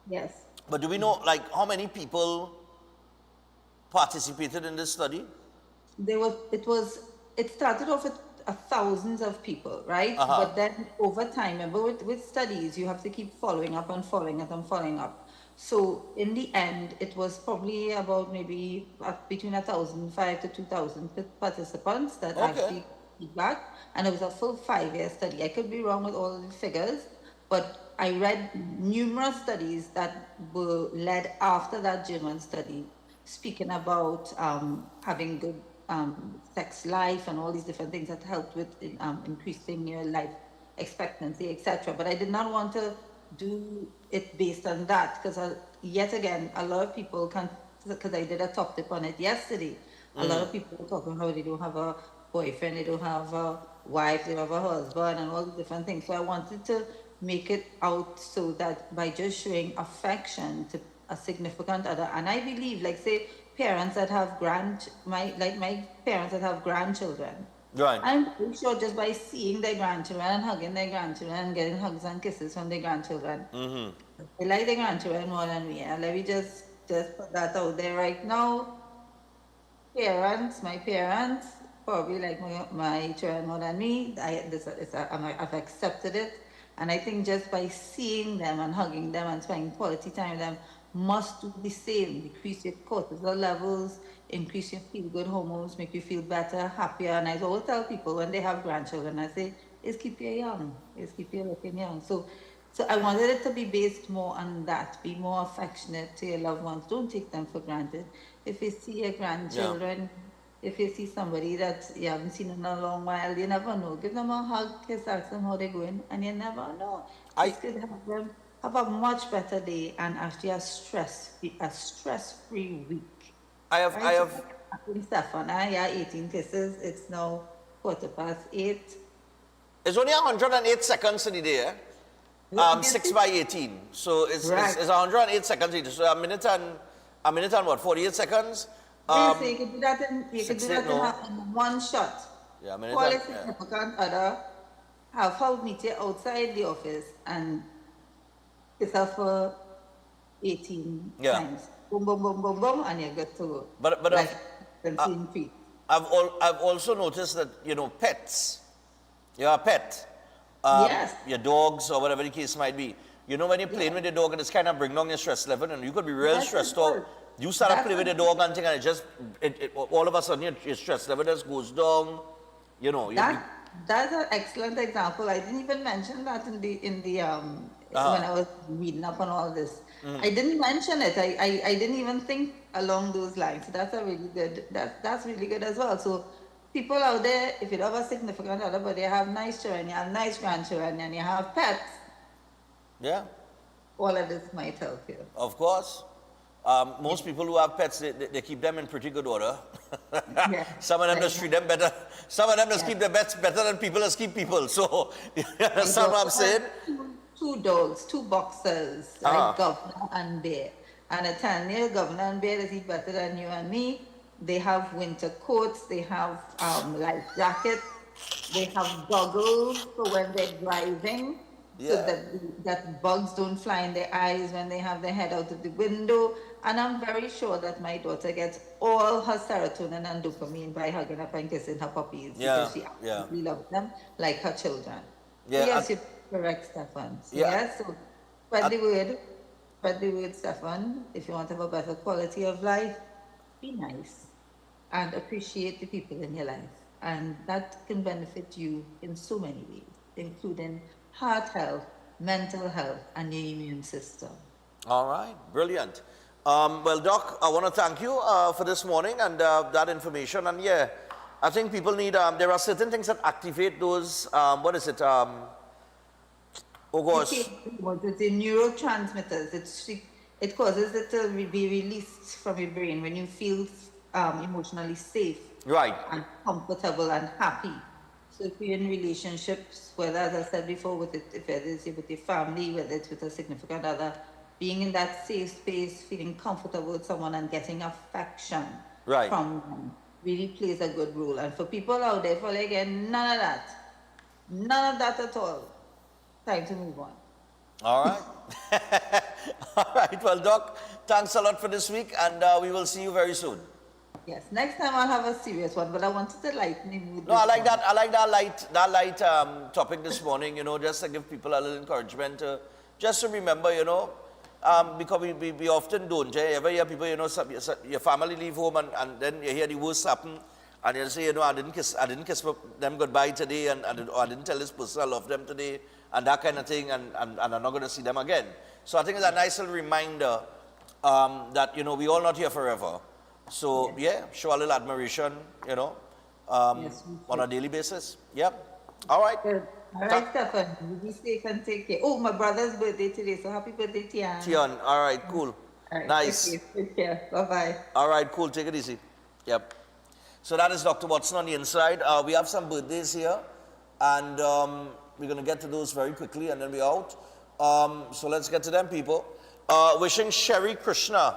Yes. But do we know, like, how many people participated in this study? It started off with thousands of people, right? But then over time, remember with studies, you have to keep following up and following up and following up. So in the end, it was probably about maybe between 1,500 to 2,000 participants that actually feedback, and it was a full 5-year study. I could be wrong with all the figures, but I read numerous studies that were led after that German study, speaking about having good sex life and all these different things that helped with increasing your life expectancy, etc. But I did not want to do it based on that, because yet again, a lot of people can't, because I did a top tip on it yesterday. A lot of people were talking how they don't have a boyfriend, they don't have a wife, they don't have a husband, and all these different things. So I wanted to make it out so that by just showing affection to a significant other, and I believe, like say, parents that have my parents that have grandchildren. Right. I'm pretty sure just by seeing their grandchildren and hugging their grandchildren and getting hugs and kisses from their grandchildren, they like their grandchildren more than me. And let me just put that out there right now. my parents, probably like my children more than me, I've accepted it. And I think just by seeing them and hugging them and spending quality time with them must do the same. Decrease your cortisol levels, increase your feel-good hormones, make you feel better, happier. And I always tell people when they have grandchildren, I say, it's keep you young, it's keep you looking young. So I wanted it to be based more on that, be more affectionate to your loved ones. Don't take them for granted. If you see your grandchildren, if you see somebody that you haven't seen in a long while, you never know. Give them a hug, kiss, ask them how they're going, and you never know. You could have them have a much better day and actually a stress-free week. I have. Stefan, I 18 kisses. It's now 8:15. It's only 108 seconds in the day. 6 by 18. So it's 108 seconds. So a minute and what? 48 seconds. So you could do that in one shot. Yeah, a minute. Call a significant other, have her meet you outside the office and kiss her for 18 times. Boom, boom, boom, boom, boom, and you're good to go. But like, I've also noticed that, you know, pets, you're a pet, yes, your dogs or whatever the case might be. You know, when you're playing with your dog and it's kind of bring down your stress level, and you could be real stressed out. You start to play with the dog and thing, and all of a sudden your stress level just goes down. You know. That's an excellent example. I didn't even mention that in the when I was reading up on all this. I didn't mention it. I didn't even think along those lines. So that's a really good. That's really good as well. So people out there, if you have a significant other, but you have nice children, you have nice grandchildren, and you have pets. Yeah. All of this might help you. Of course. Most people who have pets, they keep them in pretty good order. Some of them just treat them better. Some of them just keep their pets better than people just keep people. So, you understand what I'm saying? Two dogs, two boxers, like Governor and Bear. And I tell you, Governor and Bear is better than you and me. They have winter coats, they have light jackets, they have goggles for when they're driving. So that bugs don't fly in their eyes when they have their head out of the window. And I'm very sure that my daughter gets all her serotonin and dopamine by hugging up and kissing her puppies. Because she absolutely loves them like her children. Yes, you're correct, Stefan. So so spread the word, Stefan. If you want to have a better quality of life, be nice and appreciate the people in your life. And that can benefit you in so many ways, including heart health, mental health, and your immune system. All right, brilliant. Well, Doc, I want to thank you for this morning and that information. And I think people need, there are certain things that activate those, what is it? Oh gosh. It's the neurotransmitters. It causes it to be released from your brain when you feel emotionally safe. Right. And comfortable and happy. So if you're in relationships, whether, as I said before, if it is with your family, whether it's with a significant other, being in that safe space, feeling comfortable with someone and getting affection from them really plays a good role. And for people out there, for again, none of that at all. Time to move on. All right. All right. Well, Doc, thanks a lot for this week, and we will see you very soon. Yes, next time I'll have a serious one, but I wanted to lighten the mood. No, I like that. I like that light topic this morning. You know, just to give people a little encouragement, just to remember, you know, because we often don't. Ever hear people, you know, your family leave home and then you hear the worst happen, and you say, you know, I didn't kiss them goodbye today, and I didn't tell this person I love them today, and that kind of thing, and I'm not going to see them again. So I think it's a nice little reminder that, you know, we're all not here forever. So, show a little admiration, you know, on a daily basis. Yep. All right. Good. All right, Stefan. You be safe and take care. Oh, my brother's birthday today, so happy birthday, Tian. Tian. All right, cool. All right, nice. Take care. Bye-bye. All right, cool. Take it easy. Yep. So that is Dr. Watson on the inside. We have some birthdays here, and we're going to get to those very quickly, and then we're out. So let's get to them, people. Wishing Sherry Krishna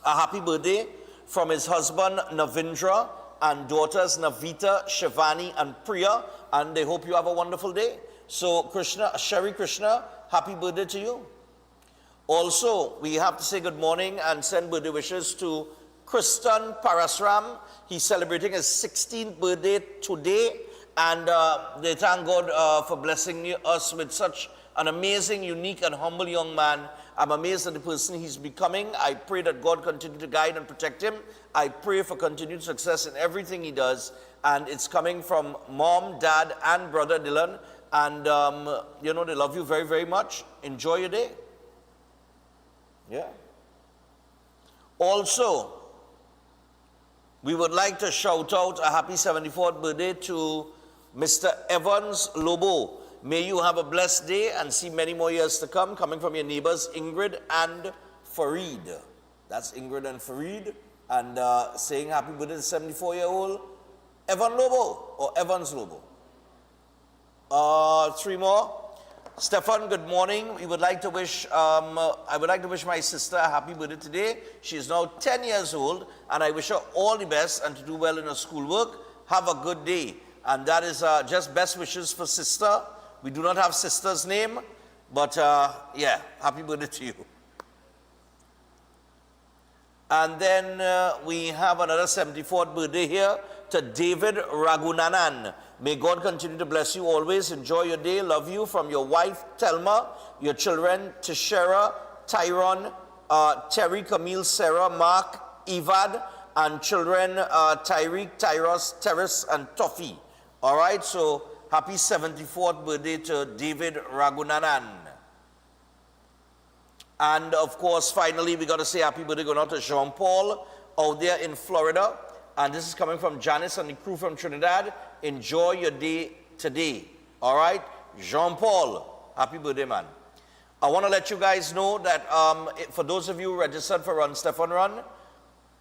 a happy birthday from his husband Navindra and daughters Navita, Shivani, and Priya, and they hope you have a wonderful day. So Sherry Krishna, happy birthday to you. Also, we have to say good morning and send birthday wishes to Kristen Parasram. He's celebrating his 16th birthday today. And they thank God for blessing us with such an amazing, unique, and humble young man. I'm amazed at the person he's becoming. I pray that God continue to guide and protect him. I pray for continued success in everything he does. And it's coming from mom, dad, and brother Dylan. And, you know, they love you very, very much. Enjoy your day. Yeah. Also, we would like to shout out a happy 74th birthday to Mr. Evans Lobo. May you have a blessed day and see many more years to come, coming from your neighbors Ingrid and Farid. That's Ingrid and Farid. And saying happy birthday to 74-year-old Evan Lobo or Evans Lobo. 3 more. Stefan, good morning. We would like to wish, I would like to wish my sister a happy birthday today. She is now 10 years old, and I wish her all the best and to do well in her schoolwork. Have a good day. And that is just best wishes for sister. We do not have sister's name, but yeah, happy birthday to you. And then we have another 74th birthday here to David Ragunanan. May God continue to bless you always. Enjoy your day. Love you from your wife, Telma, your children, Tishera, Tyron, Terry, Camille, Sarah, Mark, Evad, and children, Tyreek, Tyros, Terrace, and Toffee. All right, so happy 74th birthday to David Ragunanan. And of course, finally, we got to say happy birthday going out to Jean-Paul out there in Florida. And this is coming from Janice and the crew from Trinidad. Enjoy your day today. All right? Jean-Paul, happy birthday, man. I want to let you guys know that for those of you registered for Run Stefan Run,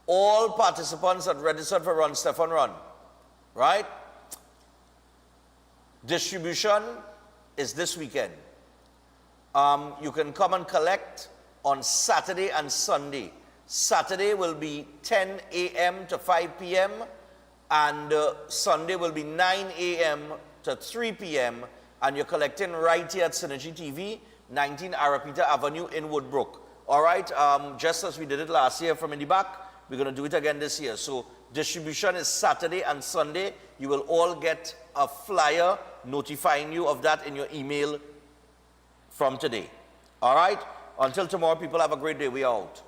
all participants that registered for Run Stefan Run, right? Distribution is this weekend. You can come and collect on Saturday and Sunday. Saturday will be 10 a.m. to 5 p.m. and Sunday will be 9 a.m. to 3 p.m. and you're collecting right here at Synergy TV, 19 Arapita Avenue in Woodbrook. All right, just as we did it last year from in the back, we're going to do it again this year. So distribution is Saturday and Sunday. You will all get a flyer notifying you of that in your email from today. All right, until tomorrow, people, have a great day. We are out.